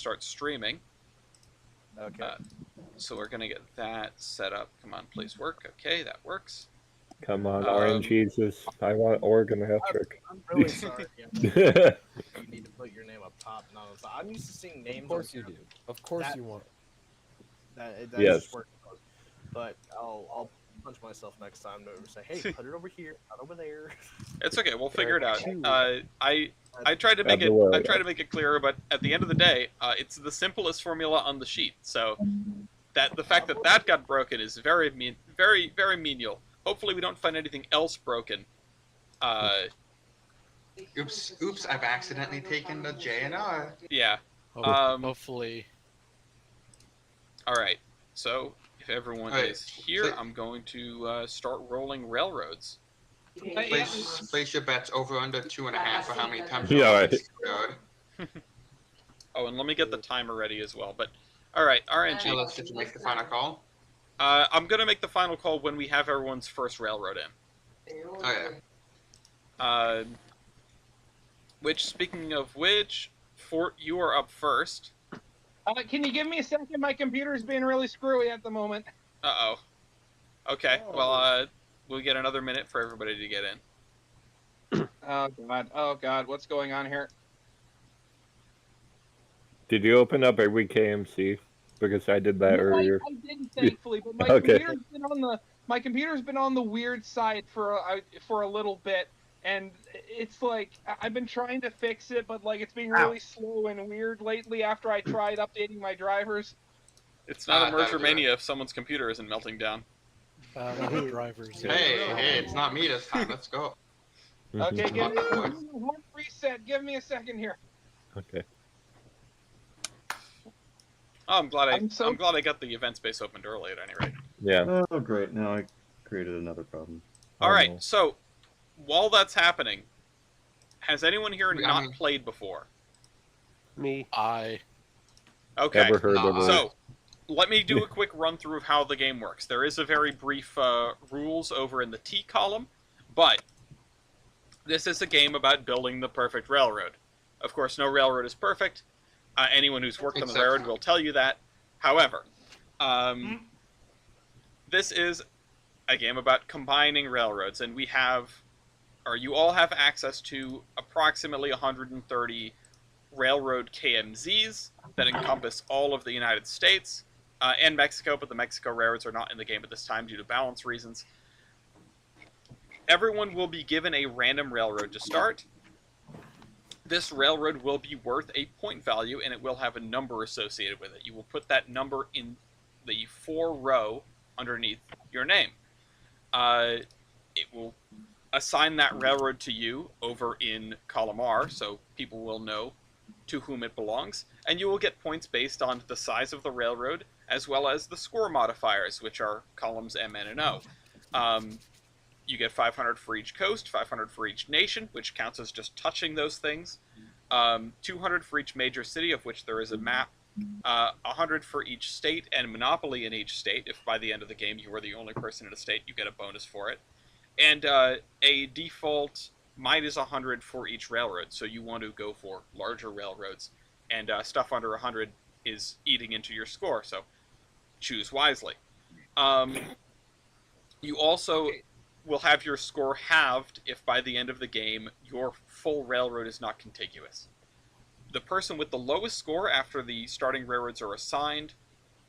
start streaming. Okay. So we're going to get that set up. Come on, please work. Okay, that works. Come on, Orange Jesus. I want Oregon hat-trick. I'm really sorry. You need to put your name up top, not on the side. I'm used to seeing names. Of course you do. Of course you want. That Yes. just works. But I'll punch myself next time to say, hey, put it over here, not over there. It's okay. We'll figure it out. I tried to make it clearer, but at the end of the day, it's the simplest formula on the sheet. So that the fact that got broken is very menial. Hopefully, we don't find anything else broken. Oops! I've accidentally taken the J and R. Yeah. Hopefully. All right. So if everyone is here, I'm going to start rolling railroads. Place your bets over under 2.5 for how many times. Yeah, right. Oh, and let me get the timer ready as well. But all right, RNG. Did you make the final call? I'm gonna make the final call when we have everyone's first railroad in. Oh yeah. Which, speaking of which, Fort, you are up first. Can you give me a second? My computer's being really screwy at the moment. Uh-oh. Okay, well, we'll get another minute for everybody to get in. Oh god, what's going on here? Did you open up every KMC? Because I did that earlier. I didn't, thankfully, but my computer's been on the weird side for a little bit, and it's like I've been trying to fix it, but like it's being really slow and weird lately after I tried updating my drivers. It's not a merger mania if someone's computer isn't melting down. Drivers. Hey, it's not me this time. Let's go. Okay, give me a hard reset. Give me a second here. Okay. Oh, I'm glad I got the event space opened early at any rate. Yeah. Oh, great. Now I created another problem. All right, so while that's happening, has anyone here not played before? Me. I. Okay. Never heard of it. So, let me do a quick run through of how the game works. There is a very brief rules over in the T column, but this is a game about building the perfect railroad. Of course, no railroad is perfect. Anyone who's worked on the railroad will tell you that. However, this is a game about combining railroads, and you all have access to approximately 130 railroad KMZs that encompass all of the United States and Mexico, but the Mexico railroads are not in the game at this time due to balance reasons. Everyone will be given a random railroad to start. This railroad will be worth a point value, and it will have a number associated with it. You will put that number in the 4 row underneath your name. It will assign that railroad to you over in column R, so people will know to whom it belongs, and you will get points based on the size of the railroad, as well as the score modifiers, which are columns M, N, and O. You get 500 for each coast, 500 for each nation, which counts as just touching those things, 200 for each major city, of which there is a map, 100 for each state, and monopoly in each state. If by the end of the game you are the only person in a state, you get a bonus for it. And a default might is 100 for each railroad, so you want to go for larger railroads, and stuff under 100 is eating into your score, so choose wisely. You also will have your score halved if by the end of the game your full railroad is not contiguous. The person with the lowest score after the starting railroads are assigned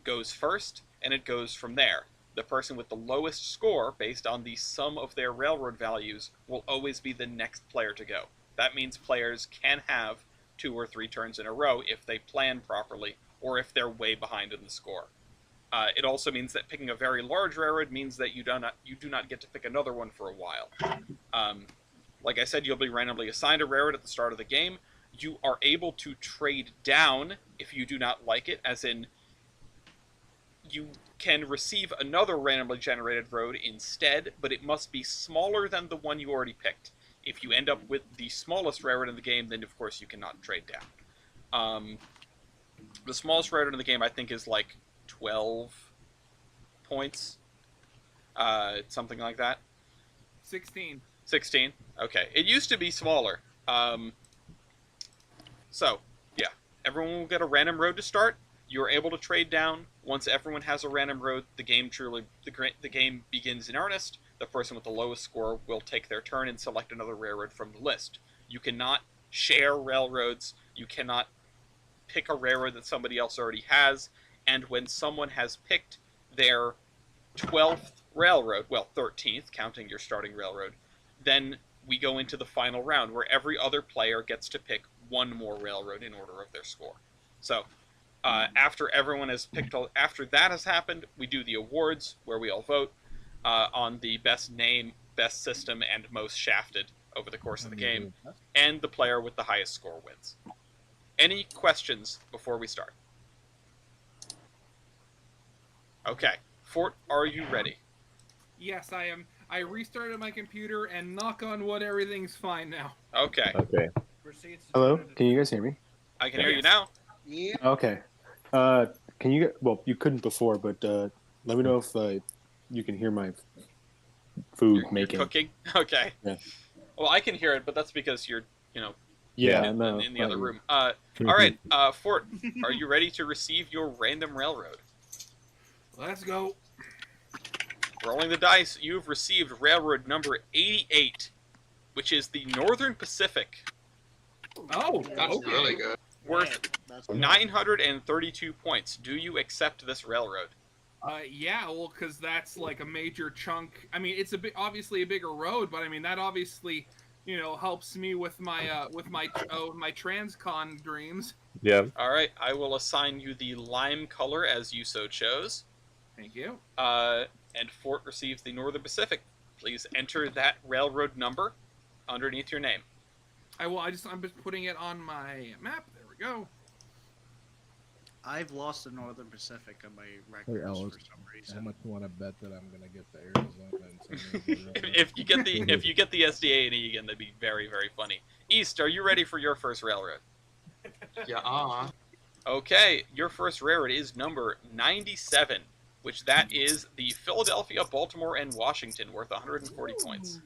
goes first, and it goes from there. The person with the lowest score, based on the sum of their railroad values, will always be the next player to go. That means players can have 2 or 3 turns in a row if they plan properly, or if they're way behind in the score. It also means that picking a very large railroad means that you do not get to pick another one for a while. Like I said, you'll be randomly assigned a railroad at the start of the game. You are able to trade down if you do not like it, as in you can receive another randomly generated road instead, but it must be smaller than the one you already picked. If you end up with the smallest railroad in the game, then of course you cannot trade down. The smallest railroad in the game, I think, is like 12 points. Something like that. 16. 16? Okay. It used to be smaller. So, yeah. everyone will get a random road to start. You're able to trade down. Once everyone has a random road, the game begins in earnest. The person with the lowest score will take their turn and select another railroad from the list. You cannot share railroads. You cannot pick a railroad that somebody else already has. And when someone has picked their 12th railroad, well, 13th, counting your starting railroad, then we go into the final round where every other player gets to pick one more railroad in order of their score. So after everyone has picked after that has happened, we do the awards where we all vote on the best name, best system, and most shafted over the course of the game, and the player with the highest score wins. Any questions before we start? Okay, Fort, are you ready? Yes, I am. I restarted my computer, and knock on wood, everything's fine now. Okay. Okay. Hello, can you guys hear me? I can hear you now. Yeah. Okay. Can you get? Well, you couldn't before, but let me know if you can hear my food You're making. cooking? Okay. Yeah. Well, I can hear it, but that's because you're, Yeah, in, no, in the other room. All right, Fort, are you ready to receive your random railroad? Let's go. Rolling the dice, you've received railroad number 88, which is the Northern Pacific. Oh, That's okay. really good. Worth That's 932 points. Do you accept this railroad? Yeah, well, because that's like a major chunk. I mean, it's obviously a bigger road, but I mean that obviously, helps me with my my transcon dreams. Yeah. All right, I will assign you the lime color as you so chose. Thank you. And Fort receives the Northern Pacific. Please enter that railroad number underneath your name. I'm just putting it on my map. There we go. I've lost the Northern Pacific on my Hey, records Alice, for some how reason. much you want to bet that I'm gonna get the Arizona and San Diego railroad? If you get the SDA and E again, that'd be very, very funny. East, are you ready for your first railroad? Yeah. Okay, your first railroad is number 97, which that is the Philadelphia, Baltimore, and Washington, worth 140 points.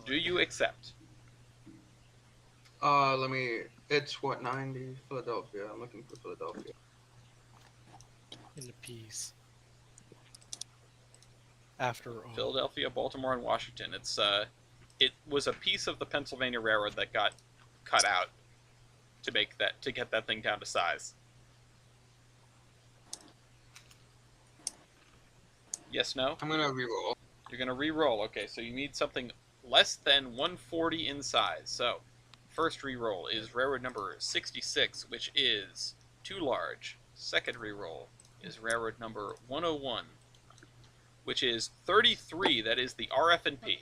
Do you accept? It's what, 90? Philadelphia. I'm looking for Philadelphia. in the piece. After all. Philadelphia, Baltimore, and Washington. It was a piece of the Pennsylvania Railroad that got cut out to get that thing down to size. Yes, no? I'm gonna reroll. You're gonna re-roll. Okay, so you need something less than 140 in size. So, first re-roll is railroad number 66, which is too large. Second re-roll is railroad number 101, which is 33. That is the RF&P.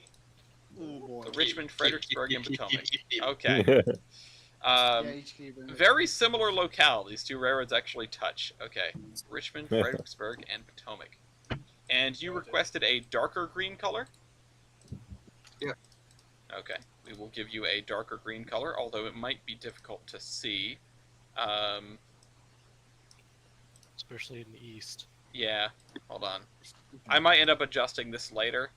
The Richmond, Fredericksburg, and Potomac. Okay. Very similar locale. These two railroads actually touch. Okay. Richmond, Fredericksburg, and Potomac. And you requested a darker green color? Yeah. Okay. We will give you a darker green color, although it might be difficult to see. Especially in the east. Yeah. Hold on. I might end up adjusting this later.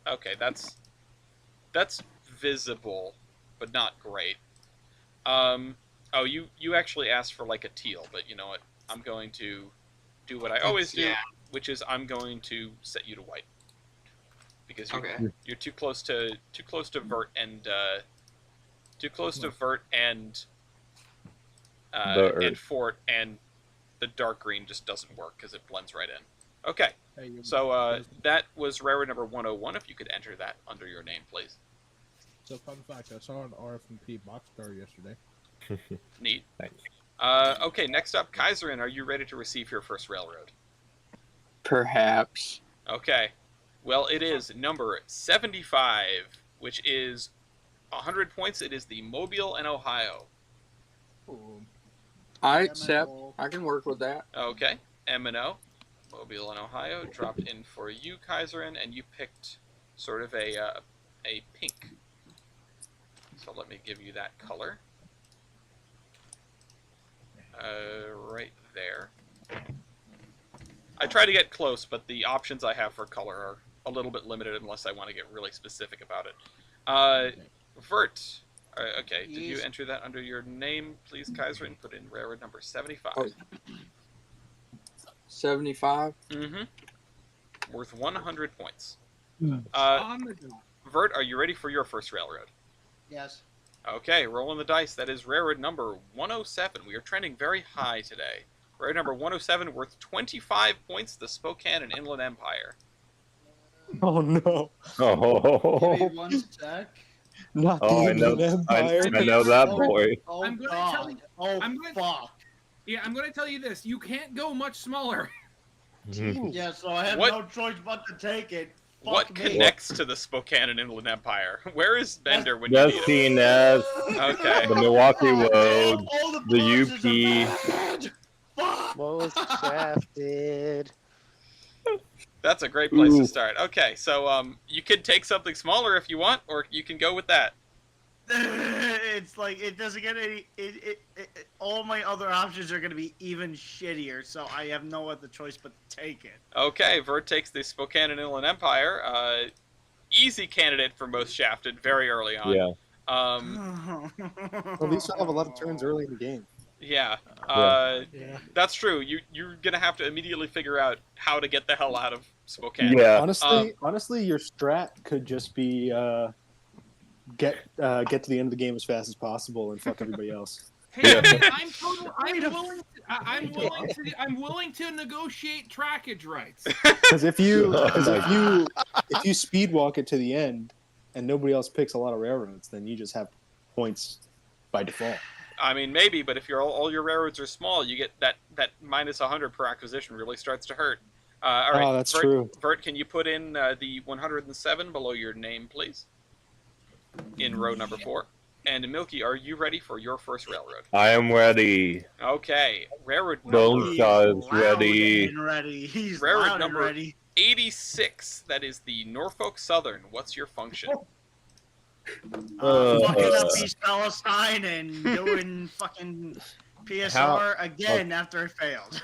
Okay, that's visible, but not great. Oh, you actually asked for like a teal, but you know what? I'm going to do what I always do, which is I'm going to set you to white because you're too close to vert and and fort, and the dark green just doesn't work because it blends right in. Okay, so that was railroad number 101. If you could enter that under your name, please. So, fun fact, I saw an RF&P boxcar yesterday. Neat. Thanks. Okay, next up, Kaiserin, are you ready to receive your first railroad? Perhaps. Okay. Well, it is number 75, which is 100 points. It is the Mobile and Ohio. I accept. I can work with that. Okay. M&O, Mobile and Ohio, dropped in for you, Kaiserin, and you picked sort of a pink. So let me give you that color. Right there. I try to get close, but the options I have for color are a little bit limited unless I want to get really specific about it. Vert, Alright, okay. Did you Yes. enter that under your name, please, Kaiser, and put in railroad number 75? Oh. 75. Mm-hmm. Worth 100 points. On the dot. Vert, are you ready for your first railroad? Yes. Okay, rolling the dice. That is railroad number 107. We are trending very high today. Railroad number 107 worth 25 points, the Spokane and Inland Empire. Oh no! Give me Oh, one sec. Not the I know. Inland I Empire. know that Oh, boy. Oh, I'm gonna God. tell you- Oh, I'm gonna- fuck. Yeah, I'm going to tell you this. You can't go much smaller. Yeah, so I have What- no choice but to take it. Fuck What me. connects to the Spokane and Inland Empire? Where is Bender when you Just need him? seen as Okay. the Milwaukee Oh, Road, all the the bosses are UP. bad. Fuck. Most shafted. That's a great place to Ooh. start. Okay, so you could take something smaller if you want, or you can go with that. It's like it doesn't get any. All my other options are gonna be even shittier, so I have no other choice but to take it. Okay, Vert takes the Spokane and Inland Empire. Easy candidate for most shafted very early on. Yeah. Well, these still have a lot of turns early in the game. Yeah. Yeah. That's true. You're gonna have to immediately figure out how to get the hell out of Spokane. Yeah. Honestly, your strat could just be get to the end of the game as fast as possible and fuck everybody else. Hey, Yeah. I'm willing to negotiate trackage rights. Because if you speed walk it to the end and nobody else picks a lot of railroads, then you just have points by default. I mean, maybe, but if all your railroads are small, you get that minus 100 per acquisition really starts to hurt. All right, that's Vert, true. Vert, can you put in the 107 below your name, please? In row number 4. And Milky, are you ready for your first railroad? I am ready. Okay, railroad Bone number Shaw is Loud ready. and ready. He's Railroad loud and number- ready. 86. That is the Norfolk Southern. What's your function? Fucking up East Palestine and doing fucking PSR again after it failed.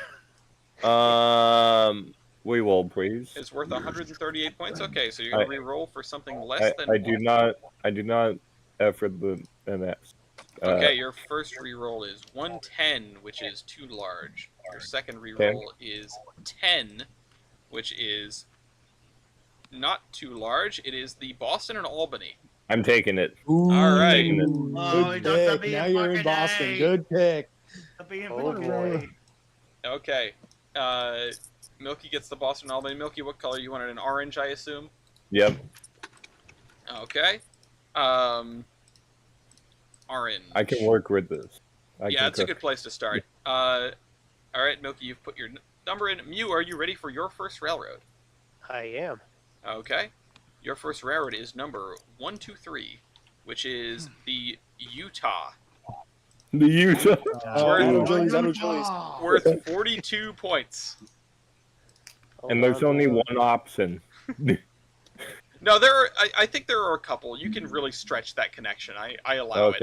We will, please. It's worth 138 points. Okay, so you're gonna re-roll for something less than. I do not effort the MS. Okay, your first re-roll is 110, which is too large. Your second re-roll is 10, which is not too large. It is the Boston and Albany. I'm taking it. Ooh, All right. Good pick. Now you're in Boston. Good pick. Okay. Milky gets the Boston and Albany. Milky, what color? You wanted an orange, I assume? Yep. Okay. Orange. I can work with this. Yeah, it's a good place to start. All right, Milky, you've put your number in. Mew, are you ready for your first railroad? I am. Okay. Your first railroad is number 123, which is the Utah. The Utah. Worth 42 points. And there's only one option. No, I think there are a couple. You can really stretch that connection. I allow it.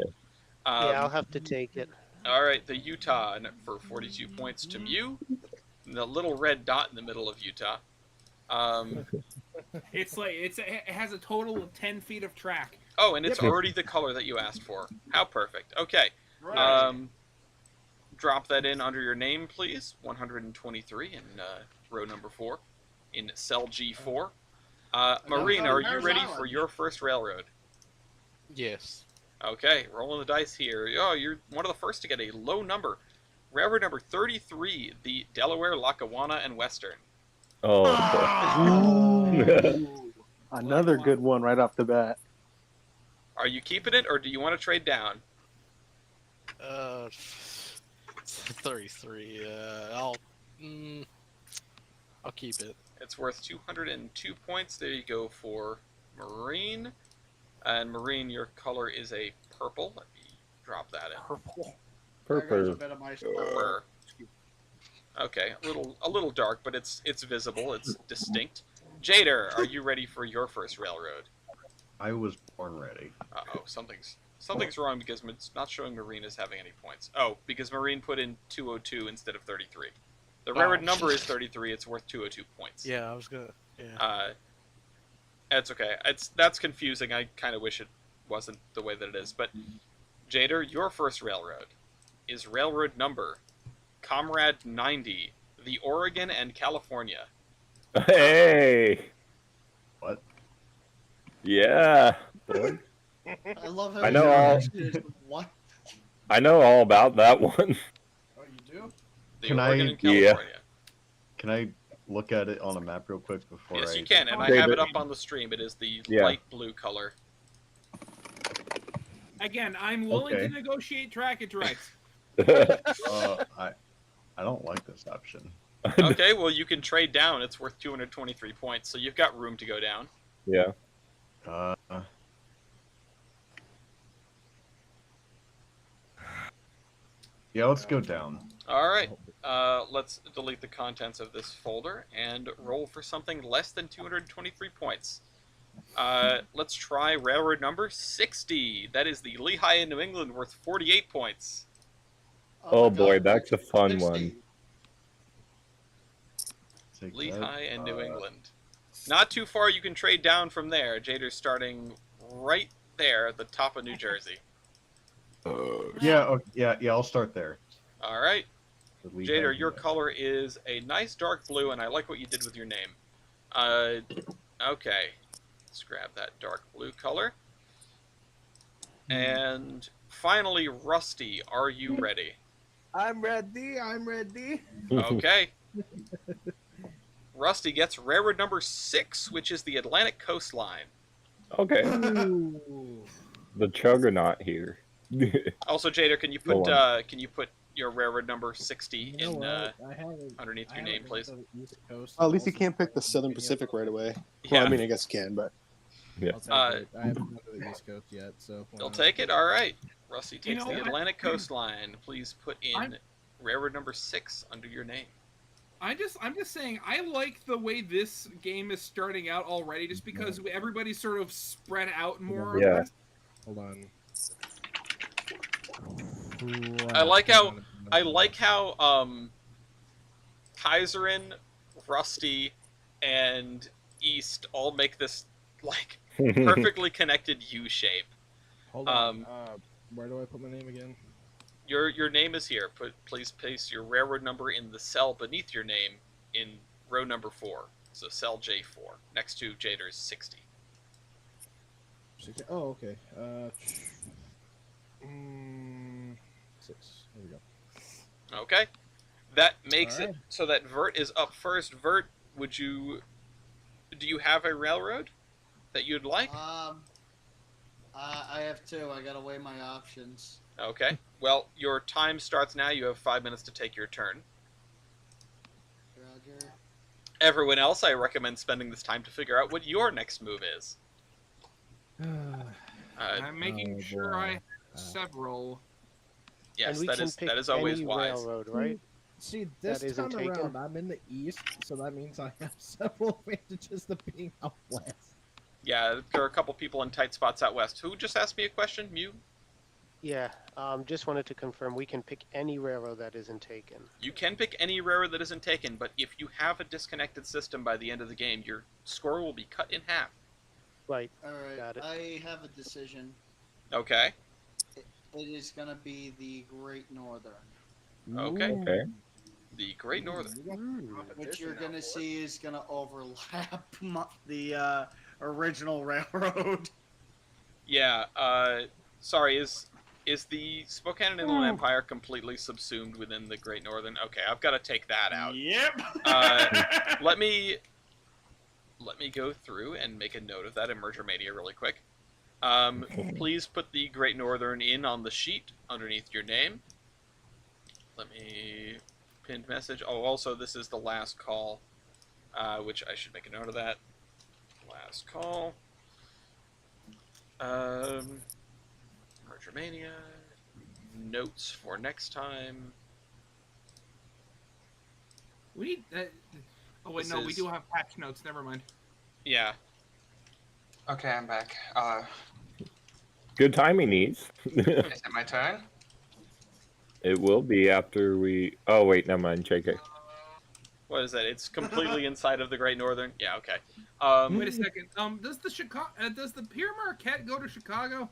Yeah, I'll have to take it. All right, the Utah for 42 points to Mew. The little red dot in the middle of Utah. It has a total of 10 feet of track. Oh, and it's already the color that you asked for. How perfect. Okay. Right. Drop that in under your name, please. 123 in row number 4 in cell G4. Marine, are you ready for your first railroad? Yes. Okay, rolling the dice here. Oh, you're one of the first to get a low number. Railroad number 33, the Delaware, Lackawanna, and Western. Oh. Another good one right off the bat. Are you keeping it, or do you want to trade down? 33. I'll keep it. It's worth 202 points. There you go for Marine. And Marine, your color is a purple. Let me drop that in. Purple. Purple. Okay, a little dark, but it's visible. It's distinct. Jader, are you ready for your first railroad? I was born ready. Uh-oh, something's wrong because it's not showing Marine as having any points. Oh, because Marine put in 202 instead of 33. The railroad number is 33. It's worth 202 points. Yeah, I was gonna. Yeah. That's okay. That's confusing. I kind of wish it wasn't the way that it is. But Jader, your first railroad is railroad number Comrade 90, the Oregon and California. Hey. What? Yeah. Boy. I love how I know your all. reaction is, what? I know all about that one. Oh, you do? The Can Oregon I- and California. Can I look at it on a map real quick before Yes, I... you can, and I Okay, have it but- up on the stream. It is the Yeah. light blue color. Again, I'm willing Okay. to negotiate trackage rights. I don't like this option. Okay, well, you can trade down. It's worth 223 points, so you've got room to go down. Yeah. Yeah, let's go down. All right, let's delete the contents of this folder and roll for something less than 223 points. Let's try railroad number 60. That is the Lehigh in New England, worth 48 points. Oh boy, that's a fun one. Take Lehigh that. and New England. Not too far, you can trade down from there. Jader's starting right there at the top of New Jersey. Yeah, I'll start there. All right. The Lehigh Jader, your Valley. color is a nice dark blue, and I like what you did with your name. Okay. Let's grab that dark blue color. And finally, Rusty, are you ready? I'm ready. I'm ready. Okay. Rusty gets railroad number 6, which is the Atlantic coastline. Okay. The Juggernaut here. Also, Jader, can you Go put your railroad number 60 You know in what? I haven't- underneath I your haven't name, been please? to the East Coast Well, at least you also can't pick the haven't Southern been Pacific right away. Yeah. Well, I mean, I guess you can, but Yeah. I'll take it. I haven't been to the East Coast yet, so. why You'll not? take it? All right. Rusty takes You know the what? Atlantic coastline. Please put in I'm- railroad number 6 under your name. I'm just saying, I like the way this game is starting out already, just because everybody's sort of spread out more. Yeah. Hold on. I like how Kaiserin, Rusty, and East all make this like perfectly connected U shape. Hold on. Where do I put my name again? Your name is here. Please paste your railroad number in the cell beneath your name in row number 4. So cell J4 next to Jader's 60. Oh, okay. 6. There we go. Okay, that makes All right. it so that Vert is up first. Vert, do you have a railroad that you'd like? I have 2. I gotta weigh my options. Okay. Well, your time starts now. You have 5 minutes to take your turn. Roger. Everyone else, I recommend spending this time to figure out what your next move is. I'm making sure I have several. Yes, and we can pick that is always any wise. railroad, right? See, this That isn't time taken? around, I'm in the east, so that means I have several advantages to being out west. Yeah, there are a couple people in tight spots out west. Who just asked me a question? Mew? Yeah. Just wanted to confirm we can pick any railroad that isn't taken. You can pick any railroad that isn't taken, but if you have a disconnected system by the end of the game, your score will be cut in half. Right. Alright, Got it. I have a decision. Okay. It is gonna be the Great Northern. Okay. Okay. The Great Northern. What you're gonna see is gonna overlap the original railroad. Yeah. Sorry. Is the Spokane and Inland Empire completely subsumed within the Great Northern? Okay, I've got to take that out. Yep. Let me go through and make a note of that in Merger Mania really quick. Please put the Great Northern in on the sheet underneath your name. Let me pinned message. Oh, also this is the last call, which I should make a note of that. Last call. Merger Mania. Notes for next time. We need. Oh wait, This no, we is- do have patch notes. Never mind. Yeah. Okay, I'm back. Good timing, East. Is it my turn? It will be after we. Oh wait, never mind. JK. What is that? It's completely inside of the Great Northern. Yeah. Okay. Wait a second. Does the Pier Marquette go to Chicago?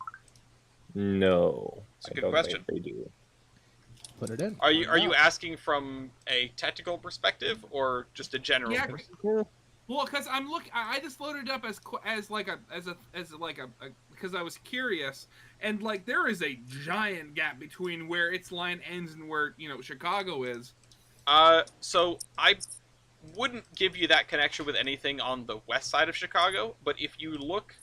No. It's a I good don't question. think they do. Put it in. Are you Why not? asking from a technical perspective or just a general? Yeah, Cool. well, because I'm I just loaded it up as like a because I was curious, and like there is a giant gap between where its line ends and where Chicago is. So I wouldn't give you that connection with anything on the west side of Chicago, but if you look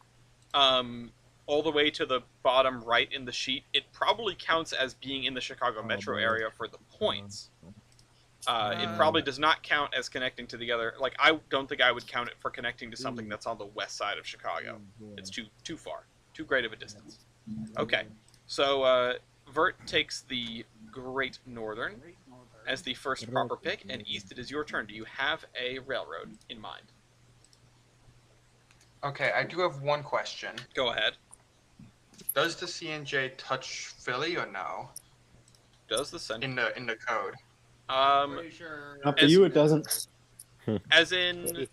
all the way to the bottom right in the sheet, it probably counts as being in the Chicago metro area for the points. It probably does not count as connecting to the other. Like, I don't think I would count it for connecting to something that's on the west side of Chicago. It's too far, too great of a distance. Okay, so Vert takes the Great Northern as the first proper pick, and East, it is your turn. Do you have a railroad in mind? Okay, I do have one question. Go ahead. Does the CNJ touch Philly or no? Does the Central in the code? Pretty sure. Not for you, it doesn't. As in,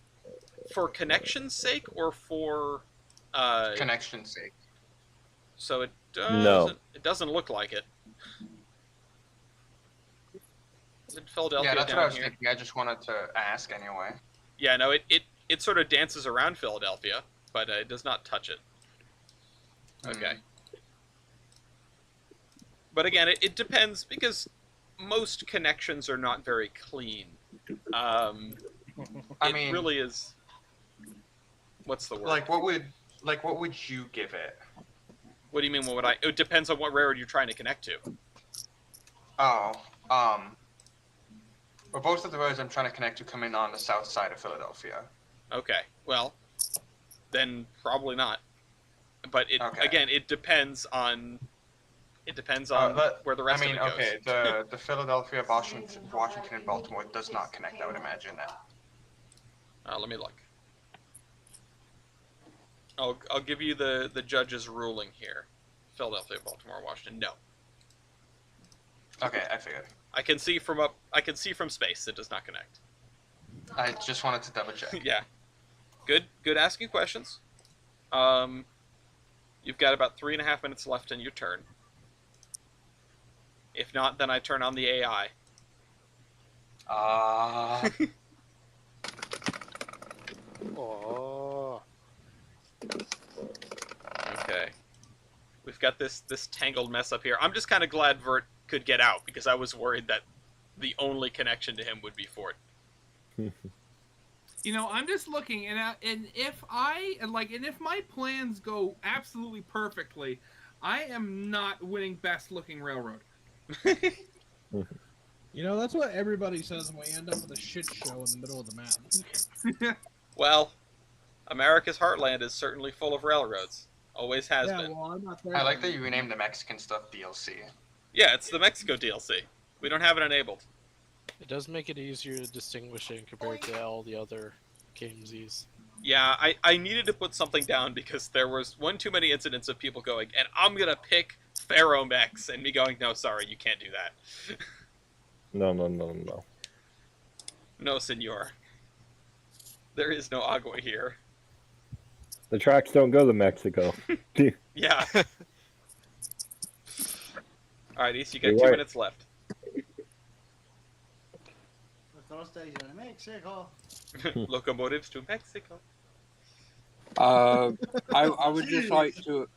for connection's sake, or for Connection's sake. So it doesn't. No. It doesn't look like it. Is it Philadelphia Yeah, that's down what I was here? thinking. I just wanted to ask anyway. Yeah, no, it sort of dances around Philadelphia, but it does not touch it. Okay. But again, it depends, because most connections are not very clean. I It mean, really is. What's the word? Like what would you give it? What do you mean? What would I? It depends on what railroad you're trying to connect to. Oh, well, both of the roads I'm trying to connect to come in on the south side of Philadelphia. Okay. Well, then probably not. But again, it depends on. It depends on where the rest of it goes. Okay, the Philadelphia, Washington, and Baltimore does not connect. I would imagine that. Let me look. I'll give you the judge's ruling here. Philadelphia, Baltimore, Washington. No. Okay, I figured. I can see from space it does not connect. I just wanted to double check. Yeah. Good asking questions. You've got about 3.5 minutes left in your turn. If not, then I turn on the AI. Oh. Okay. We've got this tangled mess up here. I'm just kind of glad Vert could get out, because I was worried that the only connection to him would be Fort. I'm just looking, and if my plans go absolutely perfectly, I am not winning best looking railroad. That's what everybody says when we end up with a shit show in the middle of the map. Well, America's heartland is certainly full of railroads. Always has been. Well, I'm not there. I like that you renamed the Mexican stuff DLC. Yeah, it's the Mexico DLC. We don't have it enabled. It does make it easier to distinguish it compared to all the other gamesies. Yeah, I needed to put something down because there was one too many incidents of people going, and I'm gonna pick Ferromex, and me going, no, sorry, you can't do that. No. No, senor. There is no agua here. The tracks don't go to Mexico. Yeah. Alright, East, you got You're 2 right. minutes left. Mexico. Locomotives to Mexico. I would just like to.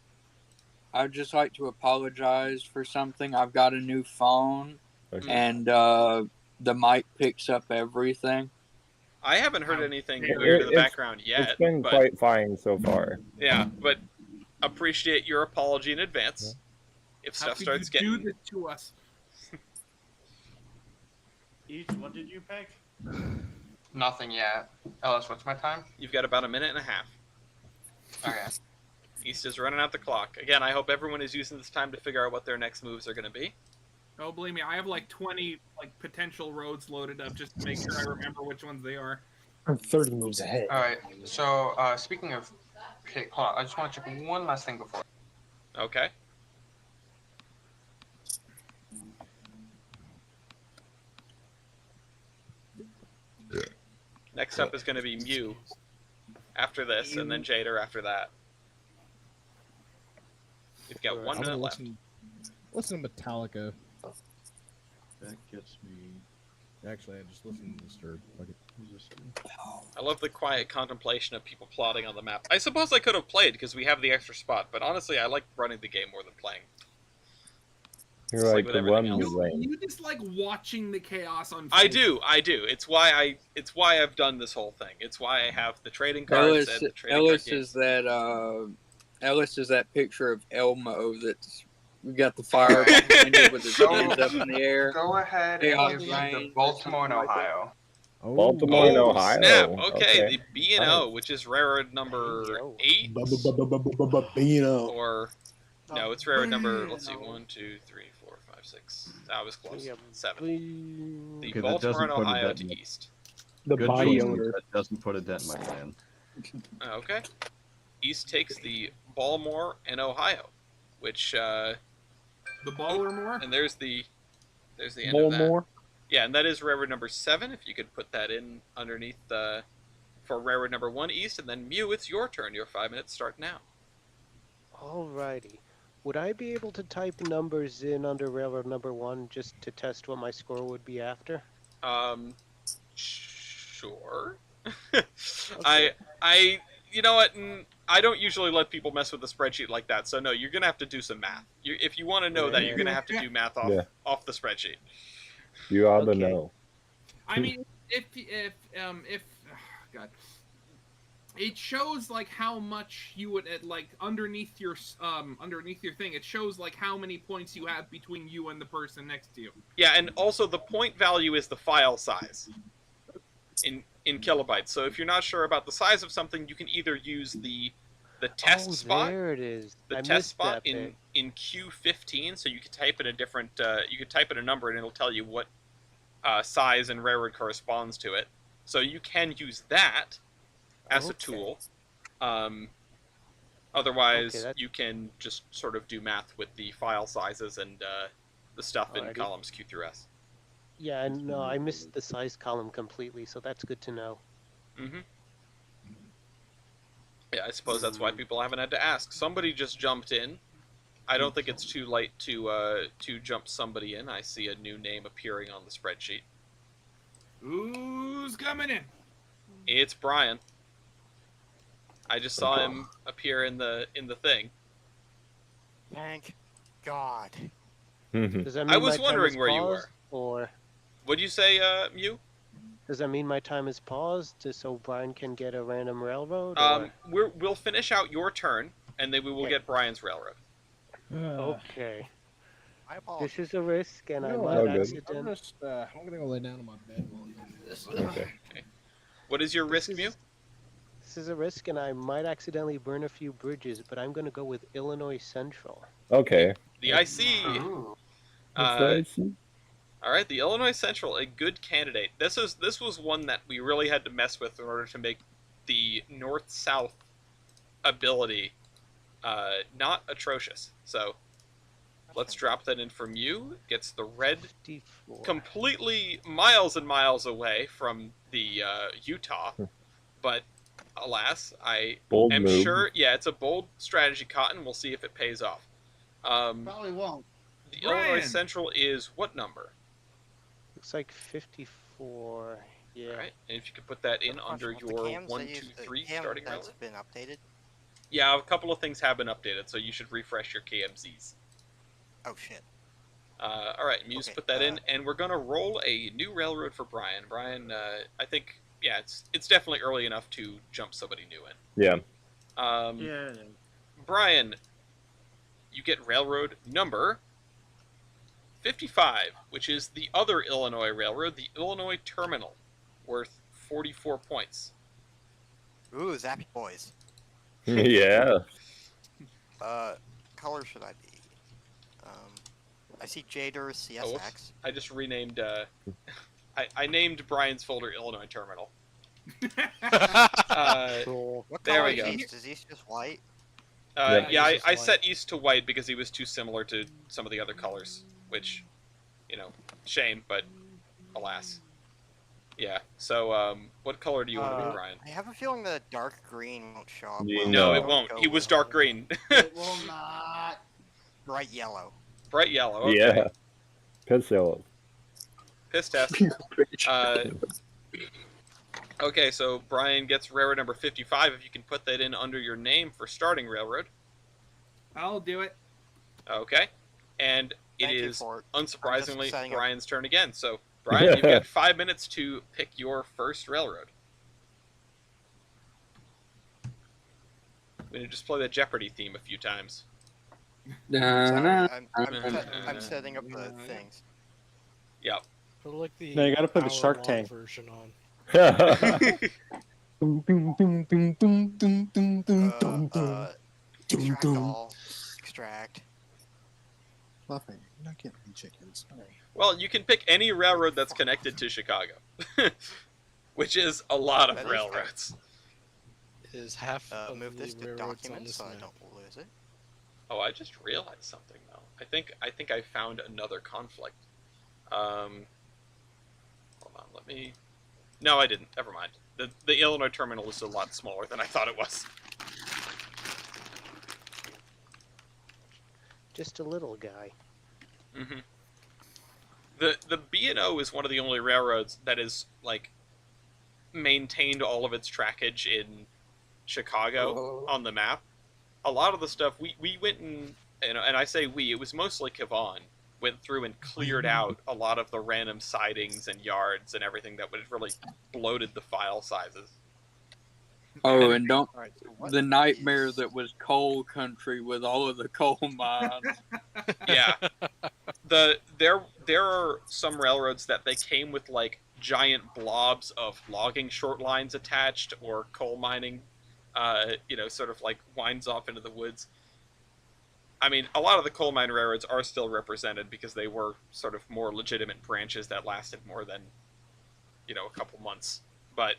I'd just like to apologize for something. I've got a new phone, Okay. and the mic picks up everything. I haven't heard anything weird in the background yet. It's been but, quite fine so far. Yeah, but appreciate your apology in advance. If How stuff could starts you getting... do this to us? Each, what did you pick? Nothing yet. Ellis, what's my time? You've got about a minute and a half. Okay. East is running out the clock. Again, I hope everyone is using this time to figure out what their next moves are going to be. Oh, believe me, I have like 20 potential roads loaded up just to make sure I remember which ones they are. I'm 30 moves ahead. All right. So speaking of pick, hold on. I just want to check one last thing before. Okay. Next up is going to be Mew after this, and then Jader after that. We've got Sure. 1 I'm gonna minute left. listen to Metallica. That gets me. Actually, I just listened to Disturbed. Fuck it. I love the quiet contemplation of people plotting on the map. I suppose I could have played because we have the extra spot, but honestly, I like running the game more than playing. You're It's like with the everything one else. lane. You just like watching the chaos unfold. I do. It's why I've done this whole thing. It's why I have the trading cards and the trading card games. Ellis is that picture of Elmo that's got the fire behind it with his hands up in the air. Go ahead Chaos and give me reigns the or Baltimore and something like that. Ohio. Baltimore and Oh, Ohio. snap. Okay, the B&O, Nice. which is railroad number 8. Beano. Or, no, it's railroad number, let's see, 1, 2, 3, 4, 5, 6. That was close. Yeah, 7. The Okay, that Baltimore doesn't and put a Ohio dent to in it. east. The Good body choice, odor. That doesn't put a dent in my plan. Okay. East takes the Baltimore and Ohio, which, The baller more. and there's the end of that. Baltimore. Yeah, and that is railroad number 7, if you could put that in underneath for railroad number 1 east, and then Mew, it's your turn. Your 5 minutes start now. Alrighty. Would I be able to type numbers in under railroad number 1 just to test what my score would be after? Sure. Okay. I, you know what? I don't usually let people mess with the spreadsheet like that. So no, you're gonna have to do some math. If you want to know that, you're gonna have to do math off the spreadsheet. You ought to Okay. know. I mean, if God, it shows like how much you would like underneath your thing. It shows like how many points you have between you and the person next to you. Yeah, and also the point value is the file size in kilobytes. So if you're not sure about the size of something, you can either use the test spot. There it is. The I test missed spot that bit. in Q15, so you could type in a different, you could type in a number and it'll tell you what size and railroad corresponds to it. So you can use that as a tool. Otherwise, you can just sort of do math with the file sizes and the stuff in Alrighty. columns Q through S. Yeah, and no, I missed the size column completely, so that's good to know. Mm-hmm. Yeah, I suppose that's why people haven't had to ask. Somebody just jumped in. I don't think it's too late to jump somebody in. I see a new name appearing on the spreadsheet. Who's coming in? It's Brian. I just saw him appear in the thing. Thank God. Does that mean I was my time wondering is where you paused, were. Or What'd you say, Mew? does that mean my time is paused just so Brian can get a random railroad? We'll finish out your turn, and then we will get Brian's railroad. Okay. I apologize. This is a risk, and I No, might I'm accident. just, I'm gonna go lay down on my bed while you do this. Okay. What is your risk, Mew? This is a risk, and I might accidentally burn a few bridges, but I'm gonna go with Illinois Central. Okay. The IC. All right, the Illinois Central, a good candidate. This was one that we really had to mess with in order to make the north-south ability not atrocious. So let's drop that in from you. Gets the red 54. completely miles and miles away from the Utah, but alas, I Bold am move. sure. Yeah, it's a bold strategy, Cotton. We'll see if it pays off. Probably won't. The Illinois Central is what number? Looks like 54. Yeah. All right, and if you could put that in under your 1, 2, 3 starting that's railroad. been updated. Yeah, a couple of things have been updated, so you should refresh your KMZs. Oh shit. All right, Muse put that in, and we're gonna roll a new railroad for Brian. Brian, I think, yeah, it's definitely early enough to jump somebody new in. Yeah. Yeah. Brian, you get railroad number 55, which is the other Illinois railroad, the Illinois Terminal, worth 44 points. Ooh, Zappy Boys. Yeah. Color should I be? I see Jader CSX. Oh, whoops. I just renamed. I named Brian's folder Illinois Terminal. Cool. What there color we is go. East? Is East just white? Yeah, East is I white. set East to white because he was too similar to some of the other colors, which, shame, but alas. Yeah. So, what color do you want to be, Brian? I have a feeling the dark green won't show up. Yeah, well, No, so it I'll won't. go He was with- dark green. It will not. bright yellow. Bright yellow. Okay. Yeah. Piss yellow. Piss test. Okay, so Brian gets railroad number 55. If you can put that in under your name for starting railroad. I'll do it. Okay. And it Thank you is, for it. unsurprisingly, setting up. Brian's turn again. So, Brian, you've got 5 minutes to pick your first railroad. I'm going to just play the Jeopardy theme a few times. Sorry, I'm setting up the things. Yep. Put like the No, you gotta put the Shark hour-long Tank version on. Boom, boom, boom, boom, boom, boom, boom, boom, boom, boom. Extract all. Extract. Fluffy, you're not getting any chickens. Sorry. Well, you can pick any railroad that's connected to Chicago, which is a lot of That is railroads. It is half of Move the this to railroads on documents this so I map. don't lose it. Oh, I just realized something though. I think I found another conflict. Hold on, let me. No, I didn't. Never mind. The Illinois terminal is a lot smaller than I thought it was. Just a little guy. Mm-hmm. The B&O is one of the only railroads that is like maintained all of its trackage in Chicago on the map. A lot of the stuff we went and I say we, it was mostly Kevon went through and cleared out a lot of the random sidings and yards and everything that would have really bloated the file sizes. Oh, and don't Alright, so the nightmare that was coal country with all of the coal mines. Yeah. There are some railroads that they came with like giant blobs of logging short lines attached or coal mining, sort of like winds off into the woods. I mean, a lot of the coal mine railroads are still represented because they were sort of more legitimate branches that lasted more than, a couple months. But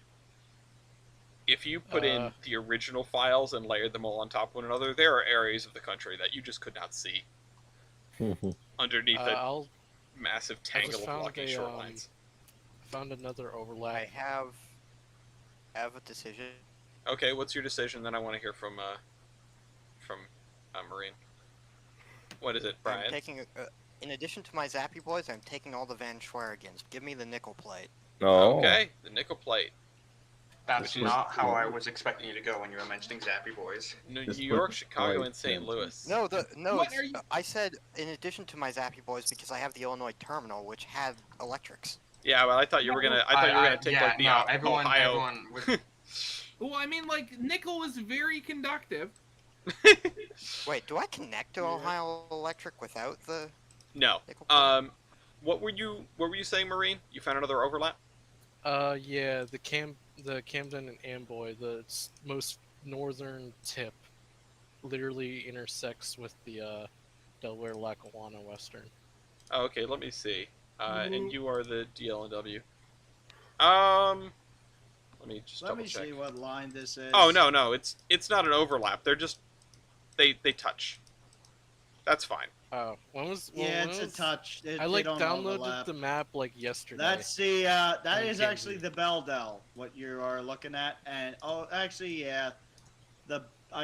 if you put in the original files and layered them all on top of one another, there are areas of the country that you just could not see underneath a massive tangle of blocking short lines. Found another overlap. I have a decision. Okay, what's your decision? Then I want to hear from Marine. What is it, Brian? I'm taking, in addition to my Zappy Boys, I'm taking all the Van Schwarigans. Give me the nickel plate. Oh. Okay, the nickel plate. That's not how I was expecting you to go when you were mentioning Zappy Boys. New York, Chicago, and St. Louis. No, I said in addition to my Zappy Boys because I have the Illinois terminal, which had electrics. Yeah, well, I thought you were gonna. I thought you were gonna take like the Ohio. Everyone was... Well, I mean, like nickel is very conductive. Wait, do I connect to Ohio Electric without the? No. What were you saying, Marine? You found another overlap? Yeah, the Camden and Amboy, the most northern tip, literally intersects with the Delaware Lackawanna Western. Oh, okay, let me see. And you are the DLNW. Let me just double check. See what line this is. Oh no, it's not an overlap. They're just they touch. That's fine. Oh, it's a touch. I downloaded the map like yesterday. That's the that is actually the Beldell. What you are looking at, and I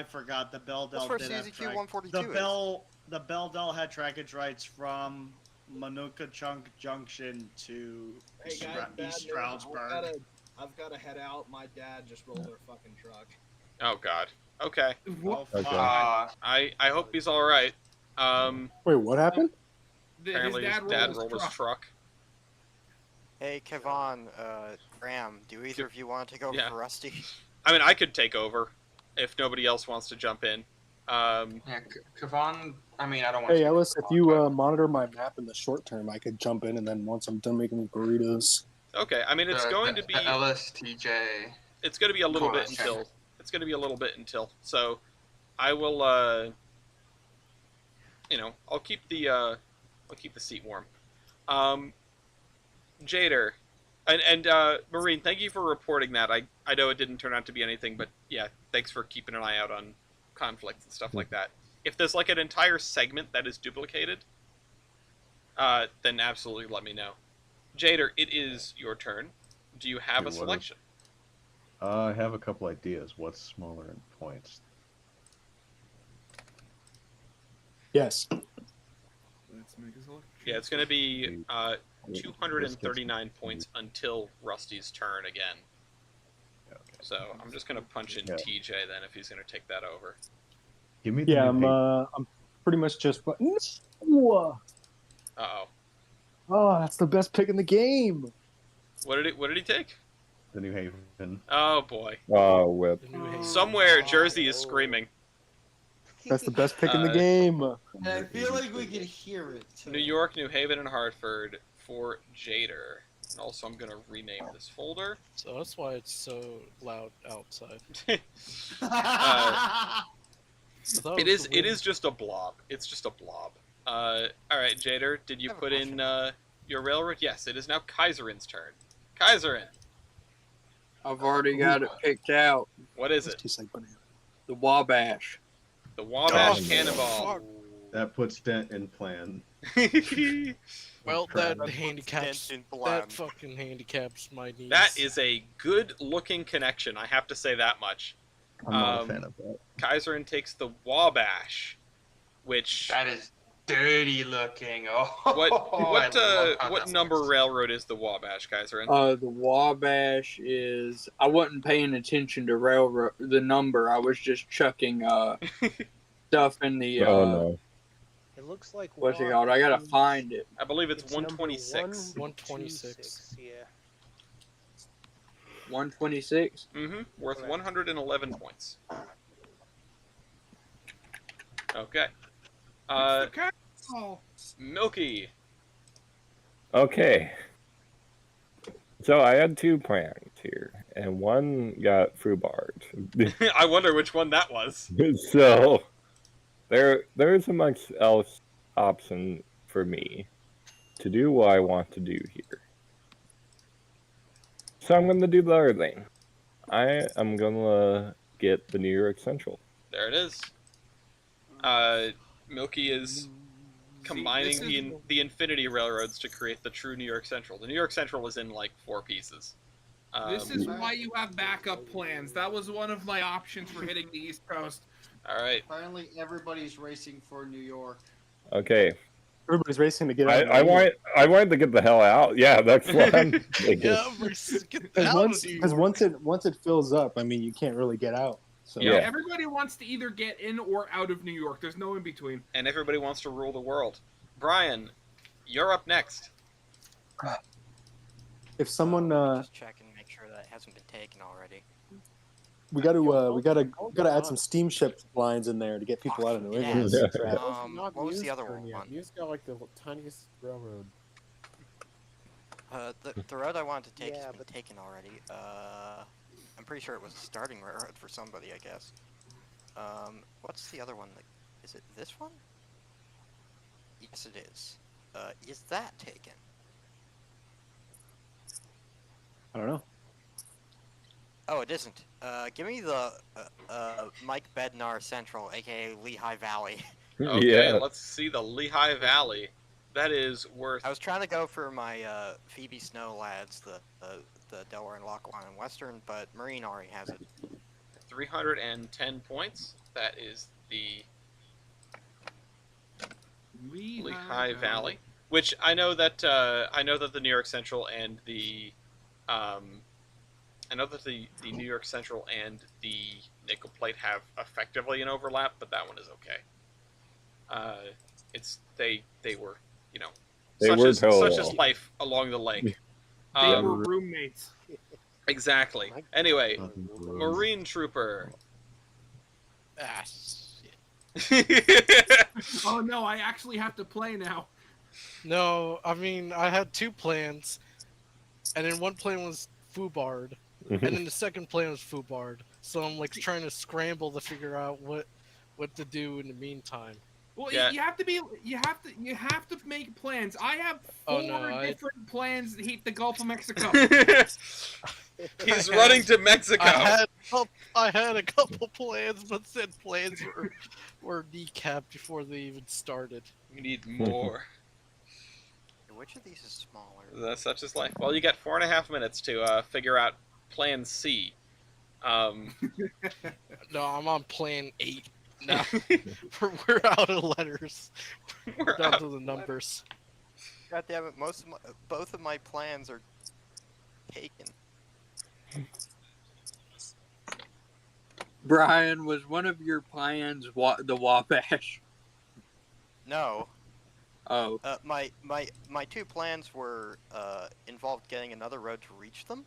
forgot the Beldell. That's where CZQ 142 The Beldell had trackage rights from Manukachunk Junction to East Stroudsburg. I've got to head out. My dad just rolled their fucking truck. Oh God. Okay. Oh, Okay. I hope he's all right. Wait, what happened? Apparently his dad rolled his truck. Hey, Kevon, Graham, do either of you want to take over for Rusty? I mean, I could take over if nobody else wants to jump in. Kevon, I mean, I don't want Hey, to... Ellis, if you monitor my map in the short term, I could jump in, and then once I'm done making burritos. Okay, I mean, it's going to be... Ellis, TJ... It's going to be a little bit until... It's going to be a little bit until... So, I will, I'll keep the seat warm. Jader, and Marine, thank you for reporting that. I know it didn't turn out to be anything, but yeah, thanks for keeping an eye out on conflicts and stuff like that. If there's like an entire segment that is duplicated, then absolutely let me know. Jader, it is your turn. Do you have a selection? I have a couple ideas. What's smaller in points? Yes. Let's make his electric Yeah, it's going to be 239 points until Rusty's turn again. So I'm just going to punch in TJ then if he's going to take that over. Give me the Yeah, new I'm pretty much just. Whoa. Uh-oh. Oh, that's the best pick in the game. What did he take? The New Haven. Oh boy. Oh, whip. Somewhere Jersey is screaming. That's the best pick in the game. And I feel like we can hear it. Too. New York, New Haven, and Hartford for Jader. And also, I'm gonna rename this folder. So that's why it's so loud outside. It is just a blob. It's just a blob. All right, Jader, did you put in your railroad? Yes, it is now Kaiserin's turn. Kaiserin. I've already got it picked out. What is it? The Wabash. The Wabash Cannonball. That puts Dent in plan. Well, that fucking handicaps my knees. That is a good-looking connection. I have to say that much. I'm not a fan of that. Kaiserin takes the Wabash, which that is dirty looking. Oh, what number railroad is the Wabash, Kaiserin? The Wabash is. I wasn't paying attention to railroad the number. I was just chucking stuff in the. No. It looks like. What's it called? I gotta find it. I believe it's 126. 126. Yeah. 126. Worth 111 points. Okay. Milky. Okay. So I had 2 plans here, and one got foobarred. I wonder which one that was. So there's a much else option for me to do what I want to do here. So I'm going to do the other thing. I am going to get the New York Central. There it is. Milky is combining the Infinity Railroads to create the true New York Central. The New York Central is in like 4 pieces. This is why you have backup plans. That was one of my options for hitting the East Coast. All right. Finally, everybody's racing for New York. Okay. Everybody's racing to get out. I wanted to get the hell out. Yeah, that's what I'm thinking. Because once it fills up, I mean, you can't really get out. So. Yeah. Everybody wants to either get in or out of New York. There's no in between. And everybody wants to rule the world. Brian, you're up next. If someone just check and make sure that it hasn't been taken already. we gotta add some steamship lines in there to get people out of New England. What was the other one? Mu's got like the tiniest railroad. The road I wanted to take has been taken already. I'm pretty sure it was a starting railroad for somebody, I guess. What's the other one? Is it this one? Yes, it is. Is that taken? I don't know. Oh, it isn't. Give me the Mike Bednar Central, aka Lehigh Valley. Okay, let's see the Lehigh Valley. That is worth. I was trying to go for my Phoebe Snow lads, the Delaware and Lackawanna and Western, but Marine already has it. 310 points. That is the Lehigh Valley, which I know that the New York Central and the the New York Central and the Nickel Plate have effectively an overlap, but that one is okay. They were, you know, such as life along the lake. They were roommates. Exactly. Anyway, Marine Trooper. Ah, shit. Oh no, I actually have to play now. No, I mean, I had 2 plans, and then one plan was foobarred, and then the second plan was foobarred. So I'm like trying to scramble to figure out what to do in the meantime. Well, you have to make plans. I have 4 different plans to heat the Gulf of Mexico. He's running to Mexico. I had a couple plans, but said plans were kneecapped before they even started. We need more. Which of these is smaller? That's such is life. Well, you got 4.5 minutes to figure out Plan C. No, I'm on Plan 8. No, we're out of letters. We're down out. to the numbers. God damn it! Both of my plans are taken. Brian, was one of your plans the Wabash? No. Oh. My two plans were involved getting another road to reach them.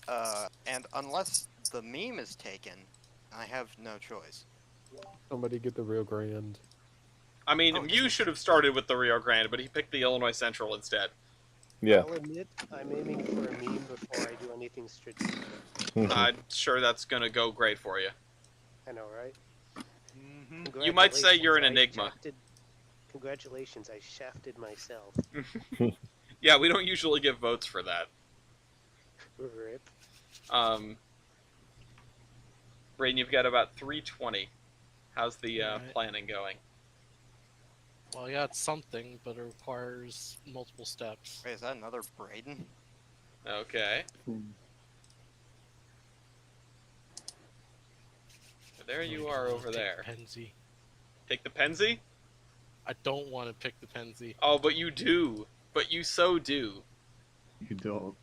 And unless the meme is taken, I have no choice. Somebody get the Rio Grande. I mean, Mew should have started with the Rio Grande, but he picked the Illinois Central instead. Yeah. I'll admit, I'm aiming for a meme before I do anything strategic. I'm sure that's gonna go great for you. I know, right? You might say you're an enigma. Congratulations, I shafted myself. Yeah, we don't usually give votes for that. Rip. Braden, you've got about 320. How's the planning going? Well, I got something, but it requires multiple steps. Wait, is that another Braden? Okay. There you are over there. Penzi. Take the Penzi? I don't want to pick the Penzi. Oh, but you do. But you so do. You don't.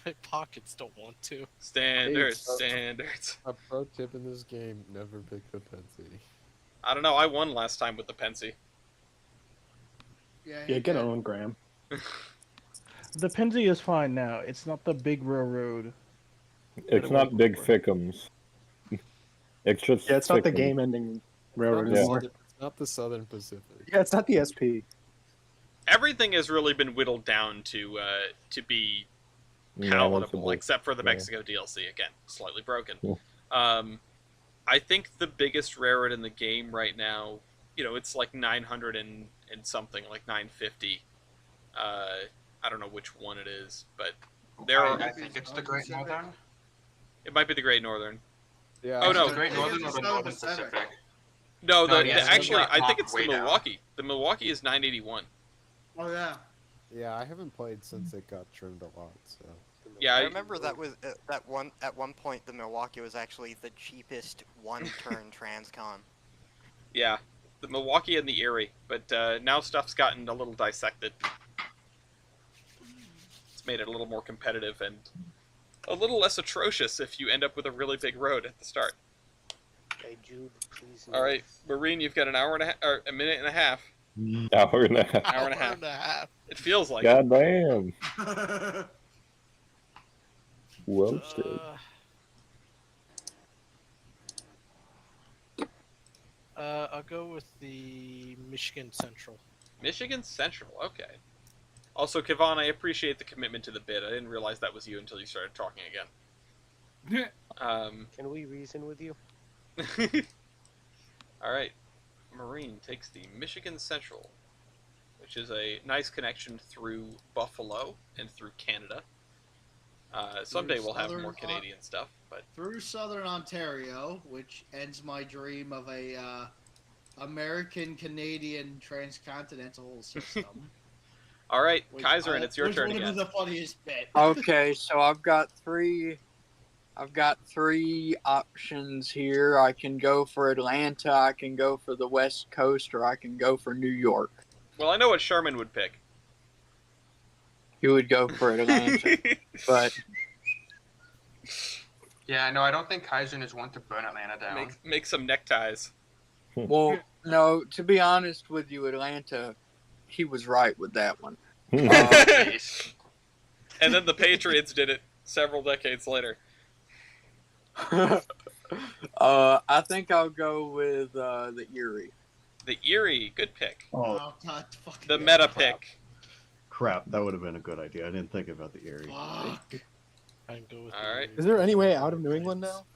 My pockets don't want to. Standards, Hey, standards. A pro tip in this game, never pick the Pensy. I don't know, I won last time with the Pensi. Yeah, get on, Graham. The Penzi is fine now. It's not the big railroad. It's not Big Thickums. It's just. Yeah, it's not the Thickums. game-ending railroad It's anymore. not the Southern Pacific. Yeah, it's not the SP. Everything has really been whittled down to be palatable, except for the Mexico DLC. Again, slightly broken. I think the biggest railroad in the game right now, it's like 900 and something, like 950. I don't know which one it is, but I think it's the Great Northern. It might be the Great Northern. Yeah. Oh no, The Great Northern or the Northern Pacific? No, yes, actually, that I think popped it's the way down. Milwaukee. The Milwaukee is 981. Oh yeah. Yeah, I haven't played since it got trimmed a lot, so. Yeah, I remember that was at one point the Milwaukee was actually the cheapest one-turn transcon. Yeah, the Milwaukee and the Erie, but now stuff's gotten a little dissected. It's made it a little more competitive and a little less atrocious if you end up with a really big road at the start. Hey, Jude, please. All right, Marine, you've got an hour and a half, or a minute and a half. Hour and a half. Hour and a half. It feels like. God damn. Well said. I'll go with the Michigan Central. Michigan Central, okay. Also, Kevon, I appreciate the commitment to the bid. I didn't realize that was you until you started talking again. Can we reason with you? Alright. Marine takes the Michigan Central, which is a nice connection through Buffalo and through Canada. Someday we'll have more Canadian stuff, but through Southern Ontario, which ends my dream of a American-Canadian transcontinental system. all right, Kaiser, and it's your which turn would have again. been the funniest bit. Okay, so I've got three options here. I can go for Atlanta, I can go for the West Coast, or I can go for New York. Well, I know what Sherman would pick. He would go for Atlanta, but Yeah, no, I don't think Kaizen is one to burn Atlanta down. Make some neckties. well, no. To be honest with you, Atlanta, he was right with that one. And then the Patriots did it several decades later. I think I'll go with the Erie. The Erie, good pick. Oh, God, fucking The meta pick. crap. That would have been a good idea. I didn't think about the Erie. Fuck. I can go with All right. Is there any way out of New England now?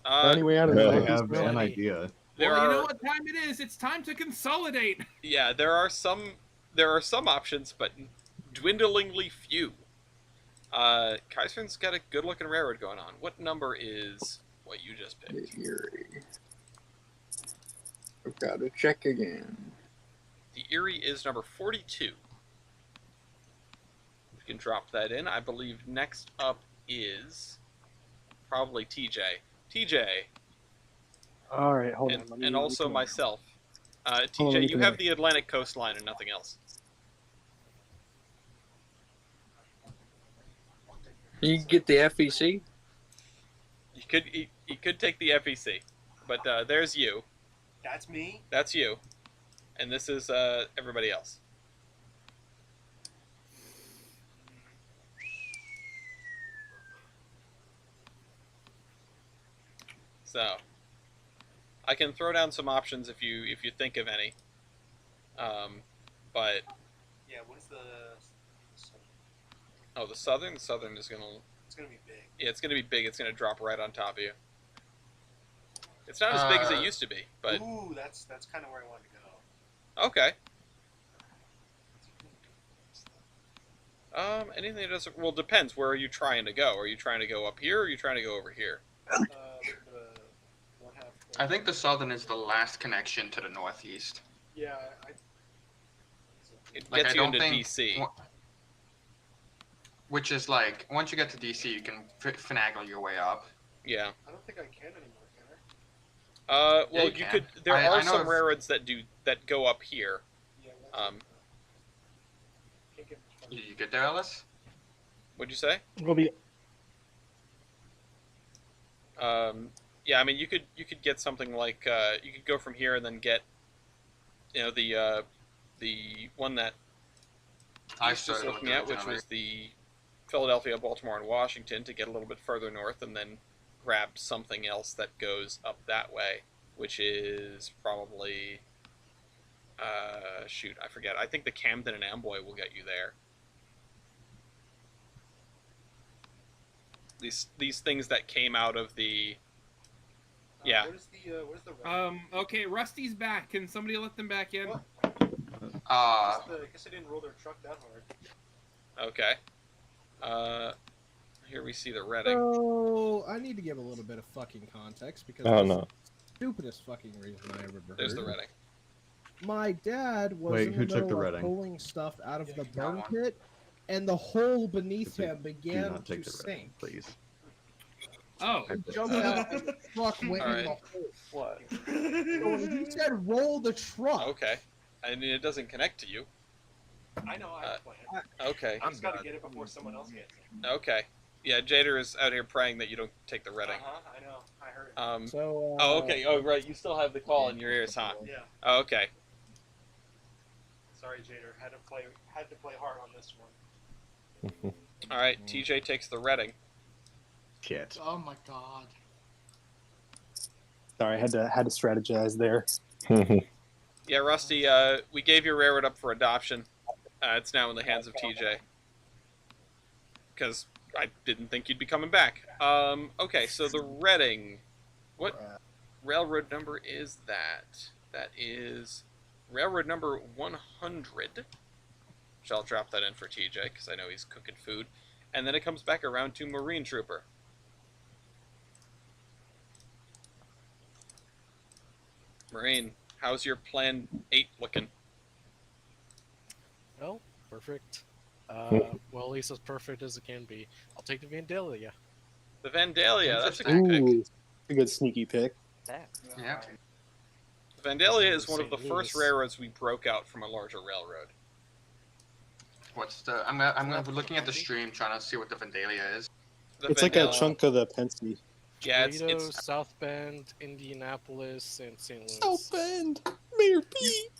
Or any way out of I the Northeast? have really? an idea. There Well, you are, know what time it is? It's time to consolidate. yeah, there are some options, but dwindlingly few. Kaiser's got a good-looking railroad going on. What number is what you just picked? The Erie. I've got to check again. The Erie is number 42. You can drop that in. I believe next up is probably TJ. TJ, All right, hold on. and, Let me and also reconnect. myself. Hold on, let TJ, me you have connect. the Atlantic coastline and nothing else. You can get the FEC. You could take the FEC, but there's you. That's me. That's you, and this is everybody else. So, I can throw down some options if you think of any. But Yeah, what's the? oh, the southern is gonna. It's gonna be big. Yeah, it's gonna be big. It's gonna drop right on top of you. It's not as big as it used to be, but Ooh, that's kind of where I wanted to go. okay. Anything that doesn't well depends. Where are you trying to go? Are you trying to go up here, or are you trying to go over here? I think the southern is the last connection to the northeast. Yeah, It Like, gets I you don't into think- DC. Which is like, once you get to DC, you can finagle your way up. Yeah. I don't think I can anymore, can Well, Yeah, you you could. can. There I are know some if- railroads that go up here. Did you get there, Ellis? What'd you say? Will be Yeah, I mean, you could get something like you could go from here and then get, the one that I was just started looking looking at, at which January. was the Philadelphia, Baltimore, and Washington, to get a little bit further north, and then grab something else that goes up that way, which is probably shoot, I forget. I think the Camden and Amboy will get you there. These things that came out of the yeah. What is the Okay, Rusty's back. Can somebody let them back in? Uh, I guess I didn't roll their truck that hard. Okay. Here we see the Reading. So I need to give a little bit of fucking context because Oh, this no. is the stupidest fucking reason I ever heard. There's the Reading. My dad was Wait, in who the took the middle of Reading? pulling stuff out of the got burn one. pit, and the hole beneath Do him began not to take the sink. Reading, please. Oh. He jumped out and the truck went in Alright. the hole. what? So when he said roll the truck, Okay. I mean, it doesn't connect to you. I know I have a plan. Okay. I just gotta get it before someone else gets it. Okay. Yeah, Jader is out here praying that you don't take the Reading. I know. I heard it. So, oh, okay. Oh, right. You still have the call in your ears, huh? Yeah. Oh, okay. Sorry, Jader. Had to play hard on this one. All right. TJ takes the Reading. Shit. Oh my god. Sorry, I had to strategize there. Yeah, Rusty. We gave your railroad up for adoption. It's now in the hands of TJ. Because I didn't think you'd be coming back. Okay, so the Reading. What railroad number is that? That is railroad number 100. Which I'll drop that in for TJ, because I know he's cooking food. And then it comes back around to Marine Trooper. Marine, how's your plan 8 looking? Well, perfect. Well, at least as perfect as it can be. I'll take the Vandalia. The Vandalia, that's a good pick. Ooh, a good sneaky pick. Yeah. The Vandalia is one of St. the first Louis. railroads we broke out from a larger railroad. What's the? I'm gonna be looking at the stream, trying to see what the Vandalia is. The It's like a Vandalia- chunk of the Penske. Yeah, Toledo, it's South Bend, Indianapolis, and St. Louis. South Bend, Mayor Pete.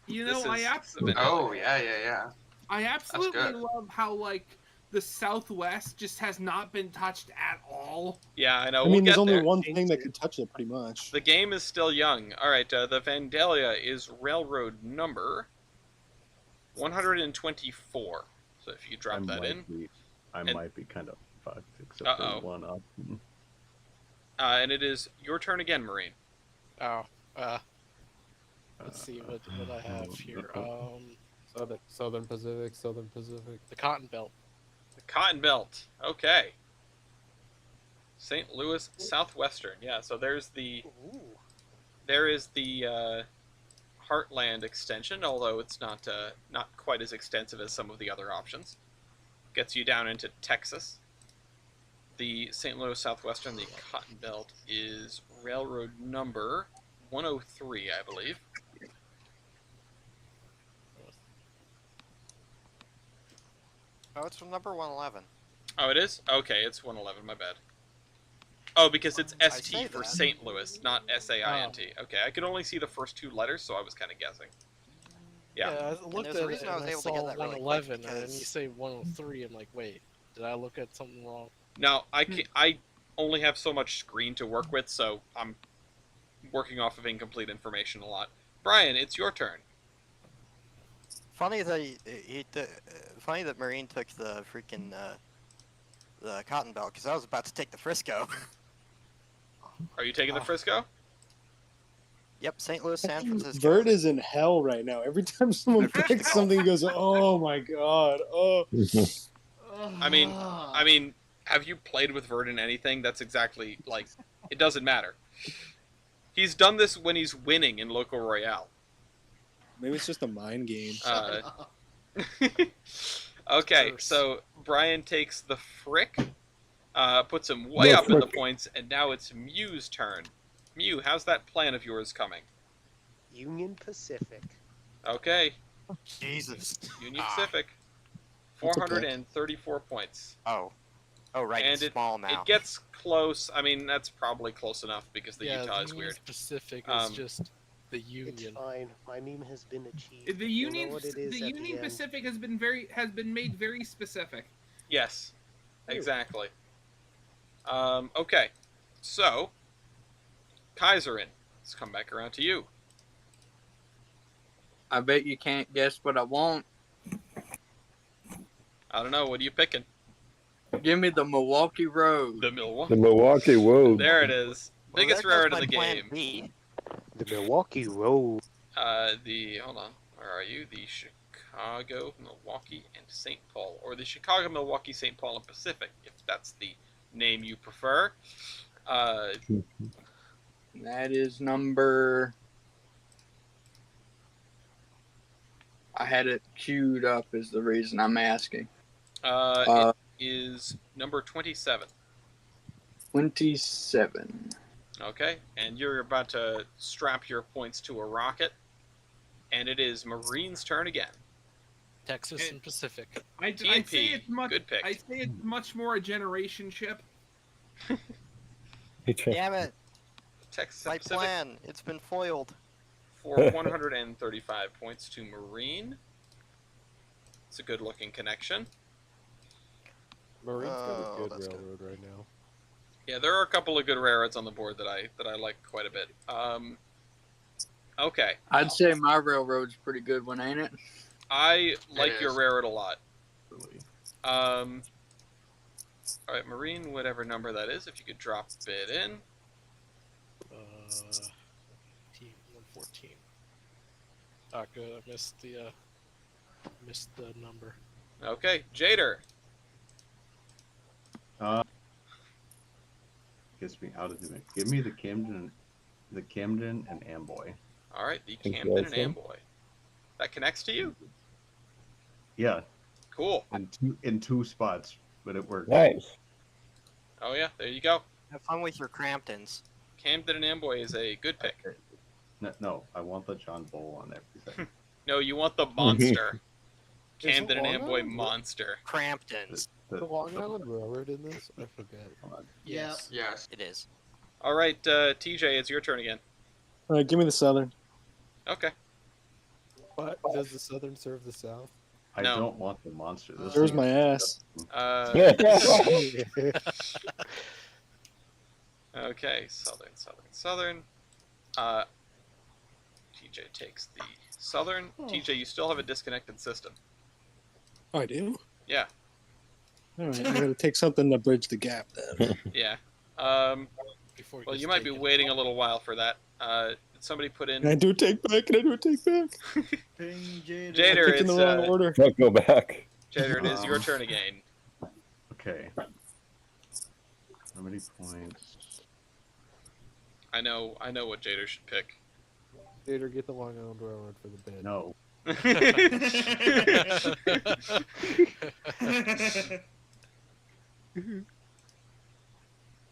You This know, is I the absolutely, Vandalia. Oh yeah. I absolutely good. love how like the Southwest just has not been touched at all. Yeah, I know. I we'll mean, there's get only there. one thing that could touch it, pretty much. The game is still young. All right, the Vandalia is railroad number 124. So if you drop that in, I And- might be kind of fucked, except Uh-oh. for one up. and it is your turn again, Marine. Oh, let's see what I have here. Southern Pacific. The Cotton Belt. The Cotton Belt. Okay. St. Louis Southwestern. Yeah, so there is the Heartland extension, although it's not quite as extensive as some of the other options. Gets you down into Texas. The St. Louis Southwestern, the Cotton Belt, is railroad number 103, I believe. Oh, it's from number 111. Oh, it is? Okay, it's 111, my bad. Oh, because it's I ST say for that. St. Louis, not SAINT. Okay, I could only see the first two letters, so I was kind of guessing. Yeah. I looked there's at a it reason and I was I able to saw get that really quick 111, and then you because- say 103. I'm like, wait, did I look at something wrong? Now, I only have so much screen to work with, so I'm working off of incomplete information a lot. Brian, it's your turn. Funny that funny that Marine took the freaking the Cotton Belt because I was about to take the Frisco. Are you taking the Frisco? Yep, St. Louis, San Francisco. Vert is in hell right now. Every time someone picks something, he goes, "Oh my god!" Oh. I mean, have you played with Vert in anything? That's exactly like it doesn't matter. He's done this when he's winning in Local Royale. Maybe it's just a mind game. Okay, so Brian takes the Frick, puts him way up in the points, and now it's Mew's turn. Mew, how's that plan of yours coming? Union Pacific. Okay. Jesus. Union Pacific. 434 points. Oh, right. And it's small now. It gets close. I mean, that's probably close enough because the Utah is Union weird. Pacific is just the Union. It's fine. My meme has been achieved. The You'll know Union, what it is the at Union end. Pacific has been made very specific. Yes, exactly. Okay, so Kaiserin, let's come back around to you. I bet you can't guess what I want. I don't know. What are you picking? Give me the Milwaukee Road. The Milwaukee. The Milwaukee Road. There it is. Biggest there goes railroad my of the plan game. B. The Milwaukee Road. Hold on. Where are you? The Chicago, Milwaukee, and St. Paul, or the Chicago, Milwaukee, St. Paul, and Pacific, if that's the name you prefer. That is number. I had it queued up, is the reason I'm asking. It is number 27. 27. Okay, and you're about to strap your points to a rocket, and it is Marine's turn again. Texas and Pacific. I'd say it's much. Good pick. I'd say it's much more a generation ship. Damn it! Texas My Pacific. plan. It's been foiled. For 135 points to Marine. It's a good-looking connection. Marine's got a good that's railroad right now. Yeah, there are a couple of good railroads on the board that I like quite a bit. Okay. I'd say my railroad's a pretty good one, ain't it? I like It your is. railroad a lot. All right, Marine, whatever number that is, if you could drop it in. 114. Ah, good. I missed the number. Okay, Jader. Gets me out of the mix. Give me the Camden and Amboy. All right, the Think Camden that's and him? Amboy. That connects to you. Yeah, Cool. in two spots, but it works. Nice. Oh yeah, there you go. Have fun with your Cramptons. Camden and Amboy is a good pick. No, I want the John Bull on everything. No, you want the monster. Is it Camden and Long Amboy Island? monster. Cramptons. The Long Island Railroad in this? I forget. Yes. Yes. It is. All right, TJ, it's your turn again. All right, give me the Southern. Okay. But does the Southern serve the South? I No. don't want the monster. This There's thing my is ass. Okay, Southern. TJ takes the Southern. TJ, you still have a disconnected system. Oh, I do? Yeah, All right, I gotta take something to bridge the gap then. yeah. Before it Well, gets you might be taken. waiting a little while for that. Did somebody put in? Can I do a take back? Can I do a take back? Jader, Picked in it's the wrong order. Don't go back. Jader, it is your turn again. okay. How many points? I know what Jader should pick. Gator, get the Long Island Railroad for the bid. No.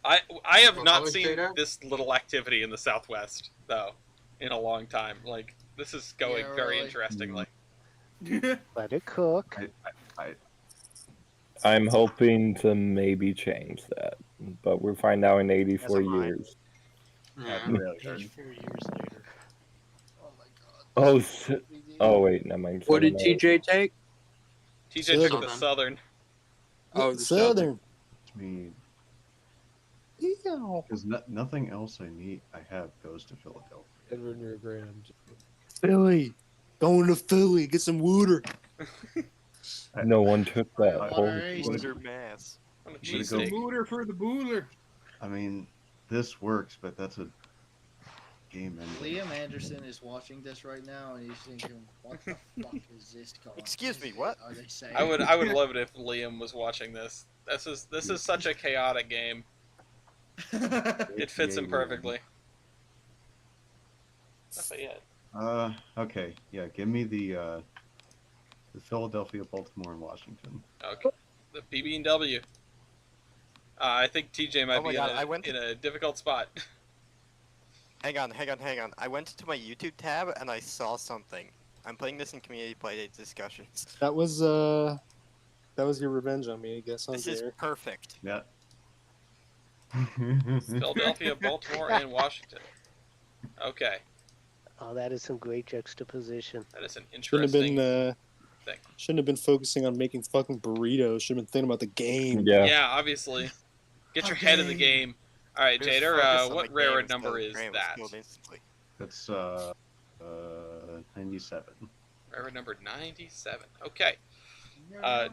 I have Well, not always seen Jada? this little activity in the Southwest though in a long time. Like this is going Yeah, very really. interestingly. Let it cook. I'm hoping to maybe change that, but we'll find out in As 84 am I. years. At Hmm. rail yard. 84 years later. Oh my god. Oh, this is shit. crazy. Oh, wait, never mind. What did Someone else. TJ take? TJ took Southern. the Southern. Oh, the Southern. Southern. I mean, Yeah. because nothing else I have goes to Philadelphia. Edwin, you're grand. Philly. Going to Philly. Get some water. No one took that. Water Holy ace. shit. Boozer mass. On a Way to The go. cheesesteak. booter for the booler. I mean, this works, but that's a game anyway. Liam Anderson is watching this right now, and he's thinking, "What the fuck is this going? Excuse me, what? Are they saying?" I would love it if Liam was watching this. This is such a chaotic game. It fits him perfectly. Not yet. Okay, yeah, give me the Philadelphia, Baltimore, and Washington. Okay. The PB&W. I think TJ might Oh my be God, I went in a difficult spot. Hang on. I went to my YouTube tab and I saw something. I'm putting this in community playdate discussions. That was your revenge on me, I guess. This is perfect. Yeah. Philadelphia, Baltimore, and Washington. Okay. Oh, that is some great juxtaposition. That is an Shouldn't have interesting been thing. shouldn't have been focusing on making fucking burritos. Should have been thinking about the game. Yeah, obviously. Get your head in the game. All right, Just Jader, focus on what the railroad games, number so is Graham was that? killed instantly. That's 97. Railroad number 97. Okay.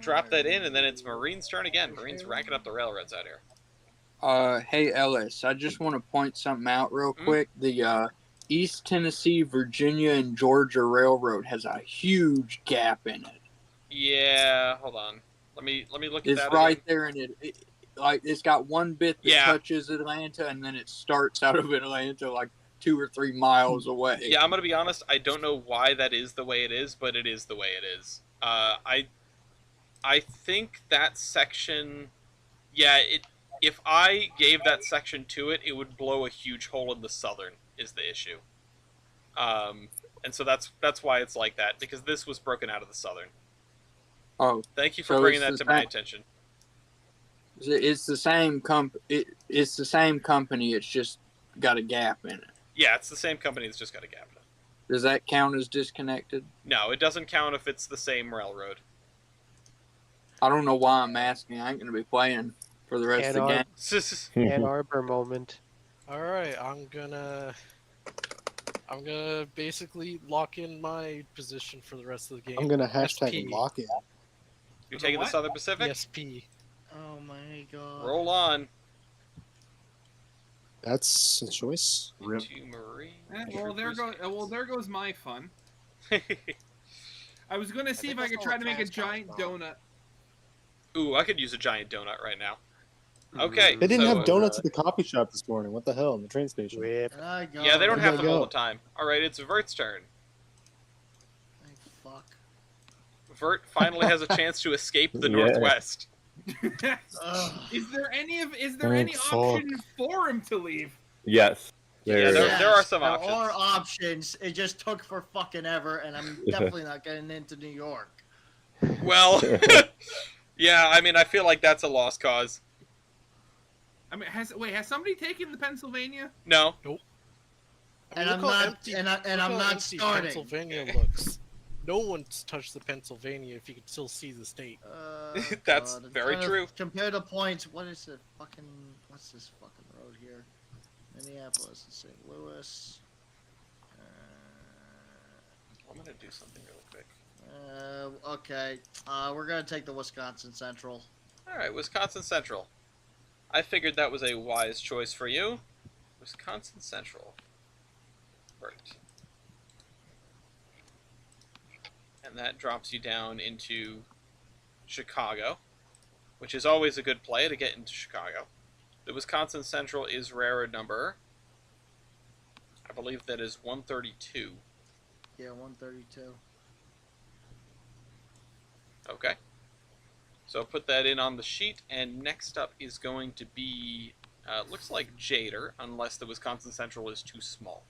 Drop that in, and then it's Marine's turn again. Marine's ranking up the railroads out here. Hey Ellis, I just want to point something out real quick. The East Tennessee, Virginia, and Georgia Railroad has a huge gap in it. Yeah, hold on. Let me look at It's that right again. there in it. Like it's got one bit that Yeah. touches Atlanta, and then it starts out of Atlanta like 2 or 3 miles away. Yeah, I'm gonna be honest. I don't know why that is the way it is, but it is the way it is. I think that section. Yeah, if I gave that section to it, it would blow a huge hole in the southern. Is the issue. And so that's why it's like that, because this was broken out of the southern. Oh, Thank you for so bringing it's that the to my same- attention. It's the same It's the same company. It's just got a gap in it. Yeah, it's the same company that's just got a gap in it. Does that count as disconnected? No, it doesn't count if it's the same railroad. I don't know why I'm asking. I ain't gonna be playing for the rest of the game. Ann Arbor moment. All right, I'm gonna basically lock in my position for the rest of the game. I'm gonna hashtag SP. lock it. You're taking the Southern Pacific? SP. Oh my god. Roll on. That's a choice. Rip. To Marie. Well, there goes my fun. I was gonna see if I could try to make a giant donut. Ooh, I could use a giant donut right now. Okay. They didn't so, have donuts at the coffee shop this morning. What the hell? In the train station. Yeah, they don't have them all the time. All right, it's Vert's turn. Fuck. Vert finally has a chance to escape the Yeah. Northwest. Is there any fuck. option for him to leave? Yes. Yeah, there are some there options. are options. It just took for fucking ever, and I'm definitely not getting into New York. Well, yeah, I mean, I feel like that's a lost cause. I mean, has somebody taken the Pennsylvania? No. Nope. And Look I'm how not, empty- and look I'm how not empty starting. Pennsylvania looks. No one's touched the Pennsylvania if you can still see the state. That's God, I'm very trying to true. Compare the points. What's this fucking road here? Minneapolis and St. Louis. I'm gonna do something really quick. Okay. We're gonna take the Wisconsin Central. All right, Wisconsin Central. I figured that was a wise choice for you. Wisconsin Central. Right. And that drops you down into Chicago, which is always a good play to get into Chicago. The Wisconsin Central is railroad number, I believe that is 132. Yeah, 132. Okay. So put that in on the sheet, and next up is going to be Looks like Jader, unless the Wisconsin Central is too small.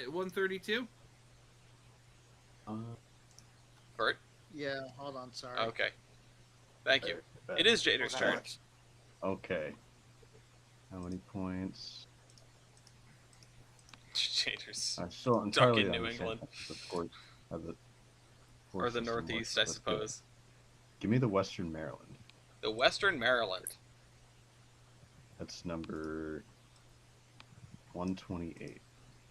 132. Bert? Yeah, hold on, sorry. Okay. Thank you. It is Jader's turn. Okay. How many points? Jader's Still stuck entirely in on New the same England. topic, of course, how the Or the system Northeast, works. I Let's do it. suppose. Give me the Western Maryland. The Western Maryland. That's number 128.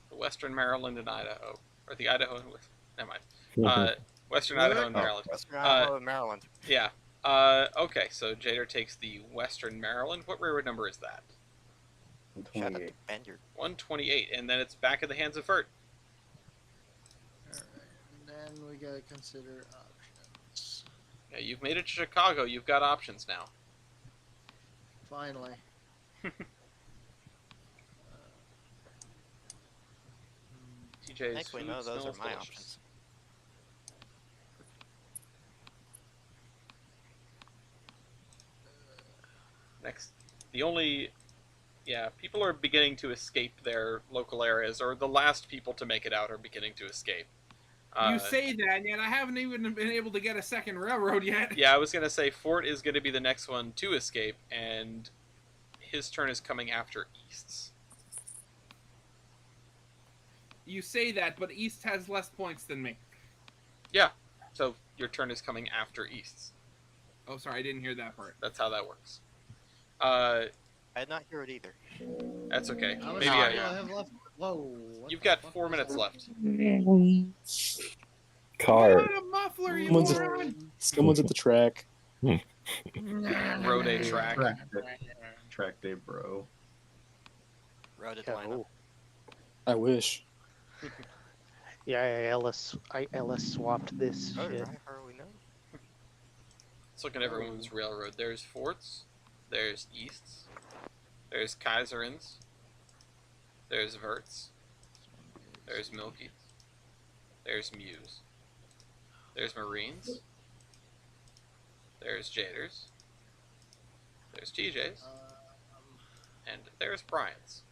The Western Maryland and Idaho. Or the Idaho and... Never mind. Western Idaho and Maryland. Western Idaho and Maryland. Yeah. Okay, so Jader takes the Western Maryland. What railroad number is that? 128. 128, and then it's back in the hands of Vert. Alright, and then we gotta consider options. Yeah, you've made it to Chicago. You've got options now. Finally. TJ's Thankfully, food none of those are smells my delicious. options. Next, the only... Yeah, people are beginning to escape their local areas, or the last people to make it out are beginning to escape. You say that, and yet I haven't even been able to get a second railroad yet. Yeah, I was going to say Fort is going to be the next one to escape, and his turn is coming after East's. You say that, but East has less points than me. Yeah, so your turn is coming after East's. Oh, sorry, I didn't hear that part. That's how that works. I did not hear it either. That's okay. How much Maybe time do I have left? Whoa. what You've the got fuck 4 was minutes that? left. Car. What a muffler you want! Someone's at the track. Road a track. Track day, bro. Road Atlanta. I wish. Yeah, I LS swapped this Oh, shit. right, how are we know? Let's look at everyone's railroad. There's Forts. There's Easts. There's Kaiserins. There's Verts. There's Milkies. There's Mews. There's Marines. There's Jaders. There's TJs. And there's Brian's.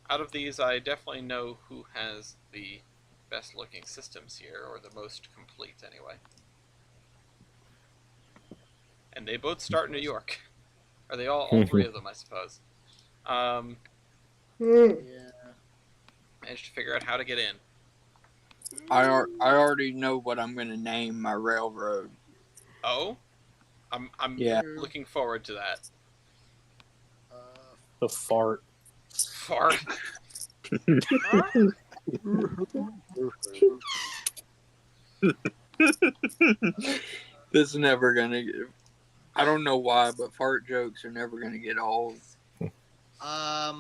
Out of these, I definitely know who has the best looking systems here, or the most complete anyway. And they both start in New York. Or they all three of them, I suppose. Yeah. Managed to figure out how to get in. I already know what I'm going to name my railroad. Oh? I'm Yeah. looking forward to that. The fart. Fart? This is never going to get... I don't know why, but fart jokes are never going to get old. I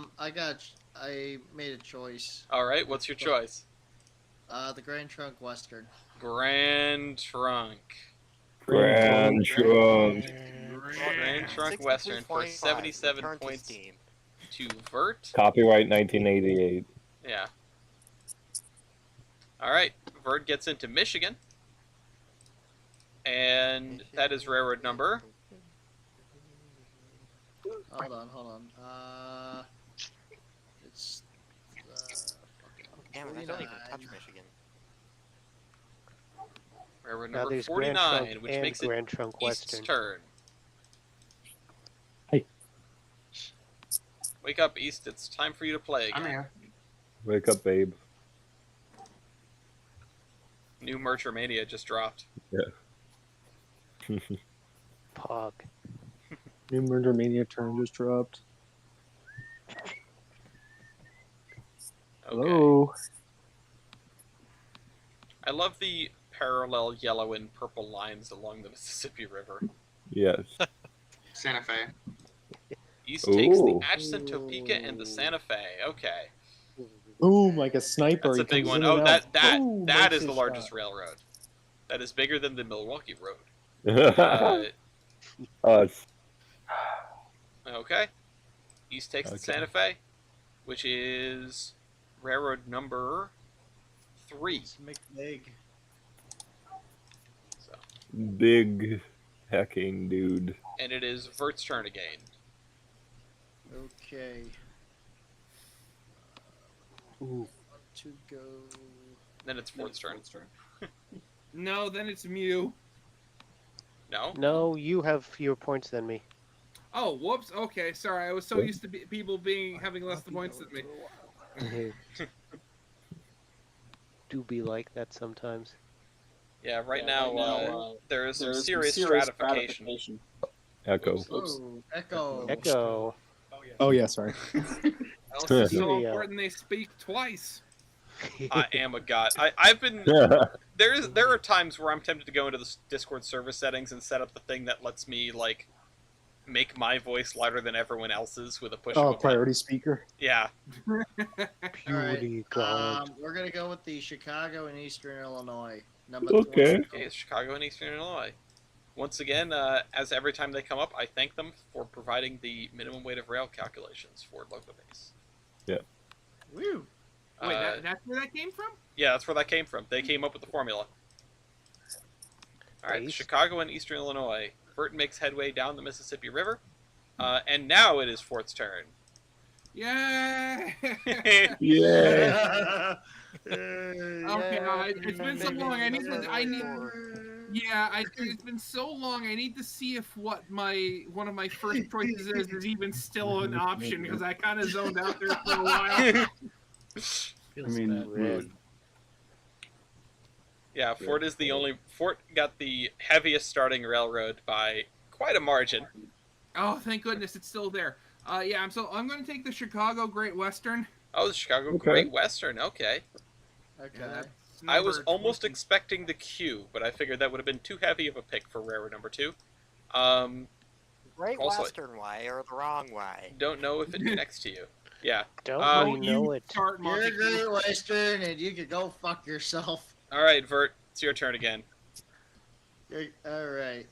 made a choice. Alright, what's your choice? The Grand Trunk Western. Grand Trunk. Grand Trunk. Grand Trunk Western for 77 points to Vert. Copyright 1988. Yeah. Alright, Vert gets into Michigan. And that is railroad number. Hold on. It's Damn it, I don't even touch Michigan. Railroad Now number there's 49, Grand Trunk which and makes it Grand Trunk East's Western. turn. Hey. Wake up, East. It's time for you to play again. I'm here. Wake up, babe. New Mercher Mania just dropped. Yeah. Pog. New Murder Mania turn just dropped. Hello. I love the parallel yellow and purple lines along the Mississippi River. Yes. Santa Fe. East takes the Ooh. Atchison, Topeka, and the Santa Fe. Okay. Boom, like a sniper. That's he a big comes one. in Oh, and out. Boom, that makes is the his largest shot. railroad. That is bigger than the Milwaukee Road. Us. Okay. East takes the Okay. Santa Fe, which is railroad number 3. It's make big. So Big. hacking dude. And it is Vert's turn again. Okay. Ooh. To go. Then it's Fort's turn. No, then it's Mew. No? No, you have fewer points than me. Oh, whoops. Okay, sorry. I was so used to people having less points than me. Do be like that sometimes. Yeah, right now there is some serious stratification. Echo. Oh, Echo. Echo. Oh yeah, sorry. Else is so important they speak twice. I am a god. I've been there are times where I'm tempted to go into the Discord server settings and set up the thing that lets me like make my voice louder than everyone else's with a push of a button. Priority speaker. Yeah. Purely God. We're gonna go with the Chicago and Eastern Illinois. Number Okay. 20. Okay, it's Chicago and Eastern Illinois. Once again, as every time they come up, I thank them for providing the minimum weight of rail calculations for local base. Yeah. Woo. Wait, that's where that came from? Yeah, that's where that came from. They came up with the formula. All right, Chicago and Eastern Illinois. Bert makes headway down the Mississippi River, and now it is Fort's turn. Yeah. Yeah. Okay, it's been so long. It's been so long. I need to see if what one of my first choices is even still an option because I kind of zoned out there for a while. I mean, yeah, Fort is the only. Fort got the heaviest starting railroad by quite a margin. Oh, thank goodness it's still there. Yeah, I'm going to take the Chicago Great Western. Oh, the Chicago Great Western. Okay. Okay. Yeah, I was almost expecting the Q, but I figured that would have been too heavy of a pick for railroad number 2. Great also, Western way or the wrong way? Don't know if it connects to you. Yeah. Don't we know it? You're a Great Western, and you can go fuck yourself. All right, Vert, it's your turn again. All right.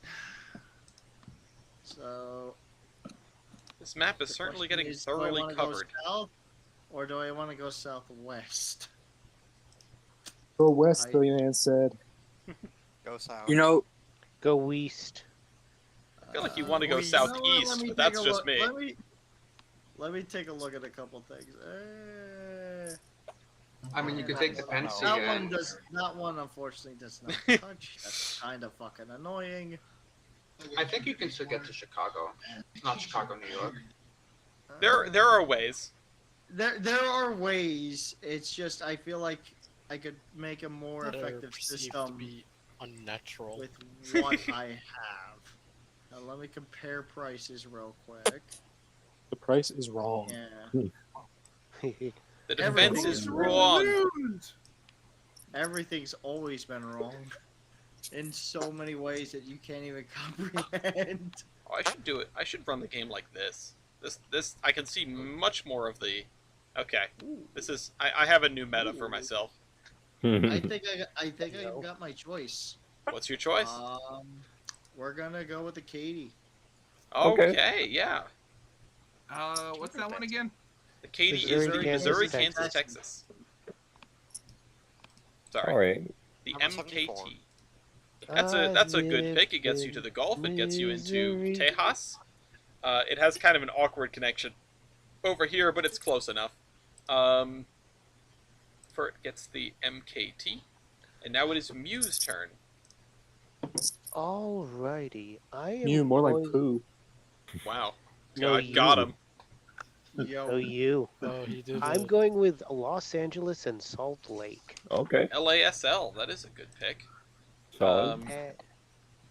So. This map is certainly getting Do I thoroughly want to covered. go south, or do I want to go southwest? Go west, Billionaire said. Go south. You know, go east. I feel like you want to go southeast, but that's just me. Let me take a look at a couple things. I mean, you could take the Pennsy. That one unfortunately does not touch. That's kind of fucking annoying. I think you can still get to Chicago. It's not Chicago, New York. There are ways. There are ways. It's just I feel like I could make a more effective system to be unnatural with what I have. Now let me compare prices real quick. The price is wrong. Yeah. The defense is wrong. Everything's always been wrong. In so many ways that you can't even comprehend. Oh, I should do it. I should run the game like this. This I can see much more of the. Okay, this is. I have a new meta for myself. I think I got my choice. What's your choice? We're gonna go with the Katy. Okay, yeah. What's that one again? The Katy is the Missouri, Kansas, Texas. Sorry. All right. The MKT. That's a good pick. It gets you to the Gulf. It gets you into Tejas. It has kind of an awkward connection over here, but it's close enough. Fert gets the MKT, and now it is Mew's turn. Alrighty, I am. Mew, more like poo. Wow. No, I got him. No, you. Oh, he did. I'm going with Los Angeles and Salt Lake. Okay. LASL. That is a good pick. Solid.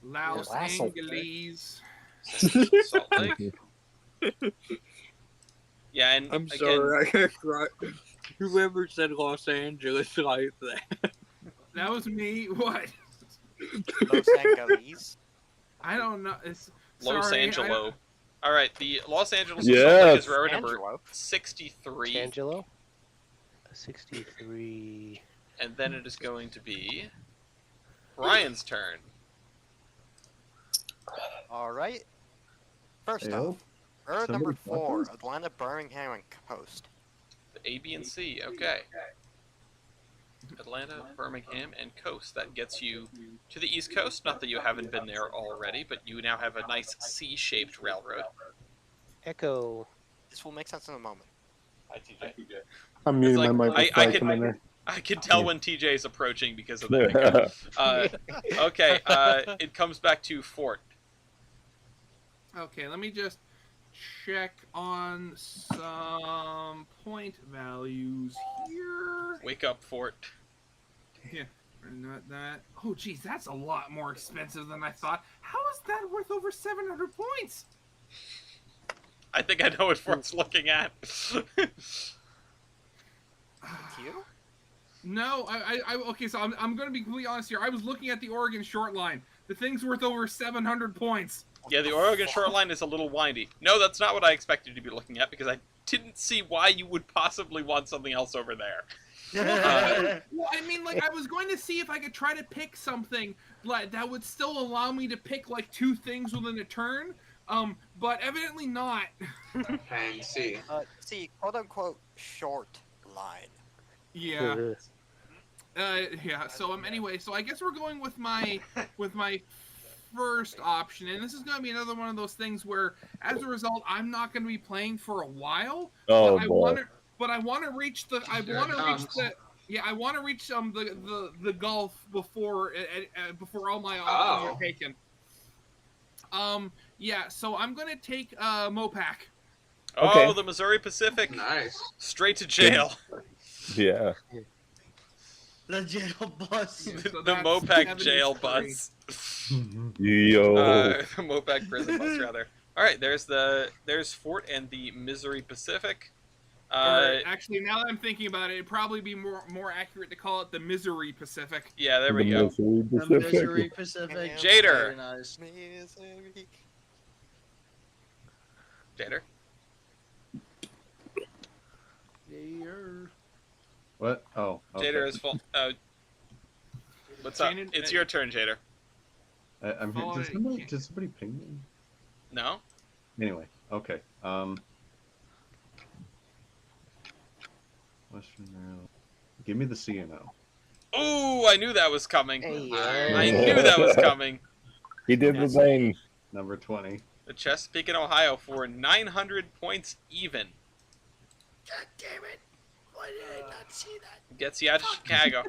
Los Angeles. Salt Lake. Yeah, and I'm again, sorry. Whoever said Los Angeles like that. That was me. What? Los Angeles. I don't know. Los sorry, Angelo. All right, the Los Angeles Yes. is railroad number 63. Angelo? 63. And then it is going to be Ryan's turn. All right. First Hey, off, road number somebody 4, fucking- Atlanta, Birmingham, and Coast. The A, B, and C. Okay. Atlanta, Birmingham, and Coast. That gets you to the East Coast. Not that you haven't been there already, but you now have a nice C-shaped railroad. Echo. This will make sense in a moment. Hi, TJ. I'm muting my mic before I come in there. I can tell when TJ is approaching because of that echo. Okay, it comes back to Fort. Okay, let me just check on some point values here. Wake up, Fort. Yeah, not that. Oh, geez, that's a lot more expensive than I thought. How is that worth over 700 points? I think I know what Fort's looking at. You? No, okay, so I'm going to be completely honest here. I was looking at the Oregon short line. The thing's worth over 700 points. Yeah, the Oregon short line is a little windy. No, that's not what I expected to be looking at because I didn't see why you would possibly want something else over there. Well, I mean, like, I was going to see if I could try to pick something like that would still allow me to pick like 2 things within a turn. But evidently not. Fancy. See, quote unquote short line. Yeah. Yeah. So anyway, so I guess we're going with my first option, and this is going to be another one of those things where, as a result, I'm not going to be playing for a while. Oh, but boy. I want to reach the. I want to reach the Gulf before all my options are taken. Yeah. So I'm going to take Mopac. Okay. Oh, the Missouri Pacific. Nice. Straight to jail. Yeah. The jail bus. The Mopac jail bus. Yo. The Mopac prison bus, rather. All right, there's Fort and the Missouri Pacific. Actually, now that I'm thinking about it, it'd probably be more accurate to call it the Misery Pacific. Yeah, there we go. The Misery Pacific. Jader. Very nice. Jader. What? Oh. Okay. Jader is full. What's up? It's your turn, Jader. I'm here. Did somebody ping me? No. Anyway, okay. Western Maryland. Give me the CNO. Ooh, I knew that was coming. I knew that was coming. He did the thing. Number 20. The Chesapeake in Ohio for 900 points even. God damn it! Why did I not see that? Gets you out of Chicago.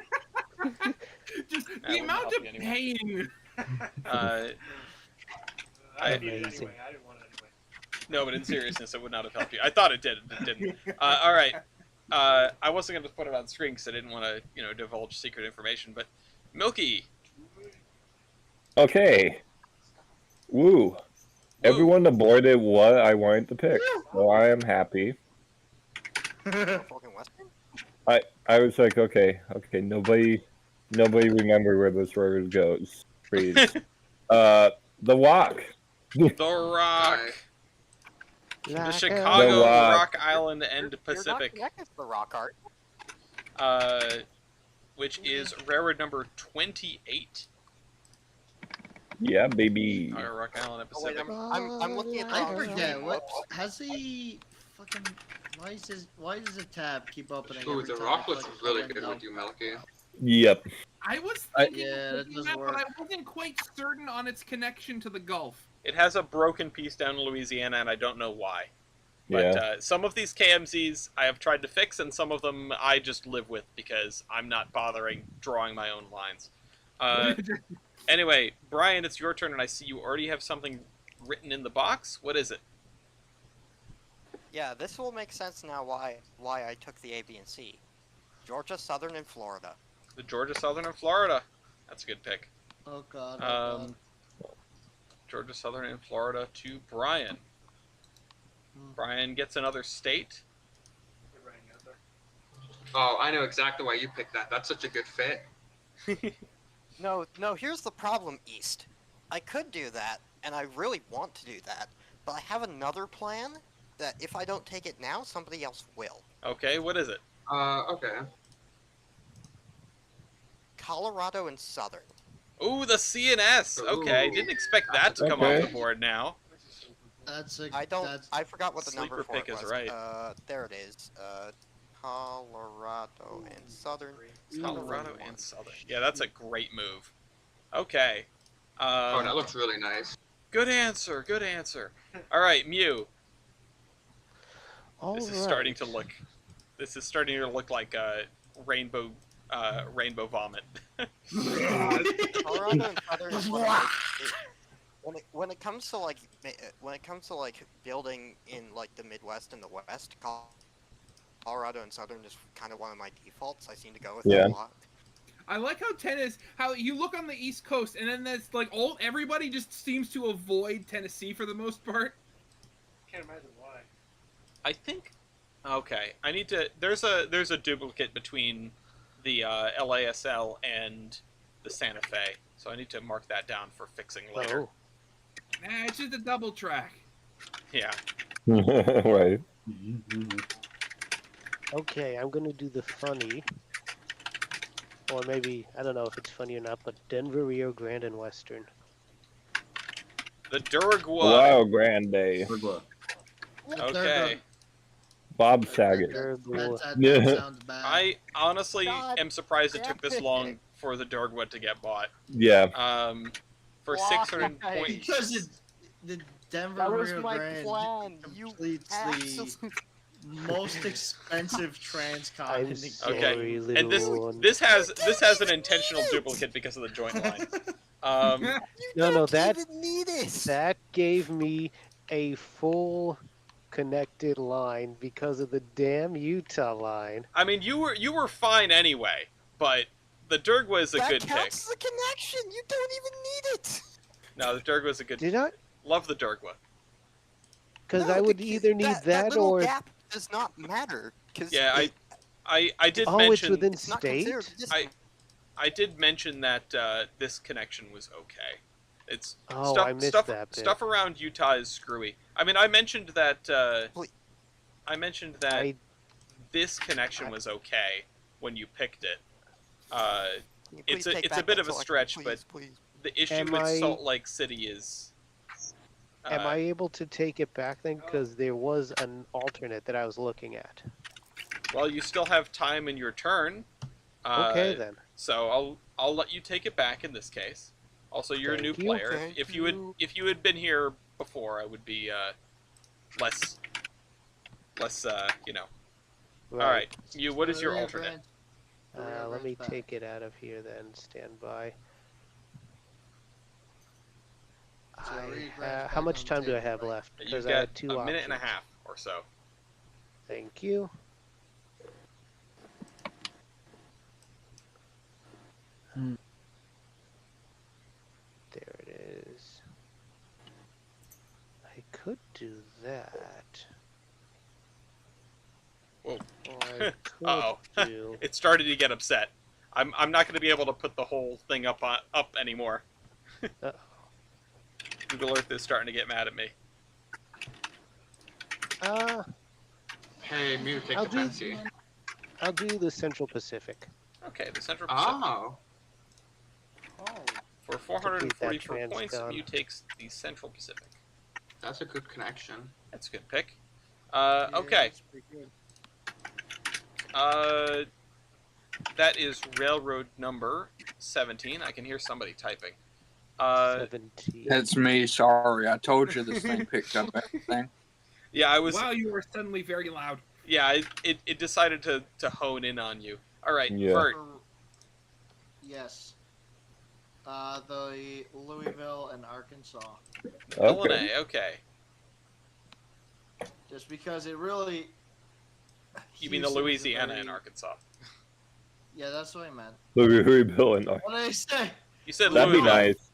Just That the wouldn't amount help of you anyway. pain. I didn't need it anyway. I didn't want it anyway. No, but in seriousness, it would not have helped you. I thought it did. It didn't. All right. I wasn't going to put it on screen because I didn't want to, divulge secret information. But Milky. Okay. Woo. Everyone aborted what I wanted to pick, so I am happy. I was like, okay, nobody remember where this road goes. Please. The Rock. The Rock. The Chicago, The Rock. Rock Island, and Pacific. You're not connected to the Rock Art. Which is railroad number 28. Yeah, baby. Rock Island and Oh, wait, Pacific. I'm looking at the I wrong forget. screen. What Whoops. has he fucking? Why does the tab keep opening? Ooh, every the time rock I looks click really on good it? with you, Melky. Yep. I was Yeah, thinking that of doesn't that, work. but I wasn't quite certain on its connection to the Gulf. It has a broken piece down in Louisiana, and I don't know why. But Yeah. some of these KMZs I have tried to fix, and some of them I just live with because I'm not bothering drawing my own lines. Anyway, Brian, it's your turn, and I see you already have something written in the box. What is it? Yeah, this will make sense now why I took the A, B, and C. Georgia, Southern, and Florida. The Georgia Southern and Florida. That's a good pick. Oh god. Oh god. Georgia Southern and Florida to Brian. Brian gets another state. Oh, I know exactly why you picked that. That's such a good fit. No, here's the problem, East. I could do that, and I really want to do that, but I have another plan that if I don't take it now, somebody else will. Okay, what is it? Okay. Colorado and Southern. Ooh, the CNS. Okay, didn't expect that to come off the board now. That's a. I forgot what the Sleeper number for pick it is was. right. There it is. Colorado and Southern. Colorado and Southern. Yeah, that's a great move. Okay. Oh, that looks really nice. Good answer. Good answer. All right, Mew. All This is right. starting to look. This is starting to look like a rainbow vomit. Colorado and Southern is one of, like, when it comes to like building in like the Midwest and the West, Colorado and Southern is kind of one of my defaults. I seem to go with it a lot. I like how you look on the East Coast, and then that's like everybody just seems to avoid Tennessee for the most part. Can't imagine why. I think. Okay, I need to. There's a duplicate between the LASL and the Santa Fe, so I need to mark that down for fixing later. Nah, it's just a double track. Yeah. Right. Okay, I'm gonna do the funny. Or maybe, I don't know if it's funny or not, but Denver, Rio Grande, and Western. The Duragua. Wow, Grande. Okay. Bob Saget. I honestly am surprised it took this long for the Duragua to get bought. Yeah. For 600 points. Because the Denver Rio Grande completes the most expensive transcon in the Okay, game. and this has an intentional duplicate because of the joint line. No, that gave me a full connected line because of the damn Utah line. I mean, you were fine anyway, but the Duragua is a good pick. That counts as a connection. You don't even need it. No, the Duragua is a good. Did I? Love the Duragua. Because I would either need that little or. Gap does not matter. Yeah, I did Oh, mention. it's within It's not state. considered I did mention that this connection was okay. It's Oh, stuff I missed stuff that bit. stuff around Utah is screwy. I mean, I mentioned that this connection was okay when you picked it. It's a bit of a stretch, but the issue with Salt Lake City is. Am I able to take it back then? Because there was an alternate that I was looking at. Well, you still have time in your turn. Okay, then. So I'll let you take it back in this case. Also, you're a new Thank you. player. Thank If you had been here before, I would be less you know. Right. All right, you. What is your alternate? Let me take it out of here then. Stand by. How much time do I have left? You've Because I got had two a options. minute and a half or so. Thank you. There it is. I could do that. Whoa. Or I could Uh-oh. do... It started to get upset. I'm not going to be able to put the whole thing up anymore. Google Earth is starting to get mad at me. Hey, Mew, take I'll the do- fancy. I'll do the Central Pacific. Okay, the Central Pacific. Oh. For Complete that 444 points, transcon. Mew takes the Central Pacific. That's a good connection. That's a good pick. Okay. That is railroad number 17. I can hear somebody typing. 17. That's me. Sorry, I told you this thing picked up everything. Yeah, I was. Wow, you were suddenly very loud. Yeah, it decided to hone in on you. All right, Yeah. Vert. Yes. The Louisville and Arkansas. Illinois. Okay. Just because it really. You mean the Houston is a Louisiana very- and Arkansas? Yeah, that's what I meant. Louisville and What did I say? You said That'd be Louisville. nice.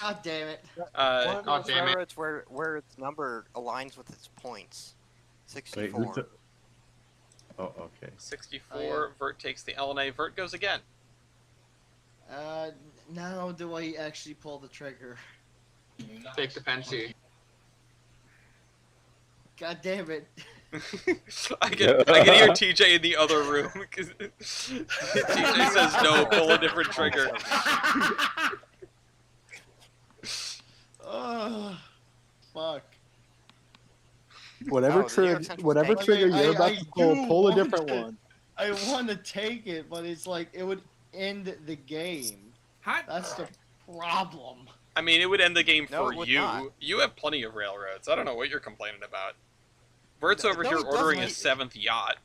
God damn it. One Uh, of those railroads where its number aligns with its points. 64. Wait, who's the... Oh, okay. 64. Vert takes the Illinois. Vert goes again. Now do I actually pull the trigger? Take the fancy. God damn it. I can hear TJ in the other room because TJ says no, pull a different trigger. Oh, fuck. Whatever Oh, the New York trigger, Central whatever State. trigger you're about I to pull a do different want one. I want to take it, but it's like it would end the game. That's the problem. I mean, it would end the game No, for it would you. not. You have plenty of railroads. I don't know what you're complaining about. Bert's over no, here he ordering doesn't. his 7th yacht.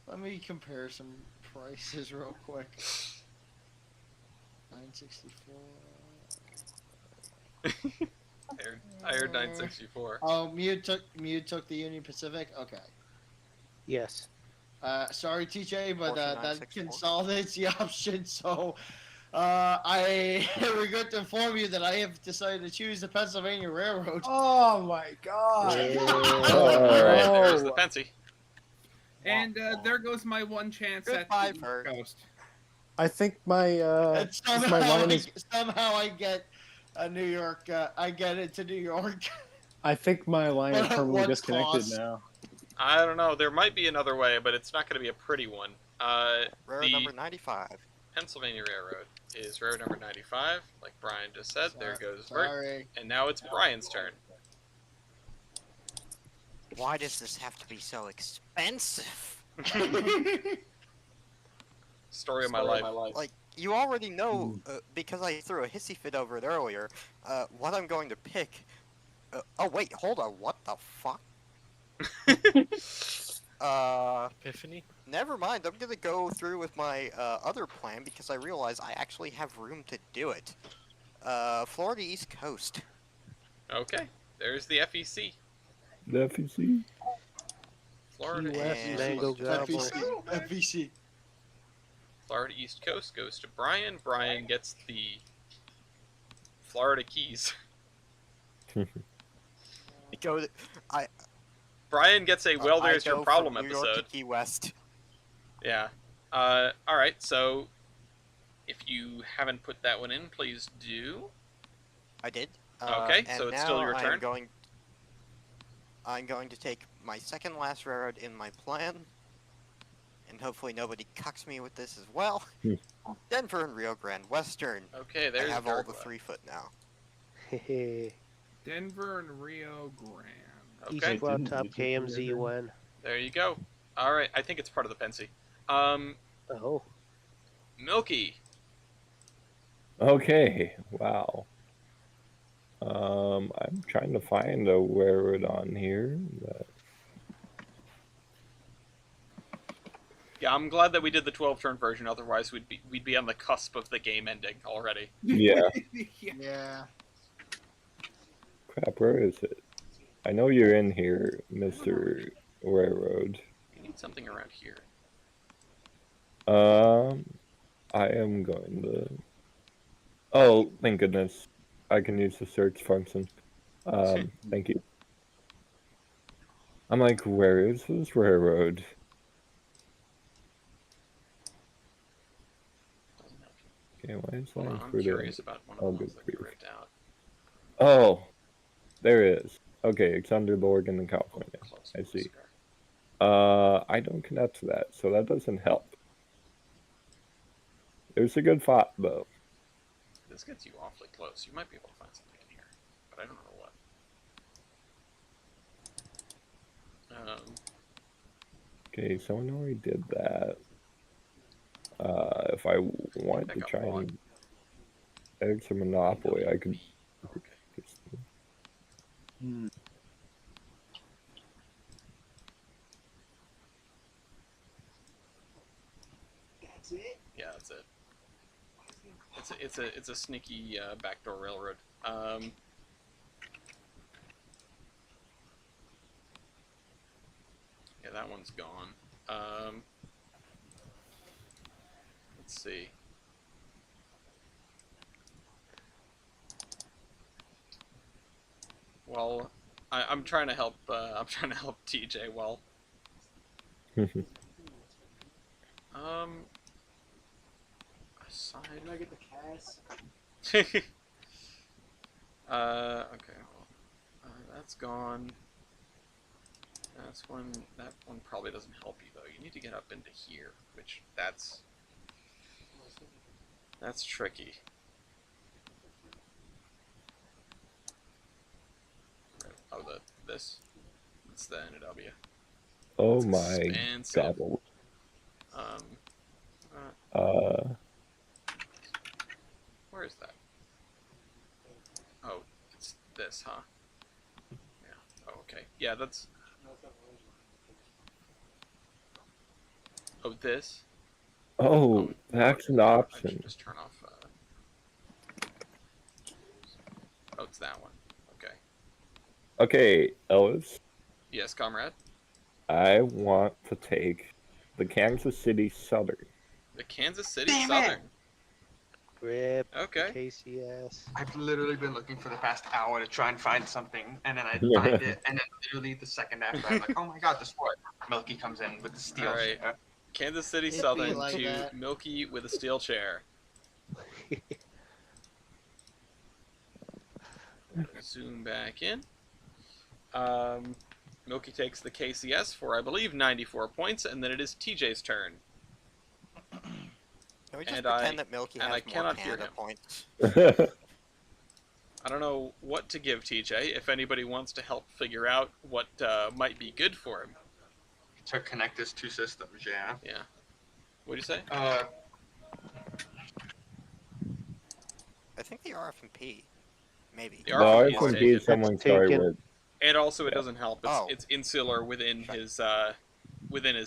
Let me compare some prices real quick. 964. I heard 964. Oh, Mew took the Union Pacific. Okay. Yes. Sorry, TJ, but Portion that 964. consolidates the option. So, I regret to inform you that I have decided to choose the Pennsylvania Railroad. Oh my god. Alright, there's the Pensy. And there goes my one chance at the East Coast. I think my And if my line is somehow I get a New York. I get it to New York. I think my line is But at permanently what disconnected cost? now. I don't know. There might be another way, but it's not going to be a pretty one. Railroad number 95. Pennsylvania Railroad is railroad number 95, like Brian just said. There goes Bert. Sorry. And now it's Brian's turn. Why does this have to be so expensive? Story of my life. Like, you already know, because I threw a hissy fit over it earlier, what I'm going to pick. Oh, wait, hold on, what the fuck? Epiphany? Never mind, I'm gonna go through with my other plan because I realize I actually have room to do it. Florida East Coast. Okay, there's the FEC. The FEC. Florida Key West, East Mango Coast. Gobble. FVC. Florida East Coast goes to Brian. Brian gets the Florida Keys. Brian gets a well, there's your problem New York episode. to Key West. Yeah. Alright, so if you haven't put that one in, please do. I did. Okay, and so it's still now your turn. I'm going to take my second last railroad in my plan, and hopefully nobody cucks me with this as well. Denver and Rio Grande Western. Okay, there's I have all the Uruguay. 3-foot now. Denver and Rio Grande. Okay. East Cloud Top KMZUN. There you go. Alright, I think it's part of the Pensy. Oh. Milky. Okay. Wow. I'm trying to find a railroad on here. But... Yeah, I'm glad that we did the 12-turn version. Otherwise, we'd be on the cusp of the game ending already. Yeah. Yeah. Crap, where is it? I know you're in here, Mr. Railroad. You need something around here. I am going to... Oh, thank goodness. I can use the search function. Thank you. I'm like, where is this railroad? Okay, why is that Hold on, I'm included? curious about one of the ones that we grief. ripped out. Oh, there it is. Okay, it's under Oregon and California. I see. I don't connect to that, so that doesn't help. It was a good thought, though. This gets you awfully close. You might be able to find something in here, but I don't know what. Okay, someone already did that. If I wanted to try and edit some Monopoly, I could. That's it. Yeah, that's it. It's a sneaky backdoor railroad. Yeah, that one's gone. Let's see. Well, I'm trying to help. I'm trying to help TJ. Well. Aside. Can I get the cast? Okay. Well, that's gone. That one probably doesn't help you though. You need to get up into here, which that's tricky. Oh, this. It's the NW. Oh It's my expensive. god. Uh, where is that? Oh, it's this, huh? Yeah. Oh, okay. Yeah, that's. Oh, this. Oh, that's an I option. should just turn off. Oh, it's that one. Okay. Okay, Ellis. Yes, comrade. I want to take the Kansas City Southern. The Kansas City Damn Southern. Rip. Okay. KCS. I've literally been looking for the past hour to try and find something, and then I find it, and then literally the second after, I'm like, oh my god, this what? Milky comes in with the steel All right. chair. Kansas City It'd be Southern like to that. Milky with a steel chair. Zoom back in. Milky takes the KCS for, I believe, 94 points, and then it is TJ's turn. Can we just pretend that Milky has I more cannot hear Canada him. points? I don't know what to give TJ. If anybody wants to help figure out what might be good for him. To connect his two systems, yeah. Yeah. What'd you say? I think the RF&P, maybe. The RF&P is someone started with. And also, it doesn't help. It's insular within his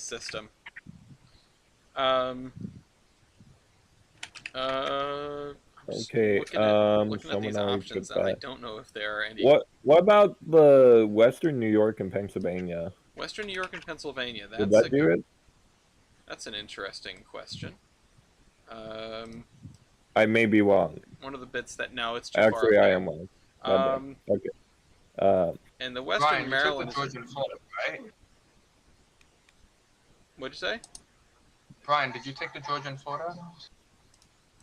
system. Okay. Looking at someone these already options, put and I that. don't know if there are any. What about the Western New York and Pennsylvania? Western New York and Pennsylvania. Would that do it? That's an interesting question. I may be wrong. One of the bits that no, it's too Actually, far. I am wrong. Okay. And the Western Ryan, Maryland. you took the Georgia and Florida, right? What'd you say? Brian, did you take the Georgia and Florida?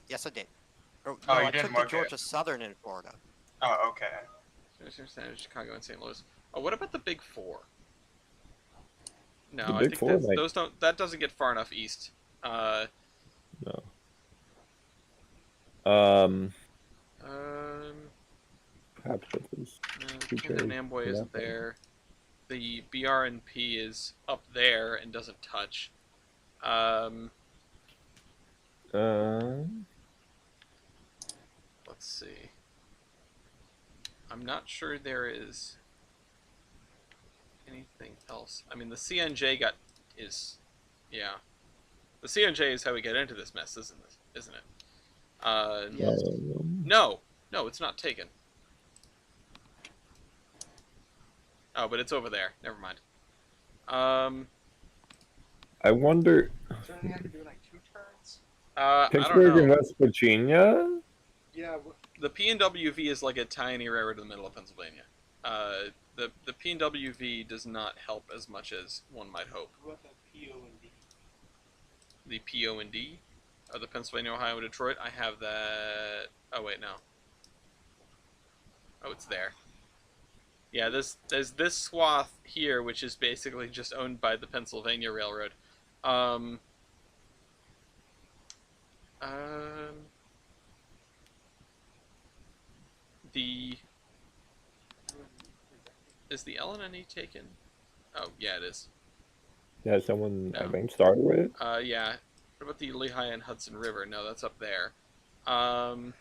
Yes, I did. Oh, Oh, no, you I didn't took the mark it. Georgia Southern in Florida. Oh, okay. Chicago and St. Louis. Oh, what about the Big Four? No, The I Big think Four, those don't. That doesn't get far enough east. No. Perhaps it was Kingdom Namboy isn't there. The BRNP is up there and doesn't touch. Let's see. I'm not sure there is anything else. I mean, the CNJ yeah. The CNJ is how we get into this mess, isn't it? Yes. No, it's not taken. Oh, but it's over there. Never mind. I wonder. So then you have to do like 2 turns? I don't Pittsburgh and know. West Virginia? Yeah. The PNWV is like a tiny railroad in the middle of Pennsylvania. The PNWV does not help as much as one might hope. What about the PO and D? The PO and D? Oh, the Pennsylvania, Ohio, and Detroit? I have that... Oh, wait, no. Oh, it's there. Yeah, there's this swath here, which is basically just owned by the Pennsylvania Railroad. Is the LNE taken? Oh, yeah, it is. Yeah, someone I think started with it. Yeah. What about the Lehigh and Hudson River? No, that's up there. The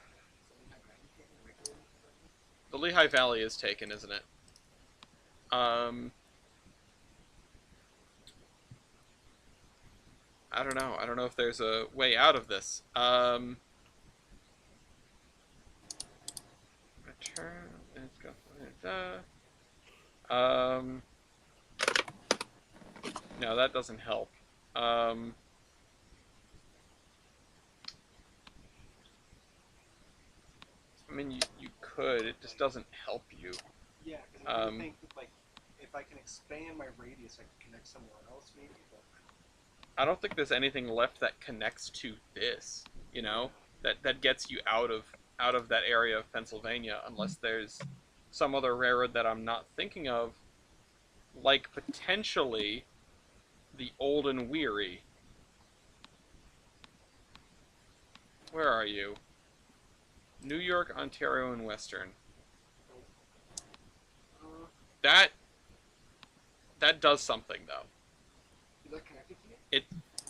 Lehigh Valley is taken, isn't it? I don't know. I don't know if there's a way out of this. Return. No, that doesn't help. I mean, you could. It just doesn't help you. Yeah, because I really think like if I can expand my radius, I can connect somewhere else maybe. But I don't think there's anything left that connects to this. You know, that gets you out of that area of Pennsylvania, unless there's some other railroad that I'm not thinking of, like potentially the Old and Weary. Where are you? New York, Ontario, and Western. That does something though. Is that connected to you?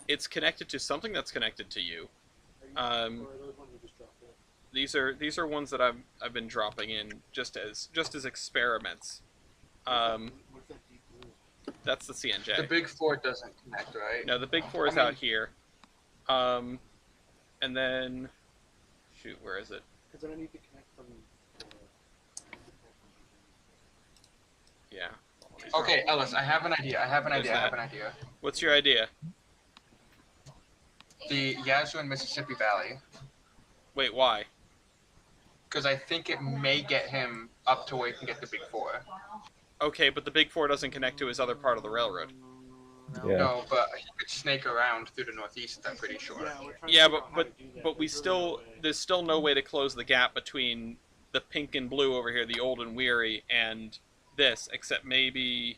It's connected to something that's connected to you. Or are those ones you just dropped in? These are ones that I've been dropping in just as experiments. What's that deep blue? That's the CNJ. The big four doesn't connect, right? No, the big four is out here. And then, shoot, where is it? Because then I need to connect from. Yeah. Okay, Ellis, I have an idea. I have an idea. What's your idea? The Yazoo and Mississippi Valley. Wait, why? Because I think it may get him up to where he can get the big four. Okay, but the big four doesn't connect to his other part of the railroad. Yeah. No, but he could snake around through the northeast, I'm pretty sure. Yeah, but we still there's still no way to close the gap between the pink and blue over here, the old and weary, and this, except maybe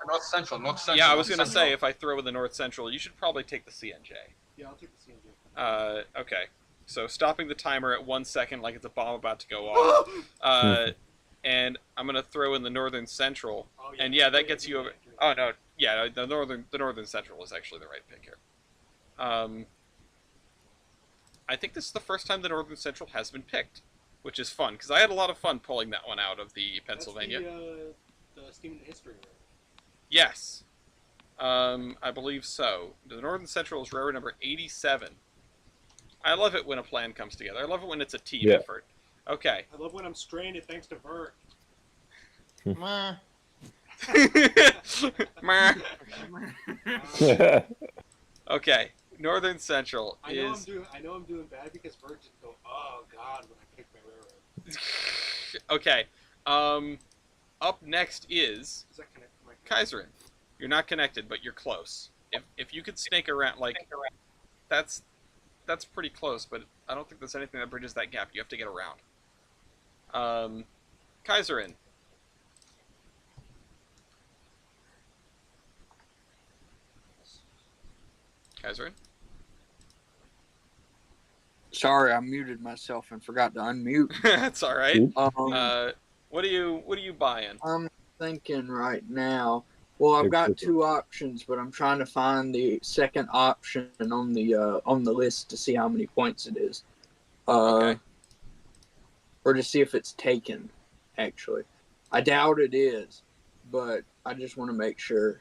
North Central. Yeah, I was gonna say if I throw in the North Central, you should probably take the CNJ. Yeah, I'll take the CNJ. Okay. So stopping the timer at 1 second, like it's a bomb about to go off. And I'm gonna throw in the Northern Central, and yeah, that gets you over. Oh no, yeah, the Northern Central is actually the right pick here. I think this is the first time the Northern Central has been picked, which is fun because I had a lot of fun pulling that one out of the Pennsylvania. That's the Steam in History, right? Yes, I believe so. The Northern Central is railroad number 87. I love it when a plan comes together. I love it when it's a team effort. Okay. I love when I'm stranded thanks to Vert. Okay, Northern Central I know I'm doing bad because Vert just go, oh god, when I pick my railroad. Okay. Up next is that connected to my Kaiserin. You're not connected, but you're close. If you could snake around, like that's pretty close, but I don't think there's anything that bridges that gap. You have to get around. Kaiserin. Kaiserin? Sorry, I muted myself and forgot to unmute. That's all right. What are you buying? I'm thinking right now. Well, I've got two options, but I'm trying to find the second option on the list to see how many points it is, or to see if it's taken. Actually, I doubt it is, but I just want to make sure.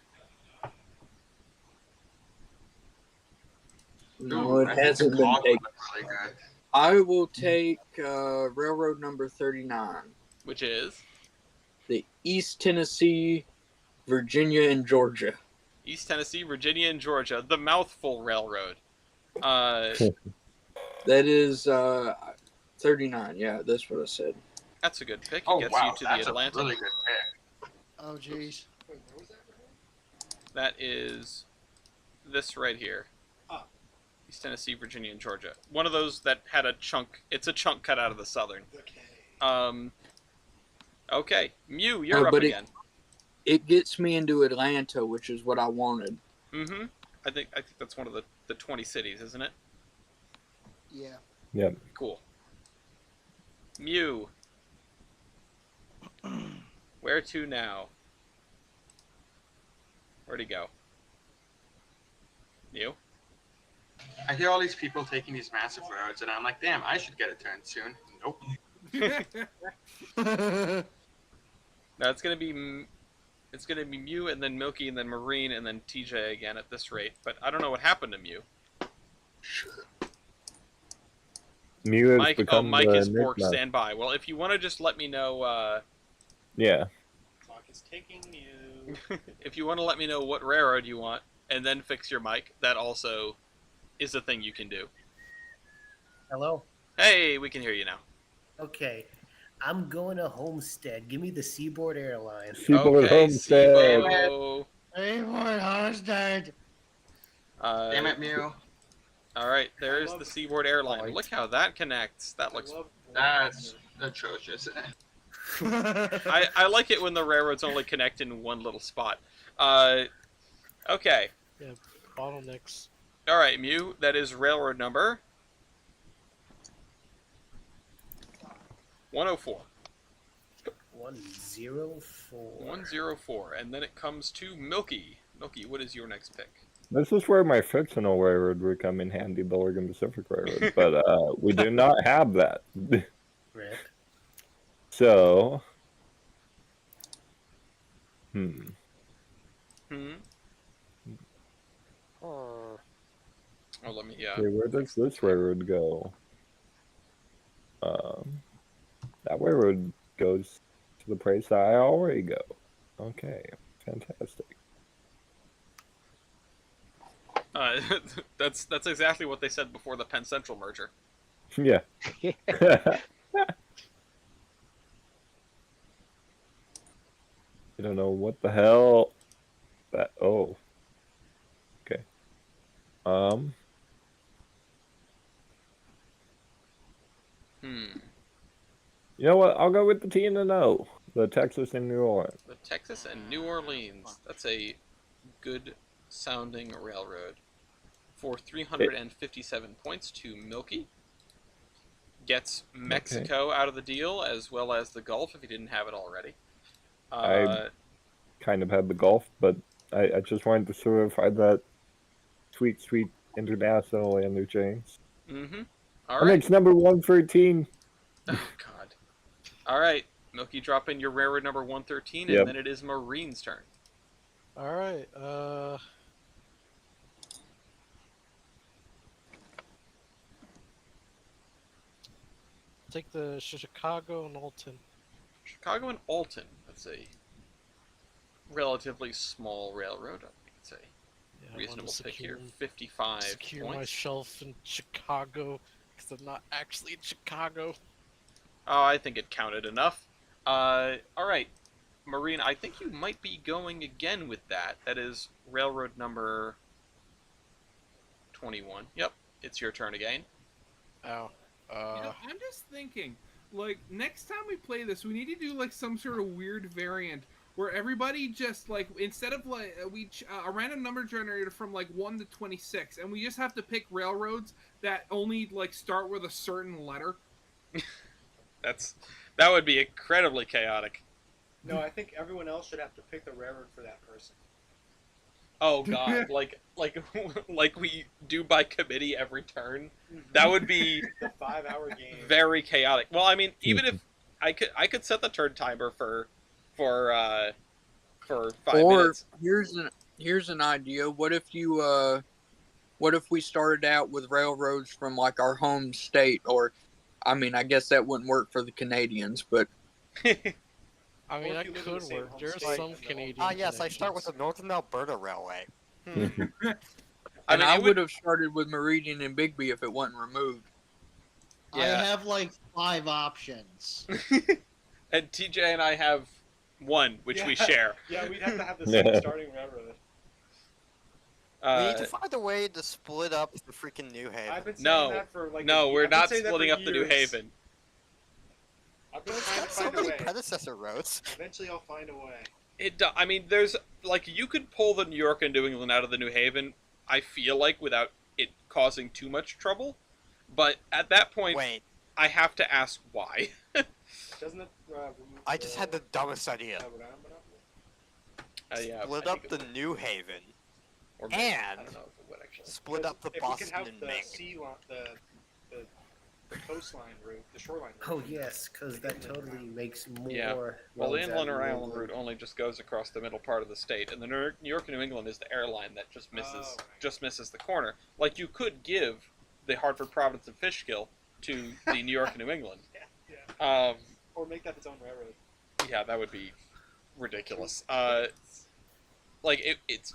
No, it hasn't been taken. Really good. I will take railroad number 39, which is the East Tennessee, Virginia, and Georgia. East Tennessee, Virginia, and Georgia. The Mouthful Railroad. That is 39. Yeah, that's what I said. That's a good pick. It Oh, gets wow, you to that's the Atlantic. a really good pick. Oh, jeez. That is this right here. East Tennessee, Virginia, and Georgia. One of those that had a chunk. It's a chunk cut out of the Southern. Okay. Mew, you're up again. It gets me into Atlanta, which is what I wanted. Mm-hmm. I think that's one of the 20 cities, isn't it? Yeah. Yep. Cool. Mew. Where to now? Where'd he go? Mew? I hear all these people taking these massive roads, and I'm like, damn, I should get a turn soon. Nope. No, it's gonna be Mew, and then Milky, and then Marine, and then TJ again at this rate. But I don't know what happened to Mew. Mew has Mike, become Mike the is Bork. nickname. Stand by. Well, if you want to just let me know. Yeah. Clock is ticking, Mew. If you want to let me know what railroad you want, and then fix your mic, that also is a thing you can do. Hello? Hey, we can hear you now. Okay. I'm going to Homestead. Give me the Seaboard Airlines. Seaboard Homestead. Seaboard Homestead. Damn it, Mew. All right, there's the Seaboard Airline. Look how that connects. That looks. That's atrocious. I like it when the railroads only connect in one little spot. Okay. Yeah, bottlenecks. All right, Mew. That is railroad number 104. 104. 104, and then it comes to Milky. Milky, what is your next pick? This is where my fictional railroad would come in handy, the Oregon Pacific Railroad, but we do not have that. Rip. So, Oh, let me. okay, where does this railroad go? That railroad goes to the place that I already go. Okay, fantastic. That's exactly what they said before the Penn Central merger. Yeah. I don't know what the hell that. Oh. Okay. You know what? I'll go with the T and the O. The Texas and New Orleans. The Texas and New Orleans. That's a good sounding railroad. For 357 points to Milky. Gets Mexico out of the deal, as well as the Gulf if he didn't have it already. I kind of had the Gulf, but I just wanted to certify that sweet, sweet international interchange. Mm-hmm. All All right. right. Makes number 113. Oh, God. All right. Milky, drop in your railroad number 113, and then it is Marine's turn. All right. Take the Chicago and Alton. Chicago and Alton. That's a relatively small railroad. I think it's a reasonable pick here. 55 secure points. myself in Chicago because I'm not actually in Chicago. Oh, I think it counted enough. All right, Marine, I think you might be going again with that. That is railroad number 21. Yep, it's your turn again. Oh. I'm just thinking, like, next time we play this, we need to do, like, some sort of weird variant where everybody just, like, instead of, like, a random number generator from, like, 1 to 26, and we just have to pick railroads that only, like, start with a certain letter. That would be incredibly chaotic. No, I think everyone else should have to pick the railroad for that person. Oh God, like we do by committee every turn. That would be the 5-hour game. Very chaotic. Well, I mean, even if I could set the turn timer for 5 minutes. Here's an idea. What if we started out with railroads from like our home state, or I mean, I guess that wouldn't work for the Canadians, but I mean, that could work. There's some Canadian. Yes, I start with the Northern Alberta Railway. And I would have started with Meridian and Bigby if it wasn't removed. I have like 5 options. And TJ and I have 1, which we share. Yeah, we'd have to have the same starting railroad. We need to find a way to split up the freaking New Haven. I've been saying that for like we're not splitting up the New Haven. I've been trying to Got so find a many way. predecessor roads. Eventually, I'll find a way. I mean, there's like you could pull the New York and New England out of the New Haven. I feel like without it causing too much trouble, but at that point, I have to ask why. Doesn't it? I just had the dumbest idea. Yeah, Split up the New Haven, or and split up the Boston if we can have and the Maine. sea line, the coastline route, the shoreline route. Oh yes, because that totally makes more. Yeah. Well, the roads inland out or of island England. route only just goes across the middle part of the state, and the New York and New England is the airline that just misses the corner. Like you could give the Hartford Province of Fishkill to the New York and New England. Or make that its own railroad. Yeah, that would be ridiculous. It's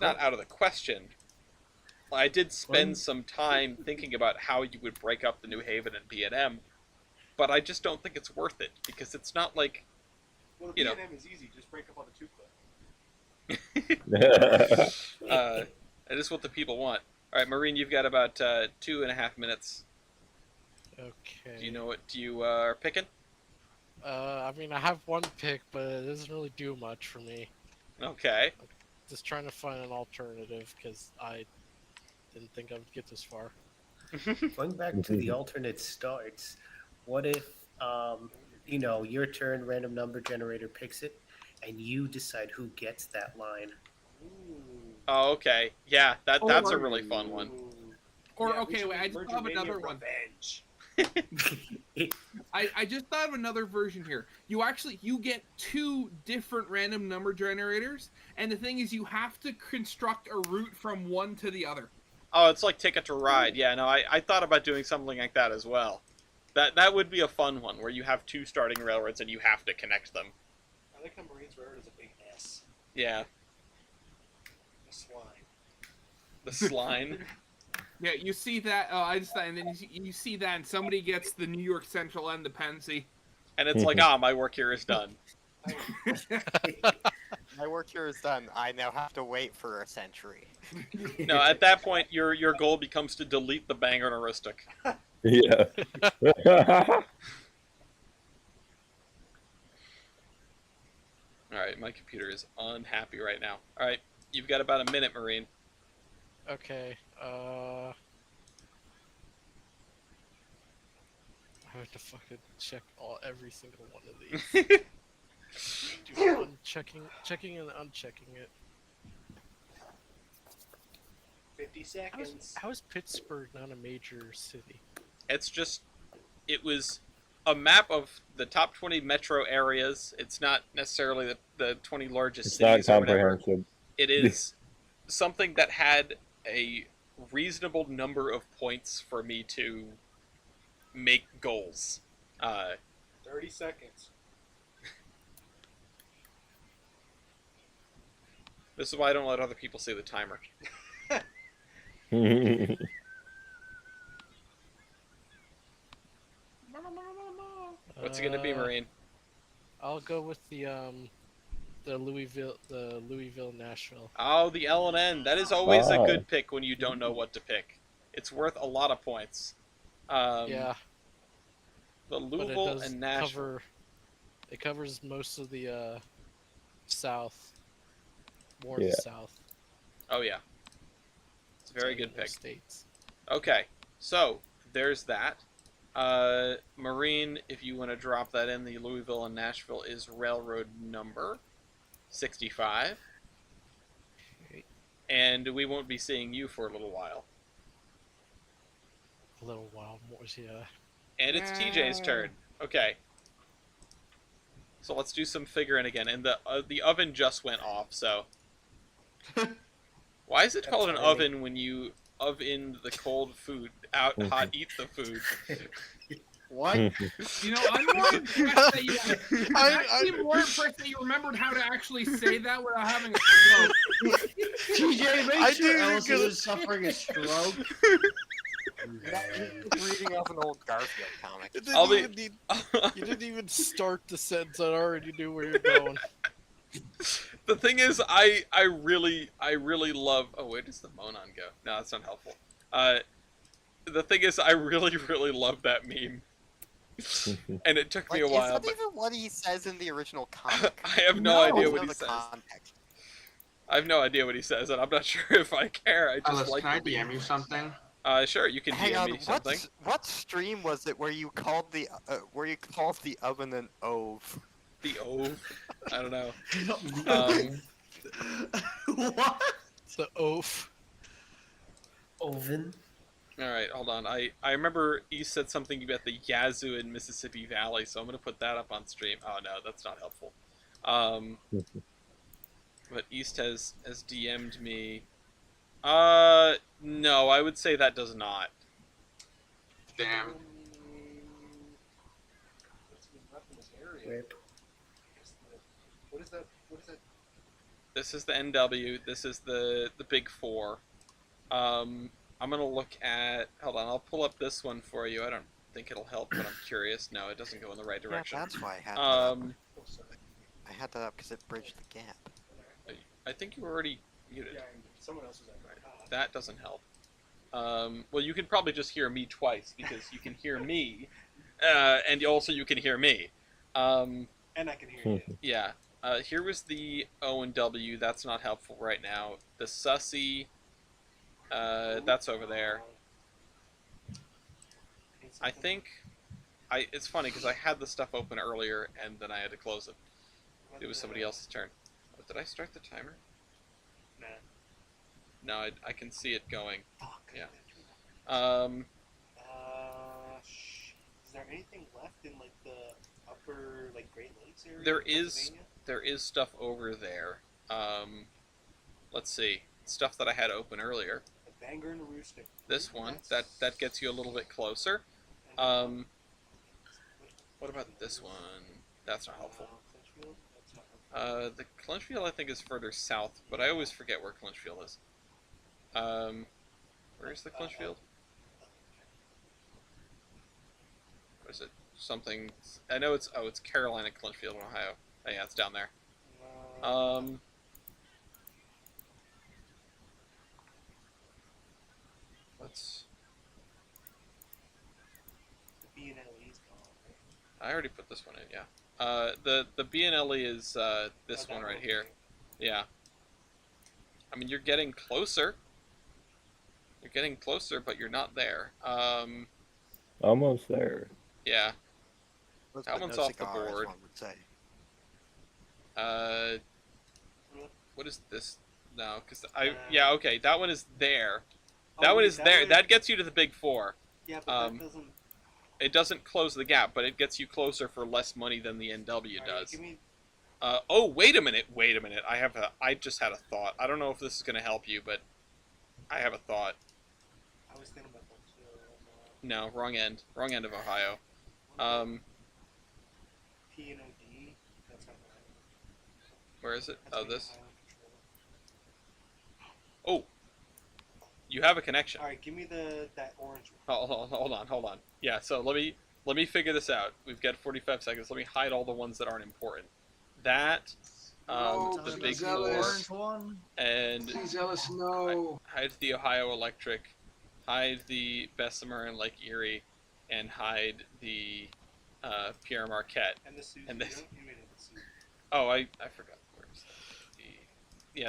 not out of the question. I did spend some time thinking about how you would break up the New Haven and B&M, but I just don't think it's worth it because it's not like, Well, the you know. B&M is easy. Just break up all the 2 clip. That is what the people want. All right, Marine, you've got about 2.5 minutes. Okay. Do you know what you are picking? I mean, I have 1 pick, but it doesn't really do much for me. Okay. Just trying to find an alternative because I didn't think I would get this far. Going back to the alternate starts, what if your turn, random number generator picks it, and you decide who gets that line. Oh, okay. Yeah, that's a Or- really fun one. Or Yeah, okay, we wait, I just should thought of Virgin another Mania one. Revenge. I just thought of another version here. You get 2 different random number generators, and the thing is you have to construct a route from one to the other. Oh, it's like Ticket to Ride. Yeah, no, I thought about doing something like that as well. That would be a fun one where you have 2 starting railroads and you have to connect them. I like how Marine's Railroad is a big S. Yeah. The slime. The slime. Yeah, you see that. And then you see that, and somebody gets the New York Central and the Pennsy. And it's like, my work here is done. My work here is done. I now have to wait for a century. No, at that point, your goal becomes to delete the Bangor heuristic. Yeah. Alright, my computer is unhappy right now. Alright, you've got about a minute, Marine. Okay. I have to fucking check every single one of these. Checking and unchecking it. 50 seconds. How is Pittsburgh not a major city? It was a map of the top 20 metro areas. It's not necessarily the 20 largest It's not cities or whatever. comprehensive. It is something that had a reasonable number of points for me to make goals. 30 seconds. This is why I don't let other people see the timer. What's it gonna be, Marine? I'll go with the Louisville, Nashville. Oh, the L&N. That is always a Oh. good pick when you don't know what to pick. It's worth a lot of points. Yeah. The But Louisville it does and Nashville. It covers most of the South, more Yeah. of the South. Oh yeah, it's a very good pick. States. Okay, so there's that. Marine, if you want to drop that in, the Louisville and Nashville is railroad number 65. Okay. And we won't be seeing you for a little while. A little while more, yeah. And it's TJ's turn. Okay. So let's do some figuring again. And the oven just went off, so... Why is it called an oven when you oven the cold food out, hot eat the food? What? You know, I'm more impressed that I'm actually more impressed that you remembered how to actually say that without having a stroke. TJ, make I sure didn't Elsa is suffering a stroke. Reading off an old Garfield comic. You didn't even start the sentence. I already knew where you're going. The thing is, I really love... Oh, where does the Monon go? No, that's not helpful. The thing is, I really love that meme. And it took me a while. Is that even what he says in the original comic? I have no idea what he the says. context. I have no idea what he says, and I'm not sure if I care. I just Alice, like can I the DM meme. you something? Sure, you can Hang DM on, me something. what stream was it where you called the oven an ove? The Ove? I don't know. What? The oaf. Oven. Alright, hold on. I remember you said something about the Yazoo in Mississippi Valley, so I'm going to put that up on stream. Oh, no, that's not helpful. But East has DM'd me. No, I would say that does not. Damn. Rip. What is that? What is that? This is the NW. This is the Big Four. I'm gonna look at. Hold on, I'll pull up this one for you. I don't think it'll help, but I'm curious. No, it doesn't go in the right direction. Yeah, that's why I had that up. Oh, I had that up because it bridged the gap. I think you were already muted. Yeah, someone else is at right. That doesn't help. Well, you can probably just hear me twice because you can hear me, and also you can hear me. And I can hear you. Yeah. Here was the O and W. That's not helpful right now. The Sussy. That's over there. I think It's funny because I had the stuff open earlier and then I had to close it. It was somebody else's turn. Oh, did I start the timer? Nah. No, I can see it going. Fuck. Yeah. Is there anything left in like the upper like Great Lakes area? There is stuff over there. Let's see. Stuff that I had open earlier. A banger and a rooster. This one that gets you a little bit closer. What about this one? That's not helpful. The Clinchfield I think is further south, but I always forget where Clinchfield is. Where's the Clinchfield? What is it? Something. I know it's Carolina Clinchfield, Ohio. Oh, yeah, it's down there. Let's. The B&Le's gone. I already put this one in. Yeah. The B&Le is this one right here. Yeah. I mean, you're getting closer. You're getting closer, but you're not there. Almost there. Yeah. Let's That put one's no off the cigar, as board. one would say. What is this? No, because yeah, okay, that one is there. Oh, That one wait, is that there. one- That gets you to the big four. Yeah, but that doesn't. It doesn't close the gap, but it gets you closer for less money than the NW Alright, does. give me. Oh, wait a minute. I just had a thought. I don't know if this is going to help you, but I have a thought. I was thinking about that too. No, wrong end. Wrong end of Ohio. P and OD. That's not right. Where is it? That's Oh, like this. Ohio Control. Oh, you have a connection. All right, give me that orange one. Hold on. Yeah, so let me figure this out. We've got 45 seconds. Let me hide all the ones that aren't important. That, the big four, and Please, Ellis, no. hide the Ohio Electric, hide the Bessemer and Lake Erie, and hide the Pierre Marquette. And the Susie. And this. You made it the Susie. Oh, I forgot. Where's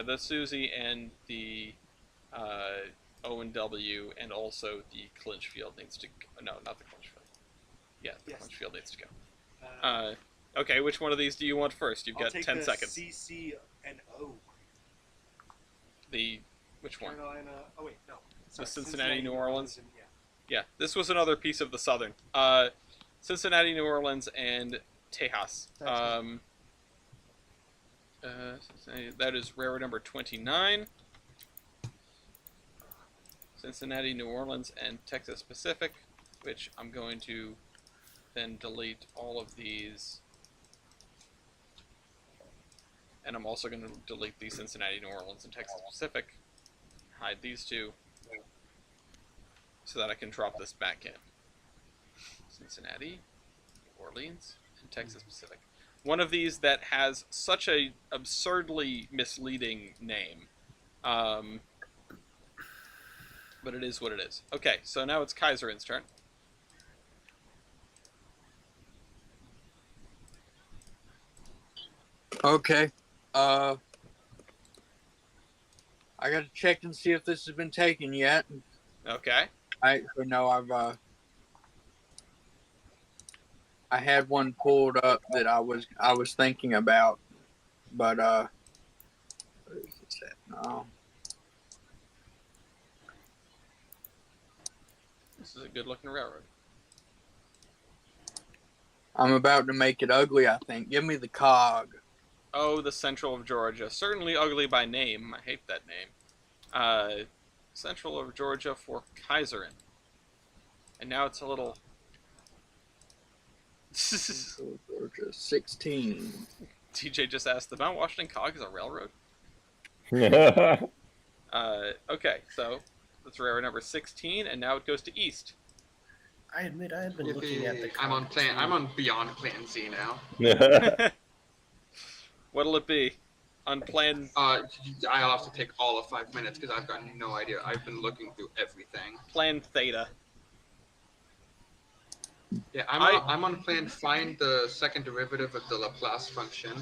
the Susie and the O&W, and also the Clinchfield needs to go. No, not the Clinchfield. Yeah, the Clinchfield needs to go. Okay, which one of these do you want first? You've I'll got take 10 the seconds. CC and O. Which one? Carolina. Oh wait, no. The Sorry, Cincinnati, New Orleans. and- yeah. Yeah, this was another piece of the Southern. Cincinnati, New Orleans, and Tejas. That is railroad number 29. Cincinnati, New Orleans, and Texas Pacific, which I'm going to then delete all of these. And I'm also going to delete the Cincinnati, New Orleans, and Texas Pacific. Hide these two so that I can drop this back in. Cincinnati, New Orleans, and Texas Pacific. One of these that has such a absurdly misleading name. But it is what it is. Okay, so now it's Kaiserin's turn. Okay. I gotta check and see if this has been taken yet. Okay. I had one pulled up that I was thinking about, but where is this at now? This is a good looking railroad. I'm about to make it ugly, I think. Give me the cog. Oh, the Central of Georgia. Certainly ugly by name. I hate that name. Central of Georgia for Kaiserin. And now it's a little... Georgia 16. TJ just asked, the Mount Washington Cog is a railroad? Okay, so that's railroad number 16, and now it goes to East. I admit I have been looking at the. I'm on Beyond Plan Z now. What'll it be? Unplanned. I'll have to take all of 5 minutes because I've got no idea. I've been looking through everything. Plan Theta. Yeah, I'm on plan find the second derivative of the Laplace function.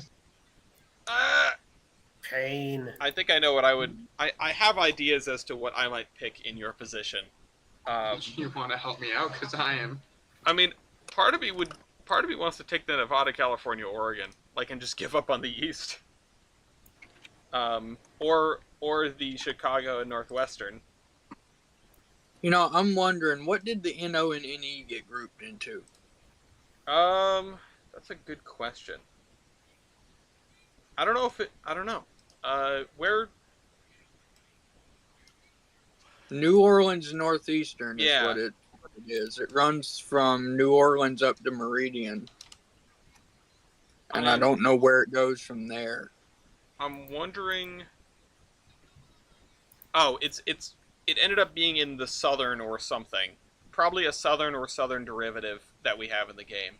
Pain. I think I know what I would... I have ideas as to what I might pick in your position. You want to help me out because I am. I mean, Part of me wants to take the Nevada, California, Oregon, like, and just give up on the East. Or the Chicago and Northwestern. You know, I'm wondering, what did the NO and NE get grouped into? That's a good question. I don't know. Where? New Orleans Northeastern is Yeah. what it is. It runs from New Orleans up to Meridian. And I don't know where it goes from there. I'm wondering. Oh, it ended up being in the southern or something. Probably a southern or southern derivative that we have in the game.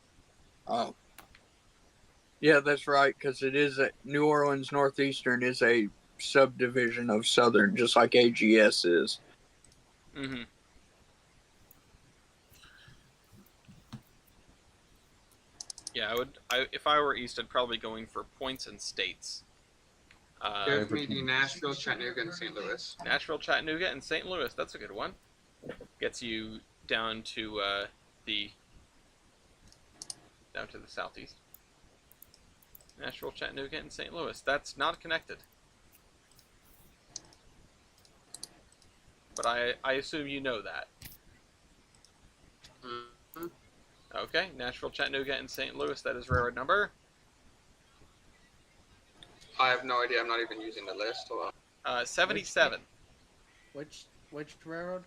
Oh. Yeah, that's right, because it is New Orleans Northeastern is a subdivision of Southern, just like AGS is. Mm-hmm. Yeah, if I were East, I'd probably going for points and states. Give me the Nashville, Chattanooga, and St. Louis. Nashville, Chattanooga, and St. Louis. That's a good one. Gets you down to the southeast. Nashville, Chattanooga, and St. Louis. That's not connected. But I assume you know that. Mm-hmm. Okay, Nashville, Chattanooga, and St. Louis. That is railroad number. I have no idea. I'm not even using the list. Hold on. 77. Which railroad?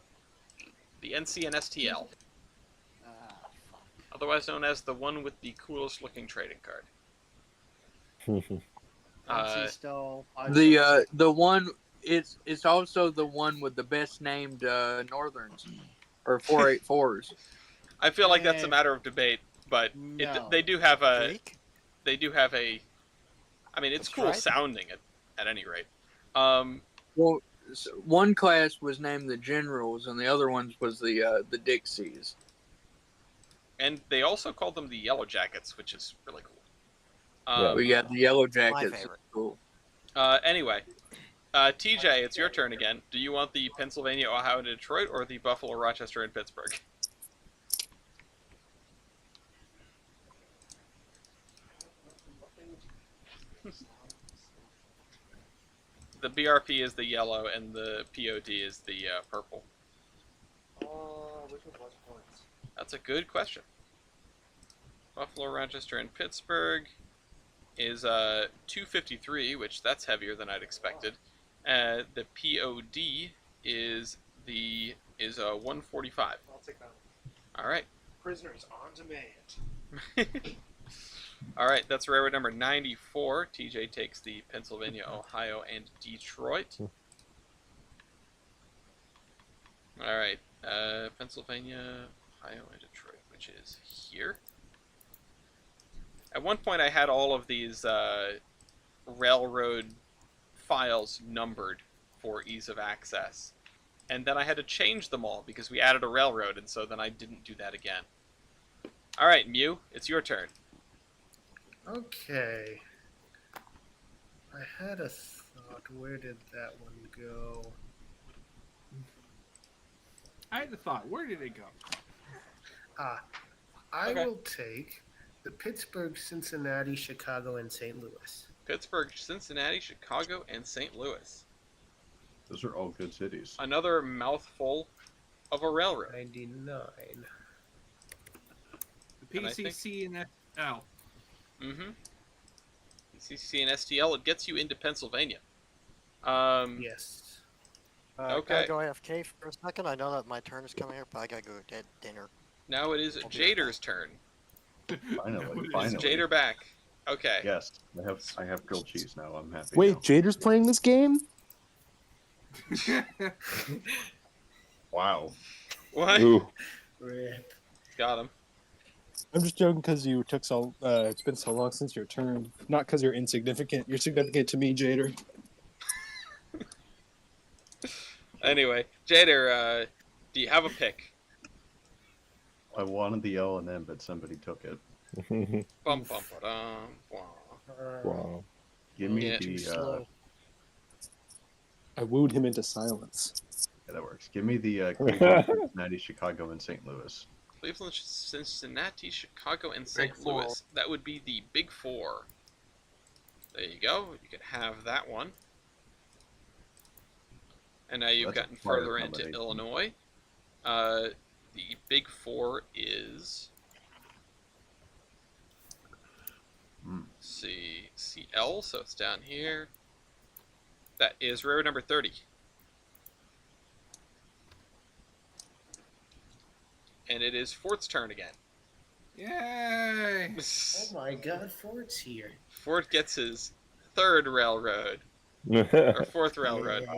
The NC and STL. Otherwise known as the one with the coolest looking trading card. The one it's also the one with the best named Northerns or 484s. I feel like that's a matter of debate, but they do have a. I mean, it's cool sounding at any rate. Well, one class was named the Generals, and the other ones was the Dixies. And they also called them the Yellow Jackets, which is really cool. The Yellow Jackets. Cool. Anyway, TJ, it's your turn again. Do you want the Pennsylvania, Ohio, and Detroit, or the Buffalo, Rochester, and Pittsburgh? The BRP is the yellow, and the POD is the purple. Which one was points? That's a good question. Buffalo, Rochester, and Pittsburgh is 253, which that's heavier than I'd expected. The POD is 145. I'll take that one. All right. Prisoners on demand. All right, that's railroad number 94. TJ takes the Pennsylvania, Ohio, and Detroit. All right, Pennsylvania, Ohio, and Detroit, which is here. At one point, I had all of these railroad files numbered for ease of access. And then I had to change them all because we added a railroad, and so then I didn't do that again. All right, Mew, it's your turn. Okay. I had a thought. Where did that one go? I had a thought. Where did it go? I will take the Pittsburgh, Cincinnati, Chicago, and St. Louis. Pittsburgh, Cincinnati, Chicago, and St. Louis. Those are all good cities. Another mouthful of a railroad. 99. The PCC and STL. Mm-hmm. PCC and STL, it gets you into Pennsylvania. Yes. Okay. Can I go AFK for a second? I know that my turn is coming up, but I gotta go to dinner. Now it is Jader's turn. Finally. Is Jader back? Okay. Yes, I have grilled cheese now. I'm happy. Wait, now. Jader's playing this game? Wow. What? Ooh. Rip. Got him. I'm just joking because you took so. It's been so long since your turn. Not because you're insignificant. You're significant to me, Jader. Anyway, Jader, do you have a pick? I wanted the L&M, but somebody took it. Bum, bum, ba-dum, wah. Wow. Give me Yeah. the. I wooed him into silence. Yeah, that works. Give me the Cleveland, Cincinnati, Chicago, and St. Louis. Cleveland, Cincinnati, Chicago, and St. Big Four. Louis. That would be the Big Four. There you go. You could have that one. And now you've That's a gotten fire further into combination. Illinois. The Big Four is... Let's see, CL, so it's down here. That is railroad number 30. And it is Fort's turn again. Yay! Oh my God, Ford's here. Fort gets his third railroad. Or fourth railroad.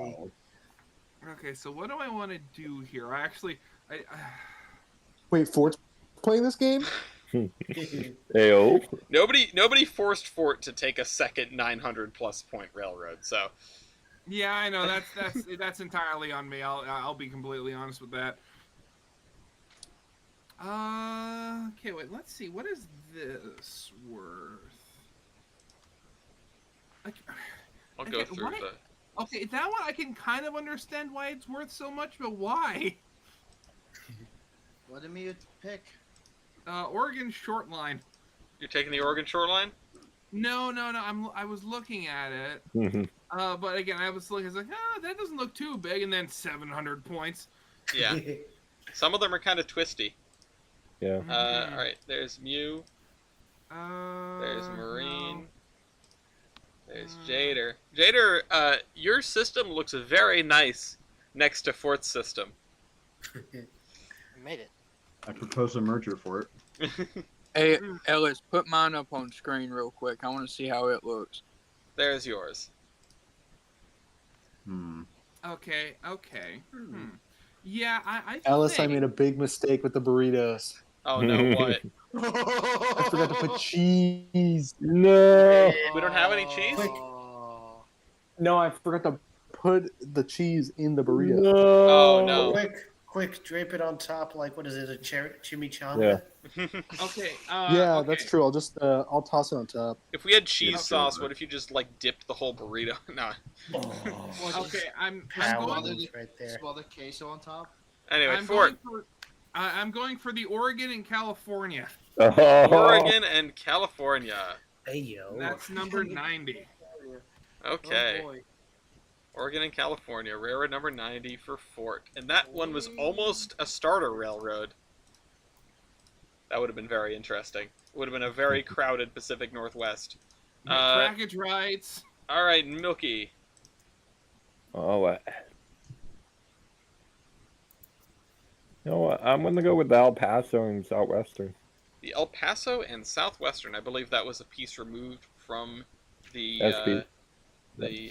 Okay, so what do I want to do here? Wait, Ford's playing this game? Ayo. Nobody forced Fort to take a second 900+ point railroad, so... Yeah, I know, that's entirely on me. I'll be completely honest with that. Okay, wait, let's see. What is this worth? I'll go through the... Okay, that one I can kind of understand why it's worth so much, but why? What am I to pick? Oregon short line. You're taking the Oregon short line? No. I was looking at it. But again, I was like, that doesn't look too big, and then 700 points. Yeah. Some of them are kind of twisty. Yeah. All right. There's Mew. There's Marine. There's Jader. Jader, your system looks very nice next to Fort's system. I made it. I propose a merger for it. Hey, Ellis, put mine up on screen real quick. I want to see how it looks. There's yours. Okay. Yeah, I Ellis, think... I made a big mistake with the burritos. Oh no, what? I forgot to put cheese. No. We don't have any cheese? No, I forgot to put the cheese in the burrito. No. Oh no. Quick, drape it on top like, what is it, a chimichanga? Yeah. Okay. Yeah, okay. that's true. I'll toss it on top. If we had cheese sauce, what if you just like dipped the whole burrito? No. Okay, I'm going right there. Smother queso on top. Anyway, Fort. I'm going for the Oregon and California. Oregon and California. Hey yo. That's number 90. Okay. Oh boy. Oregon and California, railroad number 90 for Fort. And that one was almost a starter railroad. That would have been very interesting. It would have been a very crowded Pacific Northwest. Trackage rights. All right, Milky. Oh, what? You know what? I'm going to go with the El Paso and Southwestern. The El Paso and Southwestern. I believe that was a piece removed from the... SP.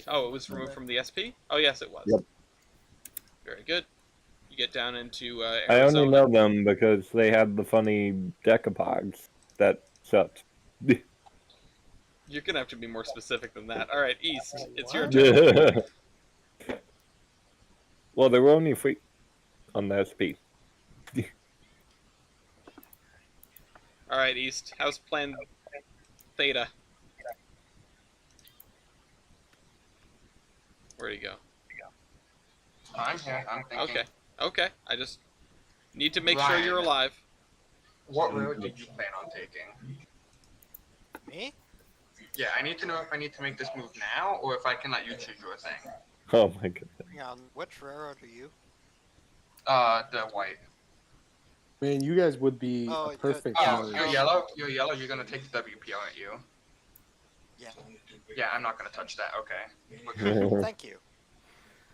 Oh, it was removed from the SP? Oh, yes, it was. Yep. Very good. You get down into I Arizona. only know them because they had the funny decapods that sucked. You're going to have to be more specific than that. All right, East. It's your turn. Well, they were only free on the SP. All right, East. How's Plan Theta? Where'd he go? I'm here. I'm thinking. Okay. I just need to make sure you're alive. What road did you plan on taking? Me? Yeah, I need to know if I need to make this move now or if I can let you choose your thing. Oh my goodness. Hang on, which railroad are you? The white. Man, you guys would be Oh, a perfect. Oh, merge. you're yellow. You're yellow. You're gonna take the WP, aren't you? Yeah. Yeah, I'm not gonna touch that. Okay. Thank you.